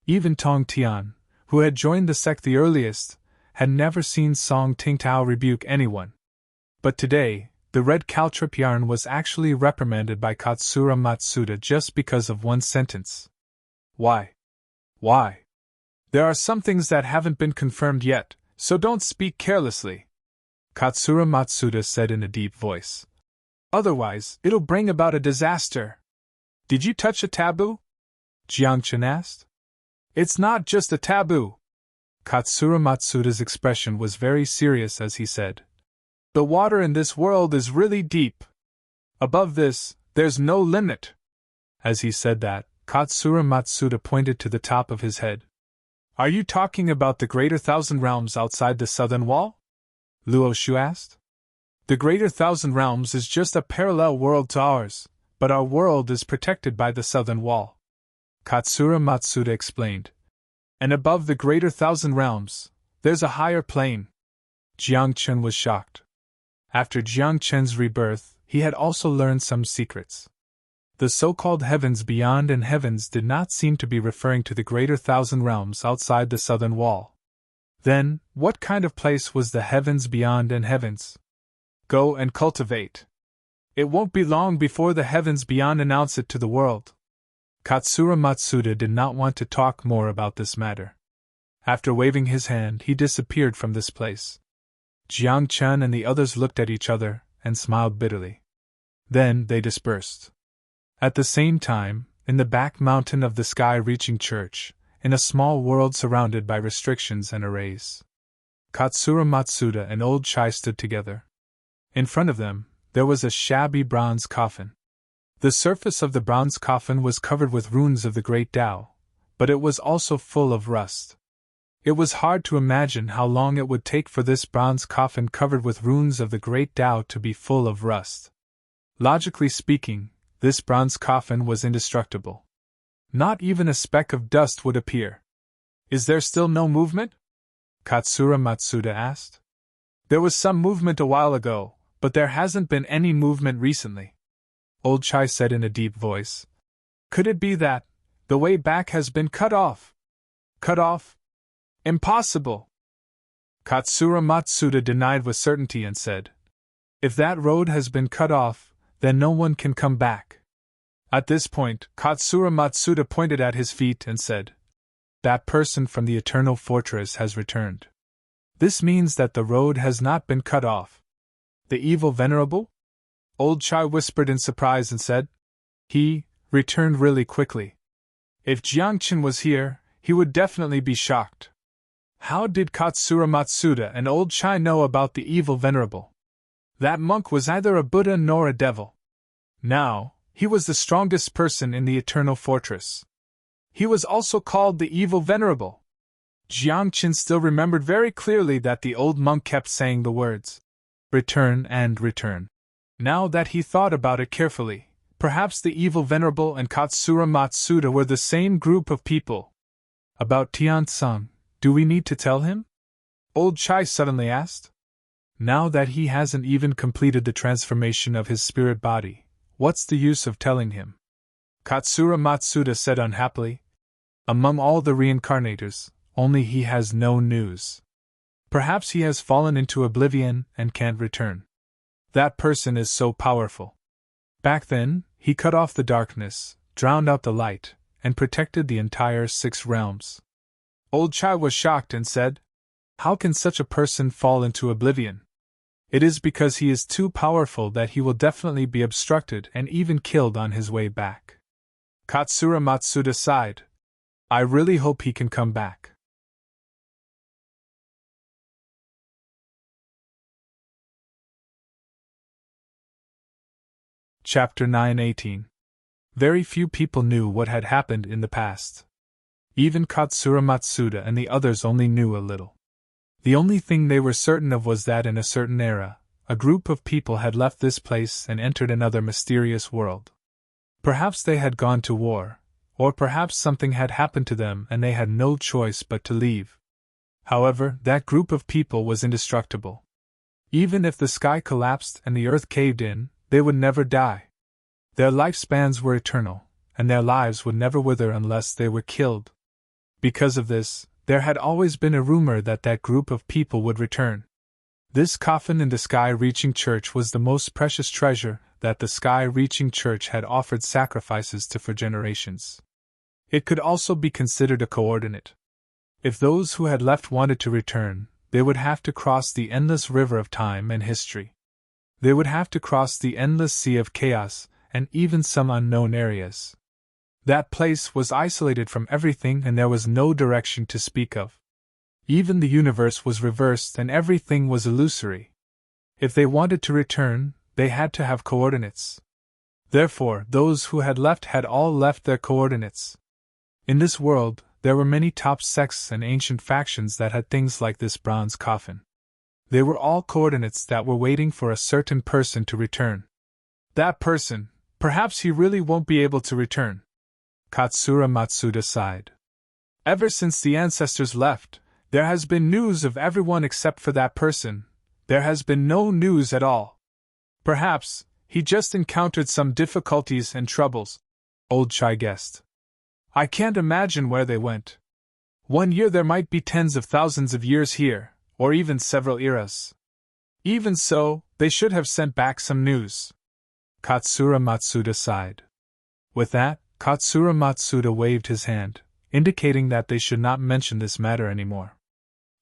Even Tong Tian, who had joined the sect the earliest, had never seen Song Tingtao rebuke anyone. But today, the Red Caltrip Yarn was actually reprimanded by Katsura Matsuda just because of one sentence. Why? Why? There are some things that haven't been confirmed yet, so don't speak carelessly, Katsura Matsuda said in a deep voice. Otherwise, it'll bring about a disaster. Did you touch a taboo? Jiangchen asked. It's not just a taboo. Katsura Matsuda's expression was very serious as he said. The water in this world is really deep. Above this, there's no limit. As he said that, Katsura Matsuda pointed to the top of his head. Are you talking about the greater thousand realms outside the southern wall? Luo Shu asked. The greater thousand realms is just a parallel world to ours, but our world is protected by the southern wall. Katsura Matsuda explained. And above the greater thousand realms, there's a higher plane. Jiang Chen was shocked. After Jiang Chen's rebirth, he had also learned some secrets. The so-called heavens beyond and heavens did not seem to be referring to the greater thousand realms outside the southern wall. Then, what kind of place was the heavens beyond and heavens? Go and cultivate. It won't be long before the heavens beyond announce it to the world. Katsura Matsuda did not want to talk more about this matter. After waving his hand, he disappeared from this place. Jiang Chen and the others looked at each other and smiled bitterly. Then they dispersed. At the same time, in the back mountain of the sky-reaching church, in a small world surrounded by restrictions and arrays, Katsura Matsuda and Old Chai stood together. In front of them, there was a shabby bronze coffin. The surface of the bronze coffin was covered with runes of the Great Tao, but it was also full of rust. It was hard to imagine how long it would take for this bronze coffin covered with runes of the Great Tao to be full of rust. Logically speaking, this bronze coffin was indestructible. Not even a speck of dust would appear. Is there still no movement? Katsura Matsuda asked. There was some movement a while ago, but there hasn't been any movement recently. Old Chai said in a deep voice. Could it be that the way back has been cut off? Cut off? Impossible! Katsura Matsuda denied with certainty and said, if that road has been cut off, then no one can come back. At this point, Katsura Matsuda pointed at his feet and said, that person from the Eternal Fortress has returned. This means that the road has not been cut off. The evil venerable? Old Chai whispered in surprise and said, he returned really quickly. If Jiang Chen was here, he would definitely be shocked. How did Katsura Matsuda and Old Chai know about the evil venerable? That monk was neither a Buddha nor a devil. Now, he was the strongest person in the Eternal Fortress. He was also called the Evil Venerable. Jiang Chen still remembered very clearly that the old monk kept saying the words, return and return. Now that he thought about it carefully, perhaps the Evil Venerable and Katsura Matsuda were the same group of people. About Tian-san, do we need to tell him? Old Chai suddenly asked. Now that he hasn't even completed the transformation of his spirit body, what's the use of telling him? Katsura Matsuda said unhappily. Among all the reincarnators, only he has no news. Perhaps he has fallen into oblivion and can't return. That person is so powerful. Back then, he cut off the darkness, drowned out the light, and protected the entire 6 realms. Old Chai was shocked and said, how can such a person fall into oblivion? It is because he is too powerful that he will definitely be obstructed and even killed on his way back. Katsura Matsuda sighed. I really hope he can come back. Chapter 9:18. Very few people knew what had happened in the past. Even Katsura Matsuda and the others only knew a little. The only thing they were certain of was that in a certain era, a group of people had left this place and entered another mysterious world. Perhaps they had gone to war, or perhaps something had happened to them and they had no choice but to leave. However, that group of people was indestructible. Even if the sky collapsed and the earth caved in, they would never die. Their lifespans were eternal, and their lives would never wither unless they were killed. Because of this, there had always been a rumor that that group of people would return. This coffin in the sky-reaching church was the most precious treasure that the sky-reaching church had offered sacrifices to for generations. It could also be considered a coordinate. If those who had left wanted to return, they would have to cross the endless river of time and history. They would have to cross the endless sea of chaos and even some unknown areas. That place was isolated from everything and there was no direction to speak of. Even the universe was reversed and everything was illusory. If they wanted to return, they had to have coordinates. Therefore, those who had left had all left their coordinates. In this world, there were many top sects and ancient factions that had things like this bronze coffin. They were all coordinates that were waiting for a certain person to return. That person, perhaps he really won't be able to return. Katsura Matsuda sighed. Ever since the ancestors left, there has been news of everyone except for that person. There has been no news at all. Perhaps he just encountered some difficulties and troubles. Old Chai guessed. I can't imagine where they went. 1 year there might be tens of thousands of years here, or even several eras. Even so, they should have sent back some news. Katsura Matsuda sighed. With that, Katsura Matsuda waved his hand, indicating that they should not mention this matter anymore.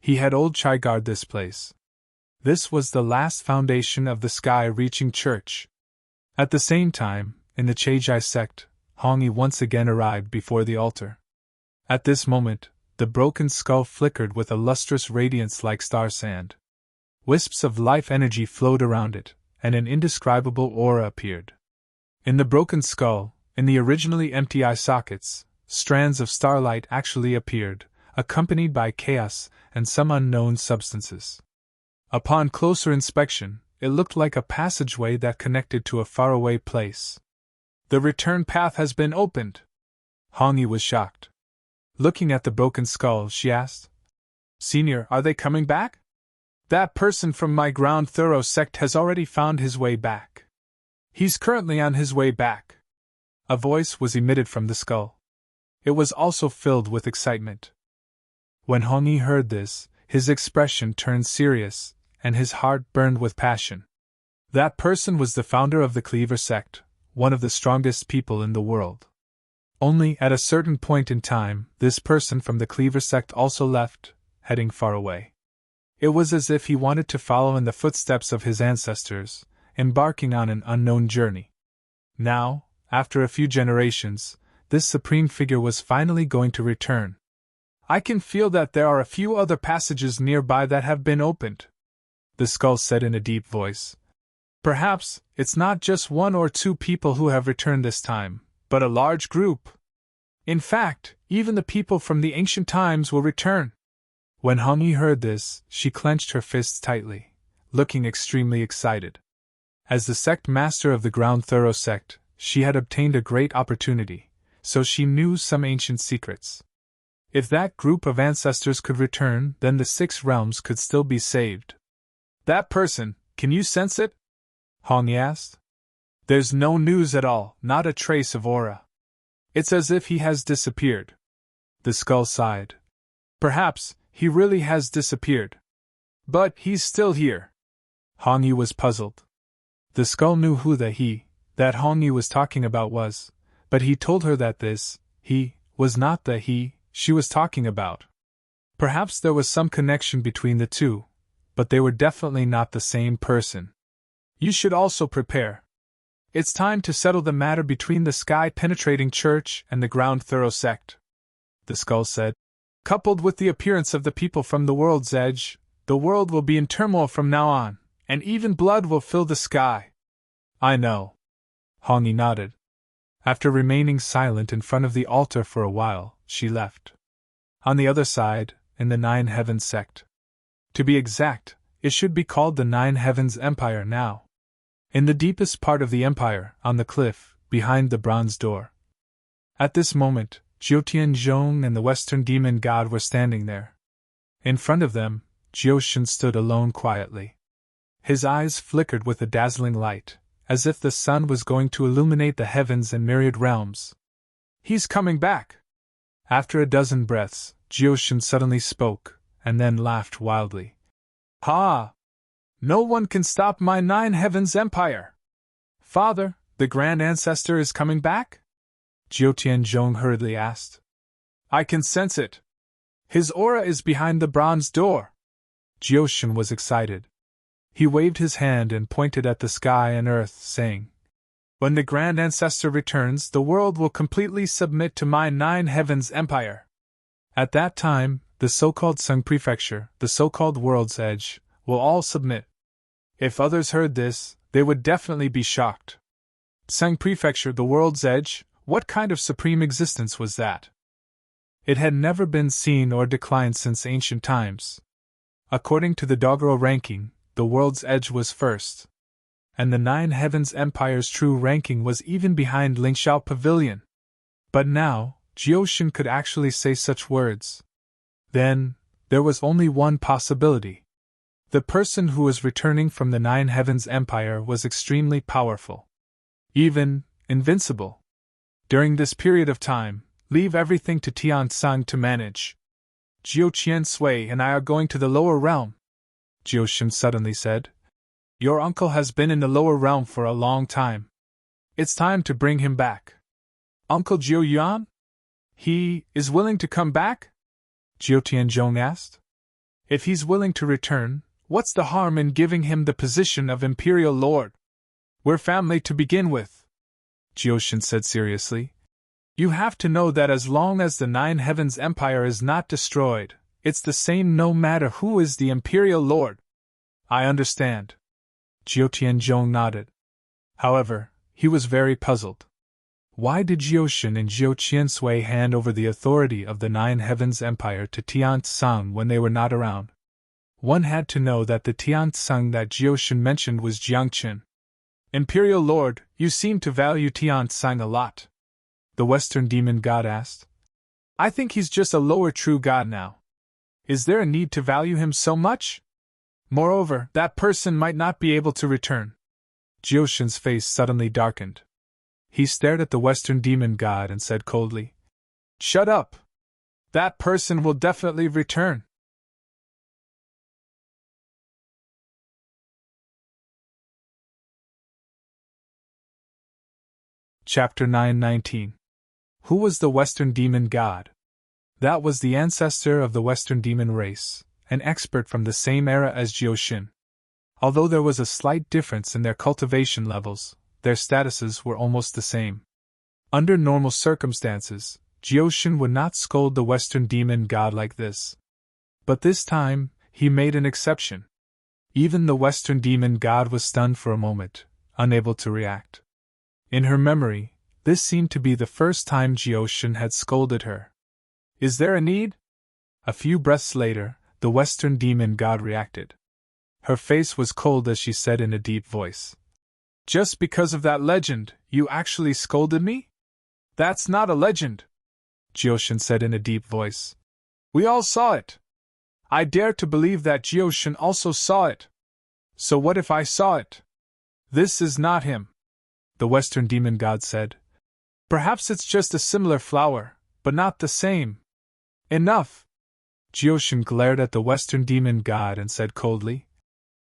He had Old Chai guard this place. This was the last foundation of the sky-reaching church. At the same time, in the Cheijai sect, Hongi once again arrived before the altar. At this moment, the broken skull flickered with a lustrous radiance like star sand. Wisps of life energy flowed around it, and an indescribable aura appeared. In the broken skull, in the originally empty eye sockets, strands of starlight actually appeared, accompanied by chaos and some unknown substances. Upon closer inspection, it looked like a passageway that connected to a faraway place. The return path has been opened. Hongi was shocked. Looking at the broken skull, she asked, Senior, are they coming back? That person from my ground thorough sect has already found his way back. He's currently on his way back. A voice was emitted from the skull. It was also filled with excitement. When Hongi heard this, his expression turned serious, and his heart burned with passion. That person was the founder of the Cleaver sect, one of the strongest people in the world. Only at a certain point in time, this person from the Cleaver sect also left, heading far away. It was as if he wanted to follow in the footsteps of his ancestors, embarking on an unknown journey. Now, after a few generations, this supreme figure was finally going to return. I can feel that there are a few other passages nearby that have been opened, the skull said in a deep voice. Perhaps it's not just 1 or 2 people who have returned this time, but a large group. In fact, even the people from the ancient times will return. When Hongi heard this, she clenched her fists tightly, looking extremely excited. As the sect master of the Ground Thorough sect, she had obtained a great opportunity, so she knew some ancient secrets. If that group of ancestors could return, then the 6 realms could still be saved. That person, can you sense it? Hongi asked. There's no news at all, not a trace of aura. It's as if he has disappeared. The skull sighed. Perhaps he really has disappeared. But he's still here. Hongi was puzzled. The skull knew who the he that Hongi was talking about was, but he told her that this he was not the he she was talking about. Perhaps there was some connection between the two, but they were definitely not the same person. You should also prepare. It's time to settle the matter between the sky-penetrating church and the Ground Thorough sect, the skull said. Coupled with the appearance of the people from the world's edge, the world will be in turmoil from now on, and even blood will fill the sky. I know. Hongi nodded. After remaining silent in front of the altar for a while, she left. On the other side, in the 9 Heavens sect. To be exact, it should be called the 9 Heavens Empire now. In the deepest part of the empire, on the cliff, behind the bronze door. At this moment, Jiutianzhong and the Western Demon God were standing there. In front of them, Jioshin stood alone quietly. His eyes flickered with a dazzling light, as if the sun was going to illuminate the heavens and myriad realms. He's coming back! After a dozen breaths, Jioshin suddenly spoke, and then laughed wildly. Ha! No one can stop my 9 Heavens Empire! Father, the Grand Ancestor is coming back? Jiutianzhong hurriedly asked. I can sense it. His aura is behind the bronze door. Jioshin was excited. He waved his hand and pointed at the sky and earth, saying, When the Grand Ancestor returns, the world will completely submit to my 9 Heavens Empire. At that time, the so-called Sung Prefecture, the so-called World's Edge, will all submit. If others heard this, they would definitely be shocked. Sang Prefecture, the world's edge, what kind of supreme existence was that? It had never been seen or declined since ancient times. According to the doggerel ranking, the world's edge was first. And the Nine Heavens Empire's true ranking was even behind Lingxiao Pavilion. But now, Jiuxin could actually say such words. Then, there was only one possibility. The person who was returning from the Nine Heavens Empire was extremely powerful. Even invincible. During this period of time, leave everything to Tian Sang to manage. Jiu Qian Sui and I are going to the lower realm, Jiuxin suddenly said. Your uncle has been in the lower realm for a long time. It's time to bring him back. Uncle Jiu Yuan? He is willing to come back? Jiu Tianzhong asked. If he's willing to return, what's the harm in giving him the position of Imperial Lord? We're family to begin with, Jiuxin said seriously. You have to know that as long as the Nine Heavens Empire is not destroyed, it's the same no matter who is the Imperial Lord. I understand. Jiu Tianzhong nodded. However, he was very puzzled. Why did Jiuxin and Jiu Qiansui hand over the authority of the Nine Heavens Empire to Tian Tsang when they were not around? One had to know that the Tian Tsang that Jiuxin mentioned was Jiangqin. Imperial Lord, you seem to value Tian Tsang a lot, the Western Demon God asked. I think he's just a lower true god now. Is there a need to value him so much? Moreover, that person might not be able to return. Jiuxin's face suddenly darkened. He stared at the Western Demon God and said coldly, Shut up! That person will definitely return. Chapter 919. Who was the Western Demon God? That was the ancestor of the Western Demon race, an expert from the same era as Jiuxin. Although there was a slight difference in their cultivation levels, their statuses were almost the same. Under normal circumstances, Jiuxin would not scold the Western Demon God like this. But this time, he made an exception. Even the Western Demon God was stunned for a moment, unable to react. In her memory, this seemed to be the first time Jiuxin had scolded her. Is there a need? A few breaths later, the Western Demon God reacted. Her face was cold as she said in a deep voice. Just because of that legend, you actually scolded me? That's not a legend, Jiuxin said in a deep voice. We all saw it. I dare to believe that Jiuxin also saw it. So what if I saw it? This is not him, the Western Demon God said. Perhaps it's just a similar flower, but not the same. Enough! Jiuxin glared at the Western Demon God and said coldly.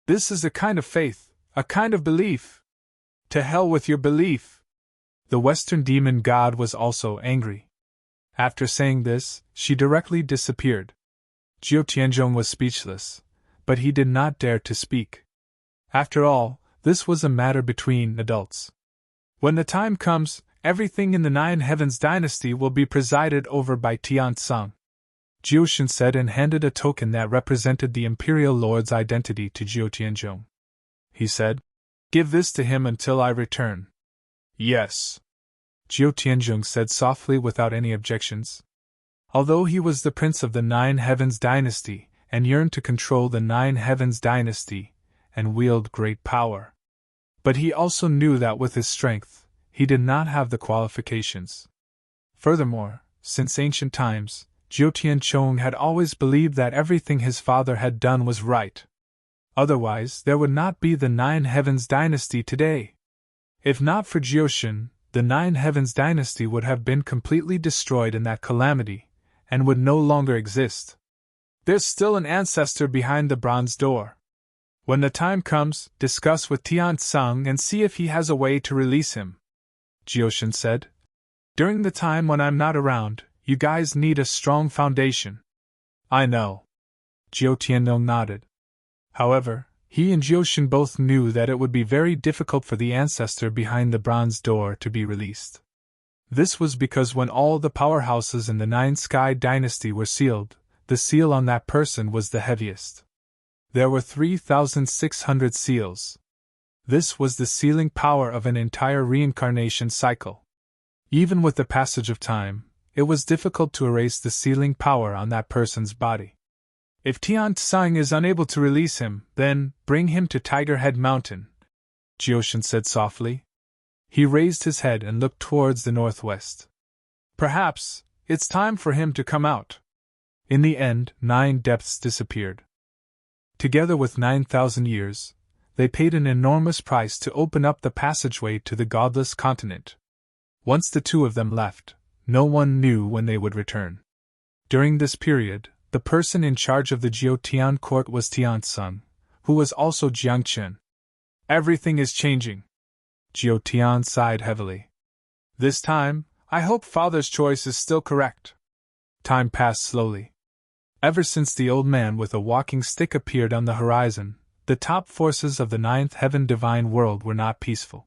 This is a kind of faith, a kind of belief. To hell with your belief! The Western Demon God was also angry. After saying this, she directly disappeared. Jiu Tianzhong was speechless, but he did not dare to speak. After all, this was a matter between adults. When the time comes, everything in the Nine Heavens dynasty will be presided over by Tian Tsang, Jiuxin said and handed a token that represented the Imperial Lord's identity to Jiu Tianzhong. He said, Give this to him until I return. Yes, Jiu Tianzhong said softly without any objections. Although he was the prince of the Nine Heavens dynasty and yearned to control the Nine Heavens dynasty and wield great power, but he also knew that with his strength, he did not have the qualifications. Furthermore, since ancient times, Jiu Tianzhong had always believed that everything his father had done was right. Otherwise, there would not be the Nine Heavens dynasty today. If not for Jiuxin, the Nine Heavens dynasty would have been completely destroyed in that calamity, and would no longer exist. There's still an ancestor behind the bronze door. When the time comes, discuss with Tian Tsang and see if he has a way to release him, Jiuxin said. During the time when I'm not around, you guys need a strong foundation. I know. Jiu Tianzhong nodded. However, he and Jiuxin both knew that it would be very difficult for the ancestor behind the bronze door to be released. This was because when all the powerhouses in the Nine Sky dynasty were sealed, the seal on that person was the heaviest. There were 3,600 seals. This was the sealing power of an entire reincarnation cycle. Even with the passage of time, it was difficult to erase the sealing power on that person's body. If Tian Tsang is unable to release him, then bring him to Tiger Head Mountain, Jioshan said softly. He raised his head and looked towards the northwest. Perhaps it's time for him to come out. In the end, 9 depths disappeared. Together with 9,000 years, they paid an enormous price to open up the passageway to the godless continent. Once the two of them left, no one knew when they would return. During this period, the person in charge of the Jiutian court was Tian Tsang, who was also Jiangchen. Everything is changing. Jiutian sighed heavily. This time, I hope father's choice is still correct. Time passed slowly. Ever since the old man with a walking stick appeared on the horizon, the top forces of the ninth heaven divine world were not peaceful.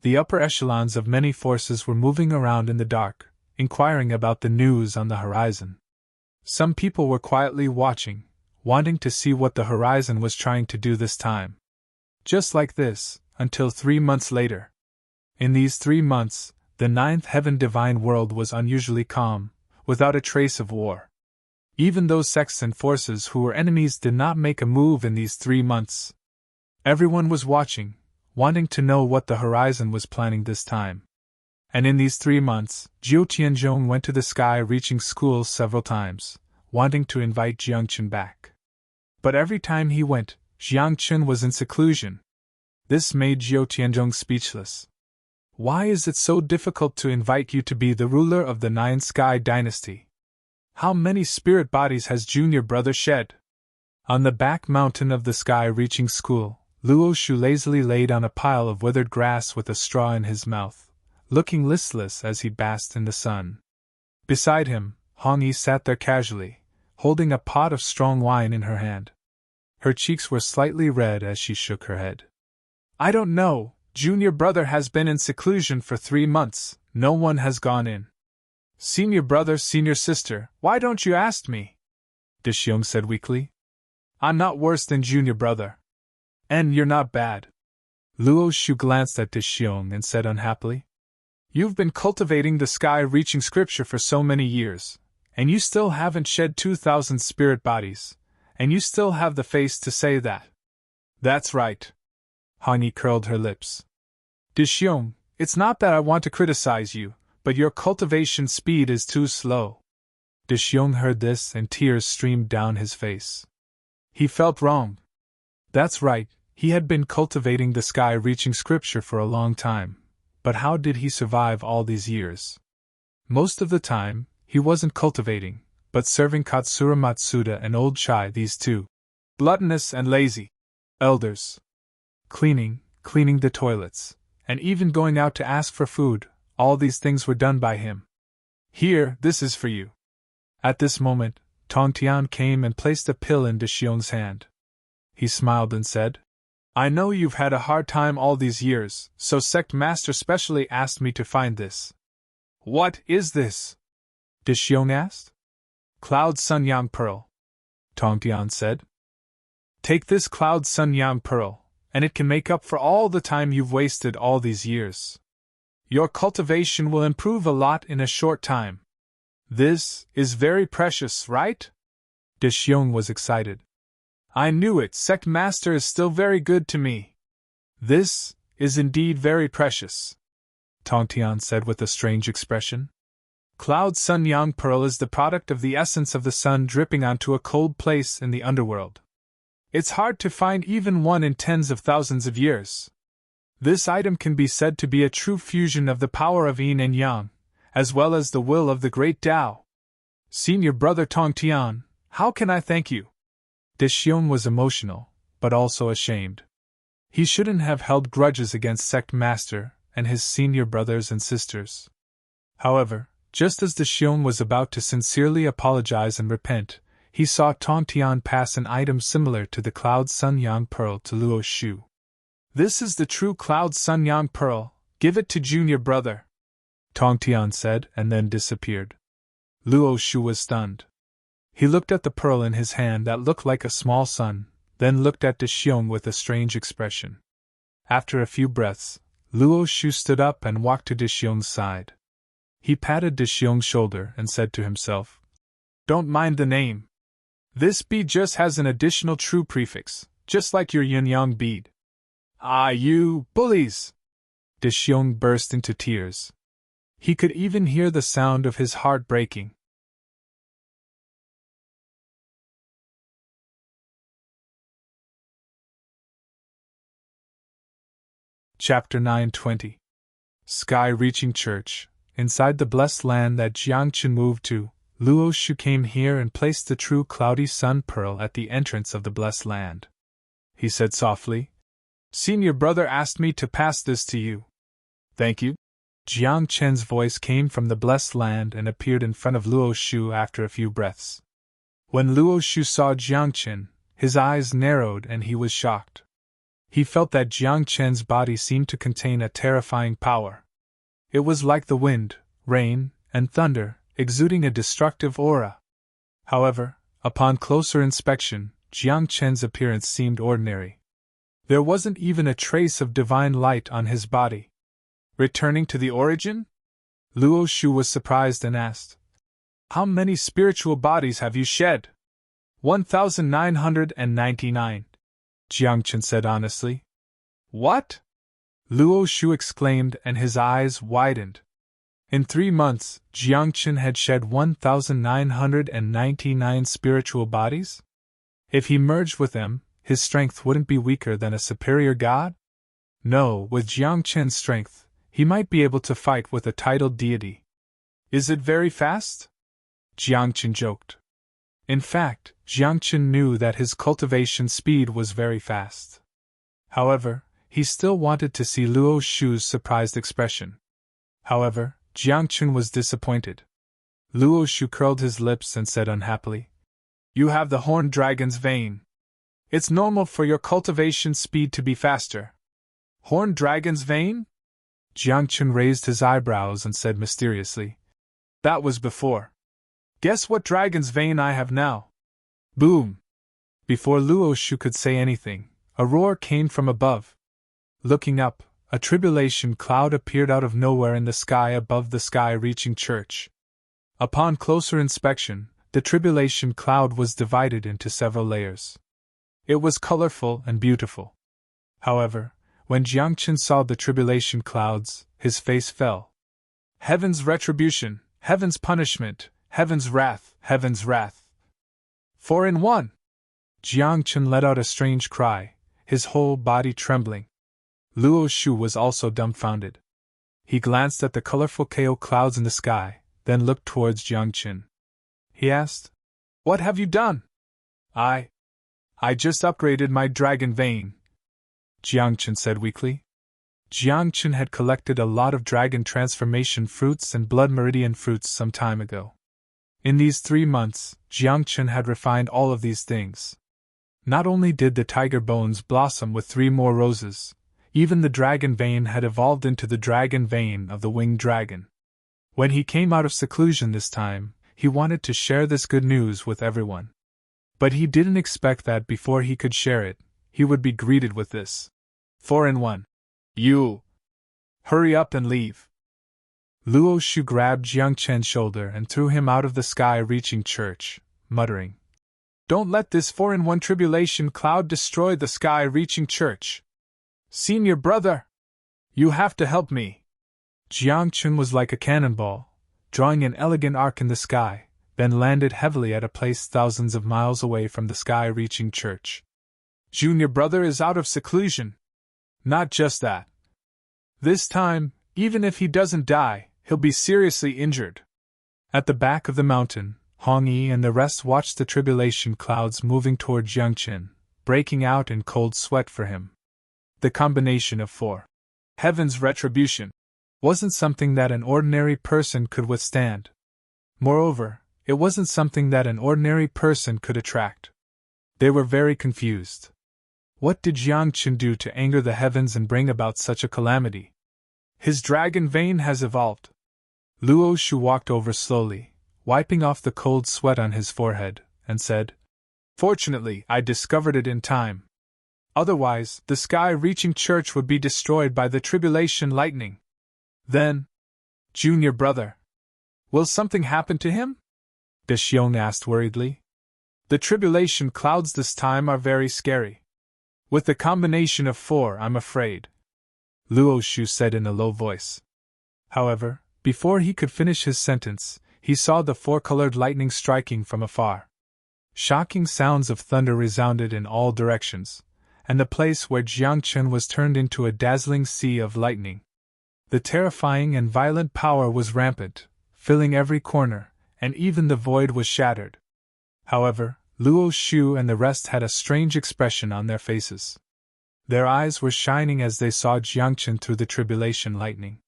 The upper echelons of many forces were moving around in the dark, inquiring about the news on the horizon. Some people were quietly watching, wanting to see what the horizon was trying to do this time. Just like this, until 3 months later. In these 3 months, the ninth heaven divine world was unusually calm, without a trace of war. Even those sects and forces who were enemies did not make a move in these 3 months. Everyone was watching, wanting to know what the horizon was planning this time. And in these 3 months, Jiu Tianzhong went to the sky reaching school several times, wanting to invite Jiangchen back. But every time he went, Jiangchen was in seclusion. This made Jiu Tianzhong speechless. Why is it so difficult to invite you to be the ruler of the Nine Sky dynasty? How many spirit bodies has junior brother shed? On the back mountain of the sky reaching school, Luo Shu lazily laid on a pile of withered grass with a straw in his mouth, looking listless as he basked in the sun. Beside him, Hong Yi sat there casually, holding a pot of strong wine in her hand. Her cheeks were slightly red as she shook her head. I don't know, junior brother has been in seclusion for 3 months, no one has gone in. Senior brother, senior sister, why don't you ask me? Dishyong said weakly. I'm not worse than junior brother. And you're not bad. Luo Shu glanced at Dishyong and said unhappily. You've been cultivating the sky-reaching scripture for so many years, and you still haven't shed 2,000 spirit bodies, and you still have the face to say that. That's right. Hanyi curled her lips. Dishyong, it's not that I want to criticize you, but your cultivation speed is too slow. Dishyong heard this and tears streamed down his face. He felt wrong. That's right, he had been cultivating the sky-reaching scripture for a long time, but how did he survive all these years? Most of the time, he wasn't cultivating, but serving Katsura Matsuda and Old Chai, these two gluttonous and lazy elders. Cleaning the toilets, and even going out to ask for food, all these things were done by him. Here, this is for you. At this moment, Tong Tian came and placed a pill in Dishyong's hand. He smiled and said, I know you've had a hard time all these years, so Sect Master specially asked me to find this. What is this? Dishyong asked. Cloud Sun Yang Pearl, Tong Tian said. Take this Cloud Sun Yang Pearl, and it can make up for all the time you've wasted all these years. Your cultivation will improve a lot in a short time. This is very precious, right? Dishyong was excited. I knew it, Sect Master is still very good to me. This is indeed very precious, Tong Tian said with a strange expression. Cloud Sun Yang Pearl is the product of the essence of the sun dripping onto a cold place in the underworld. It's hard to find even one in tens of thousands of years. This item can be said to be a true fusion of the power of yin and yang, as well as the will of the great Tao. Senior brother Tong Tian, how can I thank you? Dishyong was emotional, but also ashamed. He shouldn't have held grudges against Sect Master and his senior brothers and sisters. However, just as Dishyong was about to sincerely apologize and repent, he saw Tong Tian pass an item similar to the Cloud Sun Yang Pearl to Luo Shu. This is the true Cloud Sun Yang Pearl, give it to junior brother, Tong Tian said and then disappeared. Luo Shu was stunned. He looked at the pearl in his hand that looked like a small sun, then looked at De Xiong with a strange expression. After a few breaths, Luo Shu stood up and walked to De Xiong's side. He patted De Xiong's shoulder and said to himself, "Don't mind the name. This bead just has an additional true prefix, just like your yin-yang bead." "Ah, you bullies!" De Xiong burst into tears. He could even hear the sound of his heart breaking. Chapter 9:20. Sky-reaching church. Inside the blessed land that Jiangchen moved to, Luo Shu came here and placed the true cloudy sun pearl at the entrance of the blessed land. He said softly, "Senior brother asked me to pass this to you." "Thank you." Jiang Chen's voice came from the blessed land and appeared in front of Luo Shu after a few breaths. When Luo Shu saw Jiang Chen, his eyes narrowed and he was shocked. He felt that Jiang Chen's body seemed to contain a terrifying power. It was like the wind, rain, and thunder, exuding a destructive aura. However, upon closer inspection, Jiang Chen's appearance seemed ordinary. There wasn't even a trace of divine light on his body. Returning to the origin? Luo Shu was surprised and asked, "How many spiritual bodies have you shed?" 1,999. Jiang Chen said honestly. "What?" Luo Shu exclaimed and his eyes widened. In 3 months, Jiang Chen had shed 1,999 spiritual bodies? If he merged with them, his strength wouldn't be weaker than a superior god? No, with Jiang Chen's strength, he might be able to fight with a titled deity. "Is it very fast?" Jiang Chen joked. In fact, Jiang Chen knew that his cultivation speed was very fast. However, he still wanted to see Luo Shu's surprised expression. However, Jiang Chen was disappointed. Luo Shu curled his lips and said unhappily, "You have the horned dragon's vein. It's normal for your cultivation speed to be faster." "Horned dragon's vein?" Jiang Chen raised his eyebrows and said mysteriously, "That was before. Guess what dragon's vein I have now?" Boom! Before Luo Shu could say anything, a roar came from above. Looking up, a tribulation cloud appeared out of nowhere in the sky above the sky-reaching church. Upon closer inspection, the tribulation cloud was divided into several layers. It was colorful and beautiful. However, when Jiang Chen saw the tribulation clouds, his face fell. "Heaven's retribution, heaven's punishment, heaven's wrath, heaven's wrath. 4 in 1! Jiang Chen let out a strange cry, his whole body trembling. Luo Shu was also dumbfounded. He glanced at the colorful KO clouds in the sky, then looked towards Jiang Chen. He asked, "What have you done?" I just upgraded my dragon vein," Jiang Chen said weakly. Jiang Chen had collected a lot of dragon transformation fruits and blood meridian fruits some time ago. In these 3 months, Jiang Chen had refined all of these things. Not only did the tiger bones blossom with 3 more roses, even the dragon vein had evolved into the dragon vein of the winged dragon. When he came out of seclusion this time, he wanted to share this good news with everyone. But he didn't expect that before he could share it, he would be greeted with this. 4 in 1. You! Hurry up and leave. Luo Shu grabbed Jiang Chen's shoulder and threw him out of the sky-reaching church, muttering, "Don't let this 4 in 1 tribulation cloud destroy the sky-reaching church. Senior brother! You have to help me." Jiang Chen was like a cannonball, drawing an elegant arc in the sky, then landed heavily at a place thousands of miles away from the sky-reaching church. "Junior brother is out of seclusion." "Not just that. This time, even if he doesn't die, he'll be seriously injured." At the back of the mountain, Hong Yi and the rest watched the tribulation clouds moving toward Jiang Chen, breaking out in cold sweat for him. The combination of 4. Heaven's retribution wasn't something that an ordinary person could withstand. Moreover, it wasn't something that an ordinary person could attract. They were very confused. What did Jiang Chen do to anger the heavens and bring about such a calamity? "His dragon vein has evolved." Luo Shu walked over slowly, wiping off the cold sweat on his forehead, and said, Fortunately, I discovered it in time. Otherwise, the sky-reaching church would be destroyed by the tribulation lightning. Then, junior brother, will something happen to him? Deshion asked worriedly. The tribulation clouds this time are very scary. With the combination of 4, I'm afraid, Luo Shu said in a low voice. However, before he could finish his sentence, he saw the 4-colored lightning striking from afar. Shocking sounds of thunder resounded in all directions, and the place where Jiangchen was turned into a dazzling sea of lightning. The terrifying and violent power was rampant, filling every corner, and even the void was shattered. However, Luo Shu and the rest had a strange expression on their faces. Their eyes were shining as they saw Jiangchen through the tribulation lightning.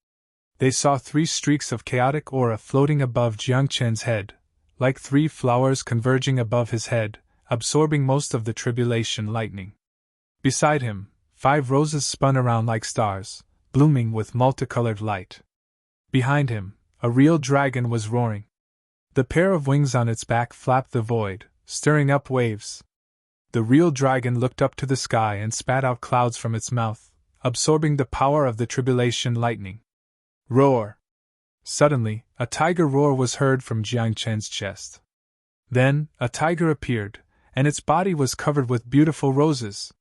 They saw 3 streaks of chaotic aura floating above Jiangchen's head, like 3 flowers converging above his head, absorbing most of the tribulation lightning. Beside him, 5 roses spun around like stars, blooming with multicolored light. Behind him, a real dragon was roaring. The pair of wings on its back flapped the void, stirring up waves. The real dragon looked up to the sky and spat out clouds from its mouth, absorbing the power of the tribulation lightning. Roar! Suddenly, a tiger roar was heard from Jiangchen's chest. Then, a tiger appeared, and its body was covered with beautiful roses.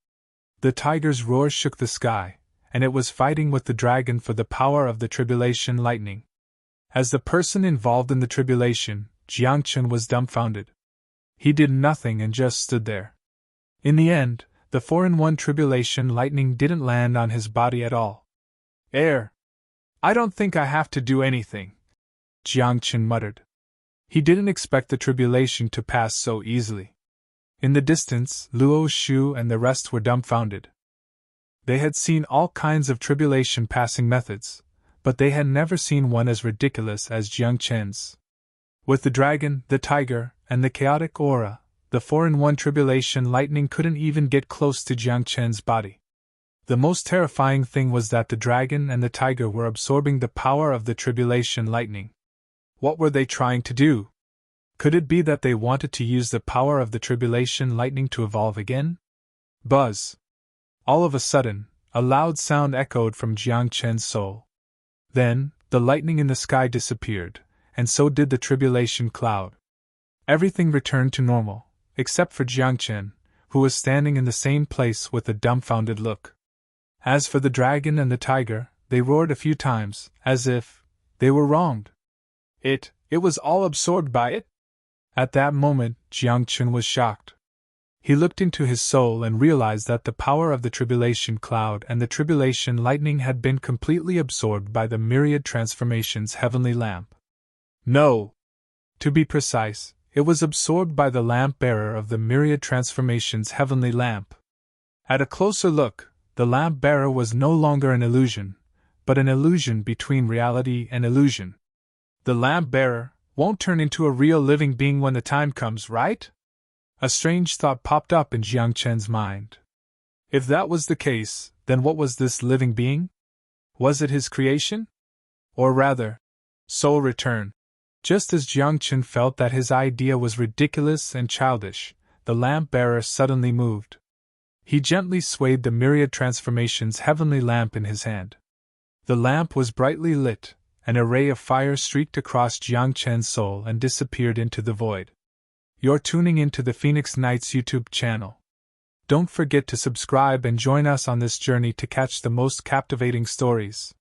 The tiger's roar shook the sky, and it was fighting with the dragon for the power of the tribulation lightning. As the person involved in the tribulation, Jiangchen was dumbfounded. He did nothing and just stood there. In the end, the 4-in-1 tribulation lightning didn't land on his body at all. I don't think I have to do anything, Jiangchen muttered. He didn't expect the tribulation to pass so easily. In the distance, Luo Shu and the rest were dumbfounded. They had seen all kinds of tribulation passing methods, but they had never seen one as ridiculous as Jiangchen's. With the dragon, the tiger, and the chaotic aura, the 4-in-1 tribulation lightning couldn't even get close to Jiangchen's body. The most terrifying thing was that the dragon and the tiger were absorbing the power of the tribulation lightning. What were they trying to do? Could it be that they wanted to use the power of the tribulation lightning to evolve again? Buzz! All of a sudden, a loud sound echoed from Jiangchen's soul. Then, the lightning in the sky disappeared, and so did the tribulation cloud. Everything returned to normal, except for Jiangchen, who was standing in the same place with a dumbfounded look. As for the dragon and the tiger, they roared a few times, as if they were wronged. It was all absorbed by it? At that moment, Jiangchen was shocked. He looked into his soul and realized that the power of the tribulation cloud and the tribulation lightning had been completely absorbed by the myriad transformations heavenly lamp. No! To be precise, it was absorbed by the lamp-bearer of the myriad transformations heavenly lamp. At a closer look, the lamp-bearer was no longer an illusion, but an illusion between reality and illusion. The lamp-bearer won't turn into a real living being when the time comes, right? A strange thought popped up in Jiangchen's mind. If that was the case, then what was this living being? Was it his creation? Or rather, soul return? Just as Jiangchen felt that his idea was ridiculous and childish, the lamp-bearer suddenly moved. He gently swayed the myriad transformations heavenly lamp in his hand. The lamp was brightly lit, and a ray of fire streaked across Jiangchen's soul and disappeared into the void. You're tuning into the Phoenix Nights YouTube channel. Don't forget to subscribe and join us on this journey to catch the most captivating stories.